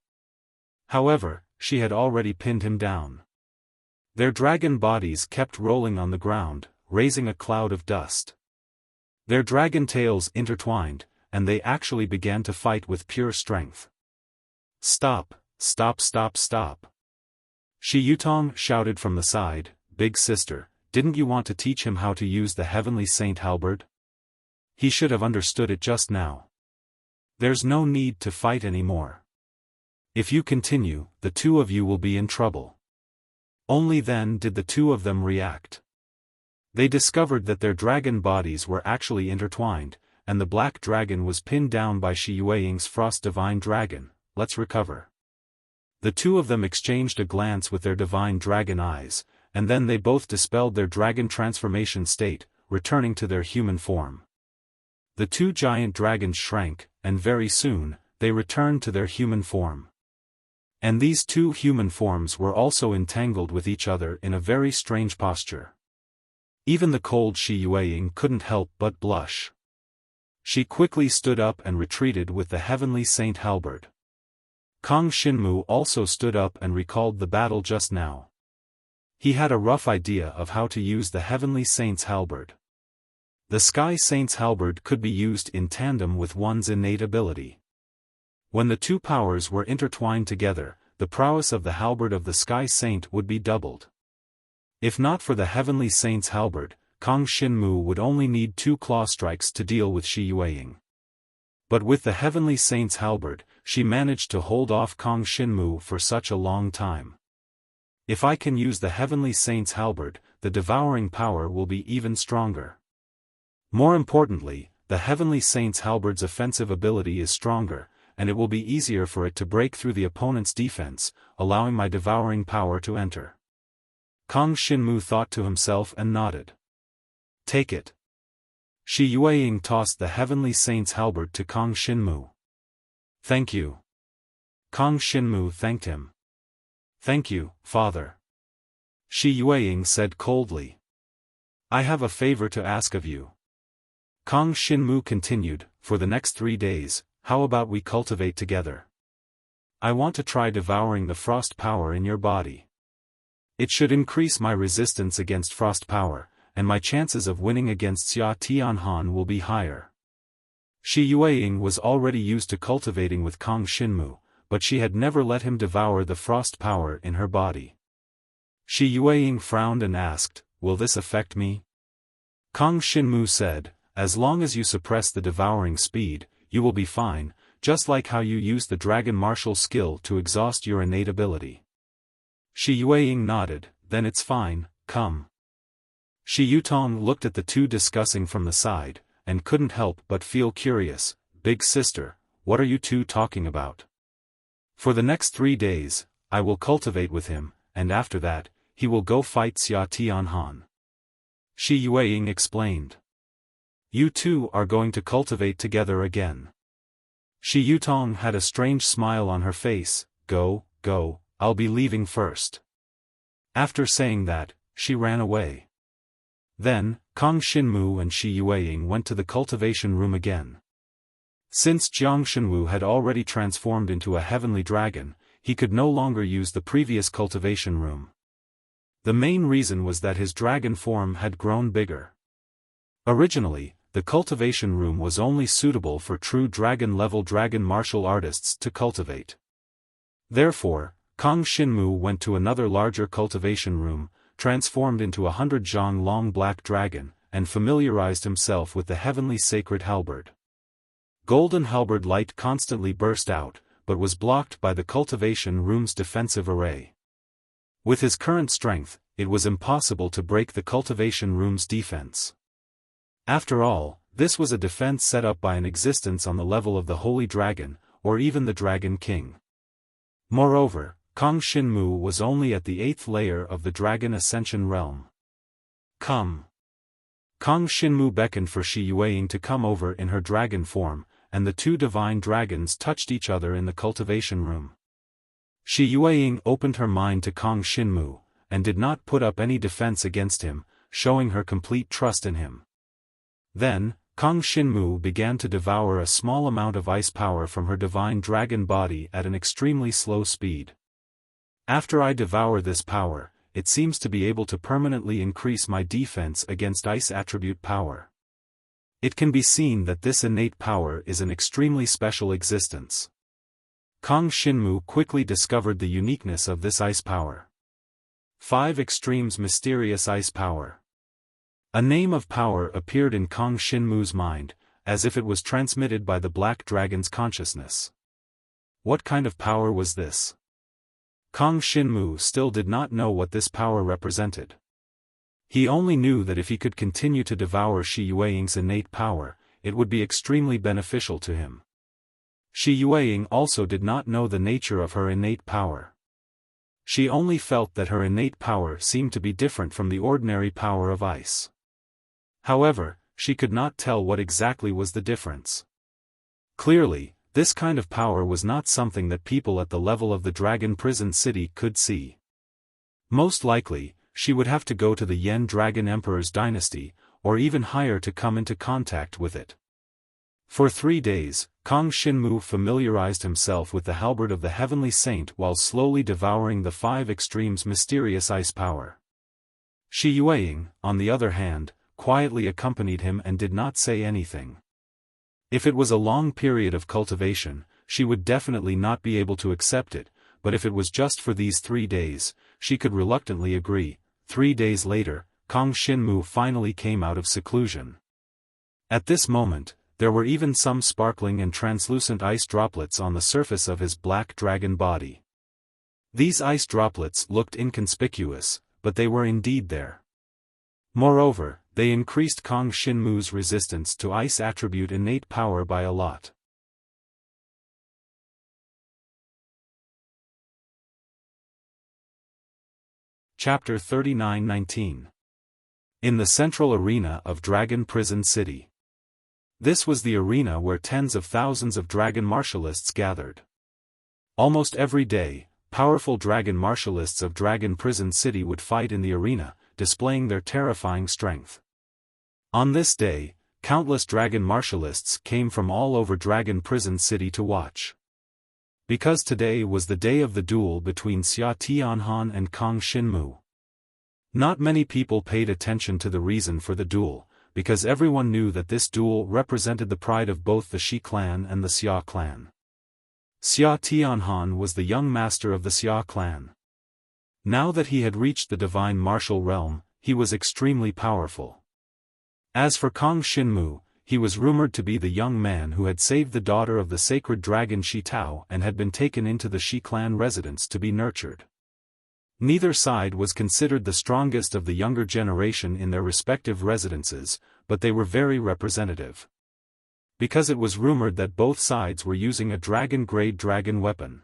However, she had already pinned him down. Their dragon bodies kept rolling on the ground, raising a cloud of dust. Their dragon tails intertwined, and they actually began to fight with pure strength. Stop, stop, stop, stop. Shi Yutong shouted from the side, Big sister, didn't you want to teach him how to use the heavenly saint halberd? He should have understood it just now. There's no need to fight anymore. If you continue, the two of you will be in trouble. Only then did the two of them react. They discovered that their dragon bodies were actually intertwined, and the black dragon was pinned down by Shi Yueying's frost divine dragon. Let's recover. The two of them exchanged a glance with their divine dragon eyes, and then they both dispelled their dragon transformation state, returning to their human form. The two giant dragons shrank, and very soon, they returned to their human form. And these two human forms were also entangled with each other in a very strange posture. Even the cold Shi Yueying couldn't help but blush. She quickly stood up and retreated with the heavenly saint halberd. Kang Xinmu also stood up and recalled the battle just now. He had a rough idea of how to use the heavenly saint's halberd. The sky saint's halberd could be used in tandem with one's innate ability. When the two powers were intertwined together, the prowess of the halberd of the sky saint would be doubled. If not for the heavenly saint's halberd, Kang Xinmu would only need 2 claw strikes to deal with Shi Yueying. But with the heavenly saint's halberd, she managed to hold off Kang Xinmu for such a long time. If I can use the heavenly saint's halberd, the devouring power will be even stronger. More importantly, the heavenly saint's halberd's offensive ability is stronger, and it will be easier for it to break through the opponent's defense, allowing my devouring power to enter. Kang Xinmu thought to himself and nodded. Take it. Shi Yueying tossed the heavenly saint's halberd to Kang Xinmu. Thank you. Kang Xinmu thanked him. Thank you, father. Shi Yueying said coldly. I have a favor to ask of you. Kang Xinmu continued, for the next 3 days, how about we cultivate together? I want to try devouring the frost power in your body. It should increase my resistance against frost power, and my chances of winning against Xia Tianhan will be higher. Shi Yueying was already used to cultivating with Kang Xinmu, but she had never let him devour the frost power in her body. Shi Yueying frowned and asked, will this affect me? Kang Xinmu said, as long as you suppress the devouring speed, you will be fine, just like how you use the dragon martial skill to exhaust your innate ability. Shi Yueying nodded, then it's fine, come. Shi Yutong looked at the two discussing from the side, and couldn't help but feel curious. Big sister, what are you two talking about? For the next 3 days, I will cultivate with him, and after that, he will go fight Xia Tianhan. Shi Yueying explained. You two are going to cultivate together again. Shi Yutong had a strange smile on her face. Go, I'll be leaving first. After saying that, she ran away. Then, Kang Xinmu and Shi Yueying went to the cultivation room again. Since Jiang Shenwu had already transformed into a heavenly dragon, he could no longer use the previous cultivation room. The main reason was that his dragon form had grown bigger. Originally, the cultivation room was only suitable for true dragon-level dragon martial artists to cultivate. Therefore, Kang Xinmu went to another larger cultivation room, transformed into a 100-zhang long black dragon, and familiarized himself with the heavenly sacred halberd. Golden halberd light constantly burst out, but was blocked by the cultivation room's defensive array. With his current strength, it was impossible to break the cultivation room's defense. After all, this was a defense set up by an existence on the level of the Holy Dragon, or even the Dragon King. Moreover, Kang Xinmu was only at the 8th layer of the Dragon Ascension realm. Come. Kang Xinmu beckoned for Shi Yueying to come over in her dragon form, and the two divine dragons touched each other in the cultivation room. Shi Yueying opened her mind to Kang Xinmu, and did not put up any defense against him, showing her complete trust in him. Then, Kang Xinmu began to devour a small amount of ice power from her divine dragon body at an extremely slow speed. After I devour this power, it seems to be able to permanently increase my defense against ice attribute power. It can be seen that this innate power is an extremely special existence. Kang Xinmu quickly discovered the uniqueness of this ice power. 5 Extremes Mysterious Ice Power. A name of power appeared in Kang Xinmu's mind, as if it was transmitted by the Black Dragon's consciousness. What kind of power was this? Kang Xinmu still did not know what this power represented. He only knew that if he could continue to devour Shi Yueying's innate power, it would be extremely beneficial to him. Shi Yueying also did not know the nature of her innate power. She only felt that her innate power seemed to be different from the ordinary power of ice. However, she could not tell what exactly was the difference. Clearly, this kind of power was not something that people at the level of the Dragon Prison City could see. Most likely, she would have to go to the Yen Dragon Emperor's dynasty, or even higher to come into contact with it. For 3 days, Kang Xinmu familiarized himself with the halberd of the Heavenly Saint while slowly devouring the 5 Extremes Mysterious Ice Power. Shi Yueying, on the other hand, quietly accompanied him and did not say anything. If it was a long period of cultivation, she would definitely not be able to accept it, but if it was just for these 3 days, she could reluctantly agree. 3 days later, Kang Xinmu finally came out of seclusion. At this moment, there were even some sparkling and translucent ice droplets on the surface of his black dragon body. These ice droplets looked inconspicuous, but they were indeed there. Moreover, they increased Kang Xinmu's resistance to ice attribute innate power by a lot. Chapter 39-19. In the central arena of Dragon Prison City. This was the arena where tens of thousands of dragon martialists gathered. Almost every day, powerful dragon martialists of Dragon Prison City would fight in the arena, displaying their terrifying strength. On this day, countless dragon martialists came from all over Dragon Prison City to watch. Because today was the day of the duel between Xiaofan and Kang Xinmu. Not many people paid attention to the reason for the duel, because everyone knew that this duel represented the pride of both the Shi clan and the Xia clan. Xiaofan was the young master of the Xia clan. Now that he had reached the divine martial realm, he was extremely powerful. As for Kang Xinmu, he was rumored to be the young man who had saved the daughter of the sacred dragon Shi Tao and had been taken into the Shi clan residence to be nurtured. Neither side was considered the strongest of the younger generation in their respective residences, but they were very representative. Because it was rumored that both sides were using a dragon-grade dragon weapon.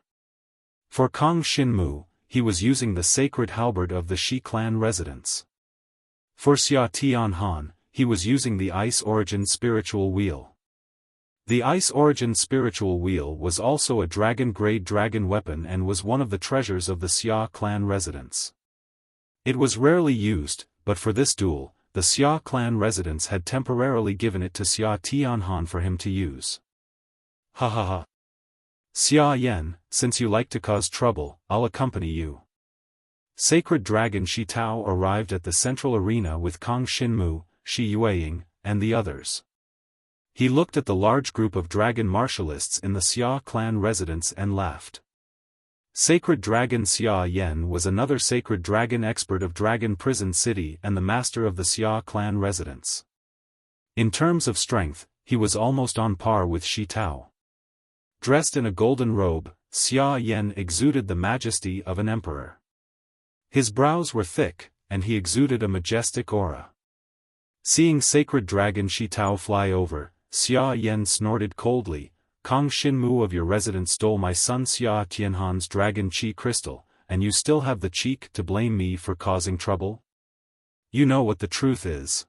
For Kang Xinmu, he was using the sacred halberd of the Shi clan residence. For Xiaofan, he was using the Ice Origin Spiritual Wheel. The Ice Origin Spiritual Wheel was also a dragon-grade dragon weapon and was one of the treasures of the Xia clan residents. It was rarely used, but for this duel, the Xia clan residents had temporarily given it to Xia Tianhan for him to use. Ha ha ha. Xia Yan, since you like to cause trouble, I'll accompany you. Sacred Dragon Shi Tao arrived at the central arena with Kong Xinmu, Shi Yueying, and the others. He looked at the large group of dragon martialists in the Xia clan residence and laughed. Sacred Dragon Xia Yan was another sacred dragon expert of Dragon Prison City and the master of the Xia clan residence. In terms of strength, he was almost on par with Shi Tao. Dressed in a golden robe, Xia Yan exuded the majesty of an emperor. His brows were thick, and he exuded a majestic aura. Seeing Sacred Dragon Shi Tao fly over, Xia Yan snorted coldly, Kong Xinmu of your residence stole my son Xia Tianhan's dragon chi crystal, and you still have the cheek to blame me for causing trouble? You know what the truth is.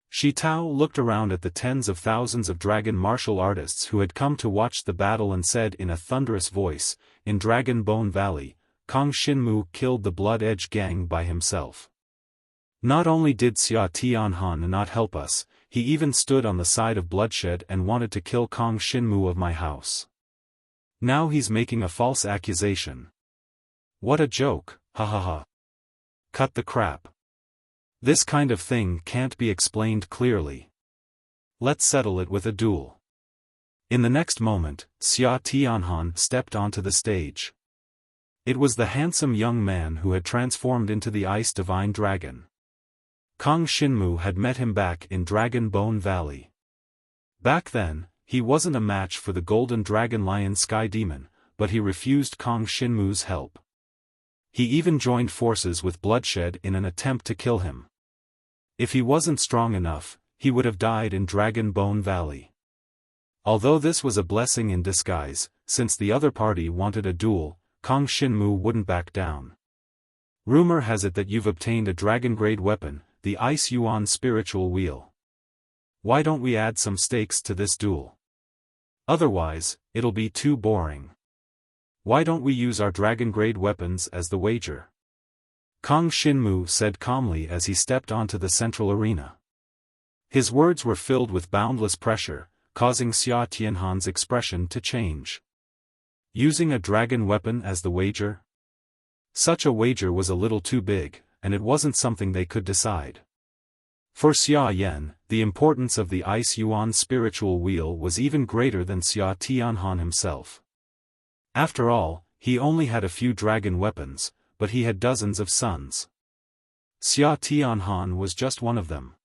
Shi Tao looked around at the tens of thousands of dragon martial artists who had come to watch the battle and said in a thunderous voice, in Dragon Bone Valley, Kong Xinmu killed the Blood Edge gang by himself. Not only did Xia Tianhan not help us, he even stood on the side of bloodshed and wanted to kill Kong Xinmu of my house. Now he's making a false accusation. What a joke, ha ha ha. Cut the crap. This kind of thing can't be explained clearly. Let's settle it with a duel. In the next moment, Xia Tianhan stepped onto the stage. It was the handsome young man who had transformed into the Ice Divine Dragon. Kong Xinmu had met him back in Dragon Bone Valley. Back then, he wasn't a match for the Golden Dragon Lion Sky Demon, but he refused Kong Xinmu's help. He even joined forces with Bloodshed in an attempt to kill him. If he wasn't strong enough, he would have died in Dragon Bone Valley. Although this was a blessing in disguise, since the other party wanted a duel, Kong Xinmu wouldn't back down. Rumor has it that you've obtained a dragon-grade weapon, the Ice Yuan Spiritual Wheel. Why don't we add some stakes to this duel? Otherwise, it'll be too boring. Why don't we use our dragon-grade weapons as the wager? Kong Xinmu said calmly as he stepped onto the central arena. His words were filled with boundless pressure, causing Xia Tianhan's expression to change. Using a dragon weapon as the wager? Such a wager was a little too big, and it wasn't something they could decide. For Xia Yan, the importance of the Ice Yuan Spiritual Wheel was even greater than Xia Tianhan himself. After all, he only had a few dragon weapons, but he had dozens of sons. Xia Tianhan was just one of them.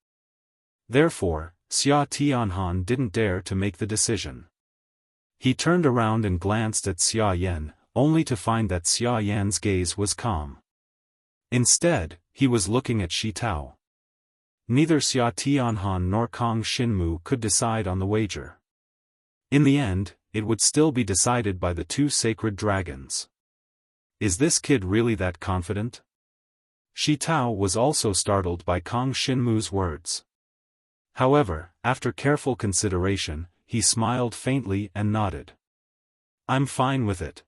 Therefore, Xia Tianhan didn't dare to make the decision. He turned around and glanced at Xia Yan, only to find that Xia Yan's gaze was calm. Instead, he was looking at Shi Tao. Neither Xia Tianhan nor Kong Xinmu could decide on the wager. In the end, it would still be decided by the two sacred dragons. Is this kid really that confident? Shi Tao was also startled by Kong Xinmu's words. However, after careful consideration, he smiled faintly and nodded. I'm fine with it.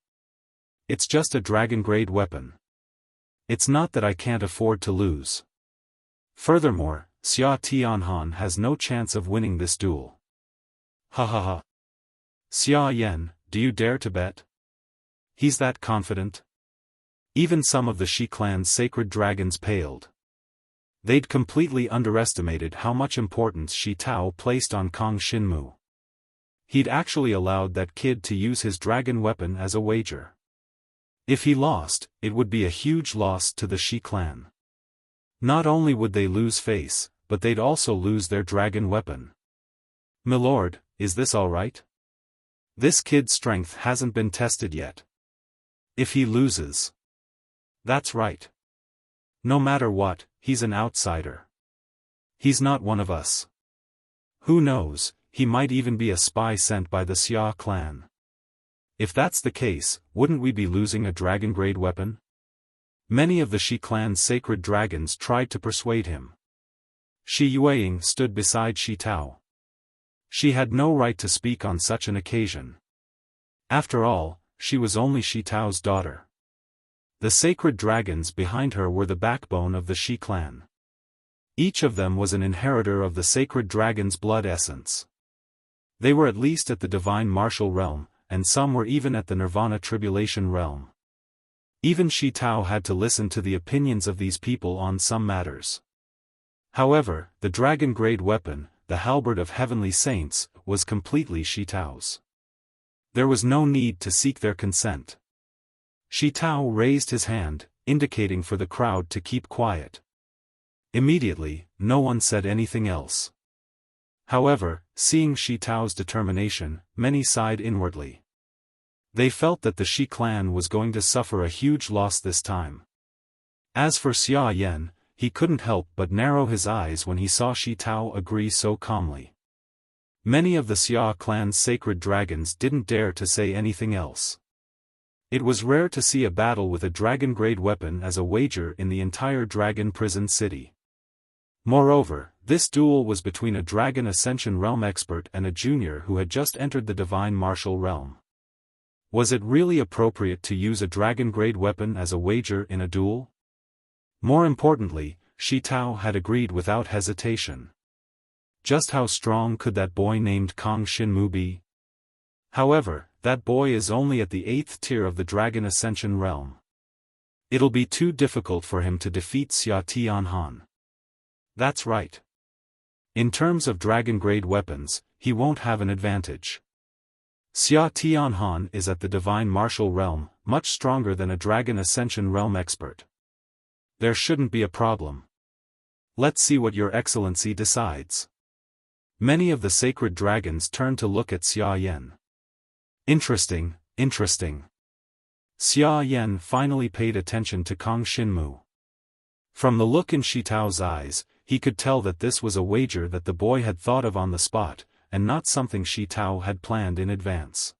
It's just a dragon-grade weapon. It's not that I can't afford to lose. Furthermore, Xia Tianhan has no chance of winning this duel. Ha ha ha. Xia Yan, do you dare to bet? He's that confident? Even some of the Shi clan's sacred dragons paled. They'd completely underestimated how much importance Shi Tao placed on Kong Xinmu. He'd actually allowed that kid to use his dragon weapon as a wager. If he lost, it would be a huge loss to the Shi clan. Not only would they lose face, but they'd also lose their dragon weapon. Milord, is this all right? This kid's strength hasn't been tested yet. If he loses... That's right. No matter what, he's an outsider. He's not one of us. Who knows, he might even be a spy sent by the Xia clan. If that's the case, wouldn't we be losing a dragon-grade weapon? Many of the Shi clan's sacred dragons tried to persuade him. Shi Yueying stood beside Shi Tao. She had no right to speak on such an occasion. After all, she was only Shi Tao's daughter. The sacred dragons behind her were the backbone of the Shi clan. Each of them was an inheritor of the sacred dragon's blood essence. They were at least at the divine martial realm, and some were even at the nirvana tribulation realm. Even Shi Tao had to listen to the opinions of these people on some matters. However, the dragon-grade weapon, the halberd of heavenly saints, was completely Shi Tao's. There was no need to seek their consent. Shi Tao raised his hand, indicating for the crowd to keep quiet. Immediately, no one said anything else. However, seeing Shi Tao's determination, many sighed inwardly. They felt that the Shi clan was going to suffer a huge loss this time. As for Xia Yan, he couldn't help but narrow his eyes when he saw Shi Tao agree so calmly. Many of the Xia clan's sacred dragons didn't dare to say anything else. It was rare to see a battle with a dragon-grade weapon as a wager in the entire dragon prison city. Moreover, this duel was between a Dragon Ascension realm expert and a junior who had just entered the divine martial realm. Was it really appropriate to use a dragon-grade weapon as a wager in a duel? More importantly, Shi Tao had agreed without hesitation. Just how strong could that boy named Kong Shinmu be? However, that boy is only at the 8th tier of the Dragon Ascension realm. It'll be too difficult for him to defeat Xia Tianhan. That's right. In terms of dragon-grade weapons, he won't have an advantage. Xia Tianhan is at the divine martial realm, much stronger than a Dragon Ascension realm expert. There shouldn't be a problem. Let's see what your excellency decides. Many of the sacred dragons turned to look at Xia Yan. Interesting, interesting. Xia Yan finally paid attention to Kong Shinmu. From the look in Shi Tao's eyes, he could tell that this was a wager that the boy had thought of on the spot, and not something Shi Tao had planned in advance.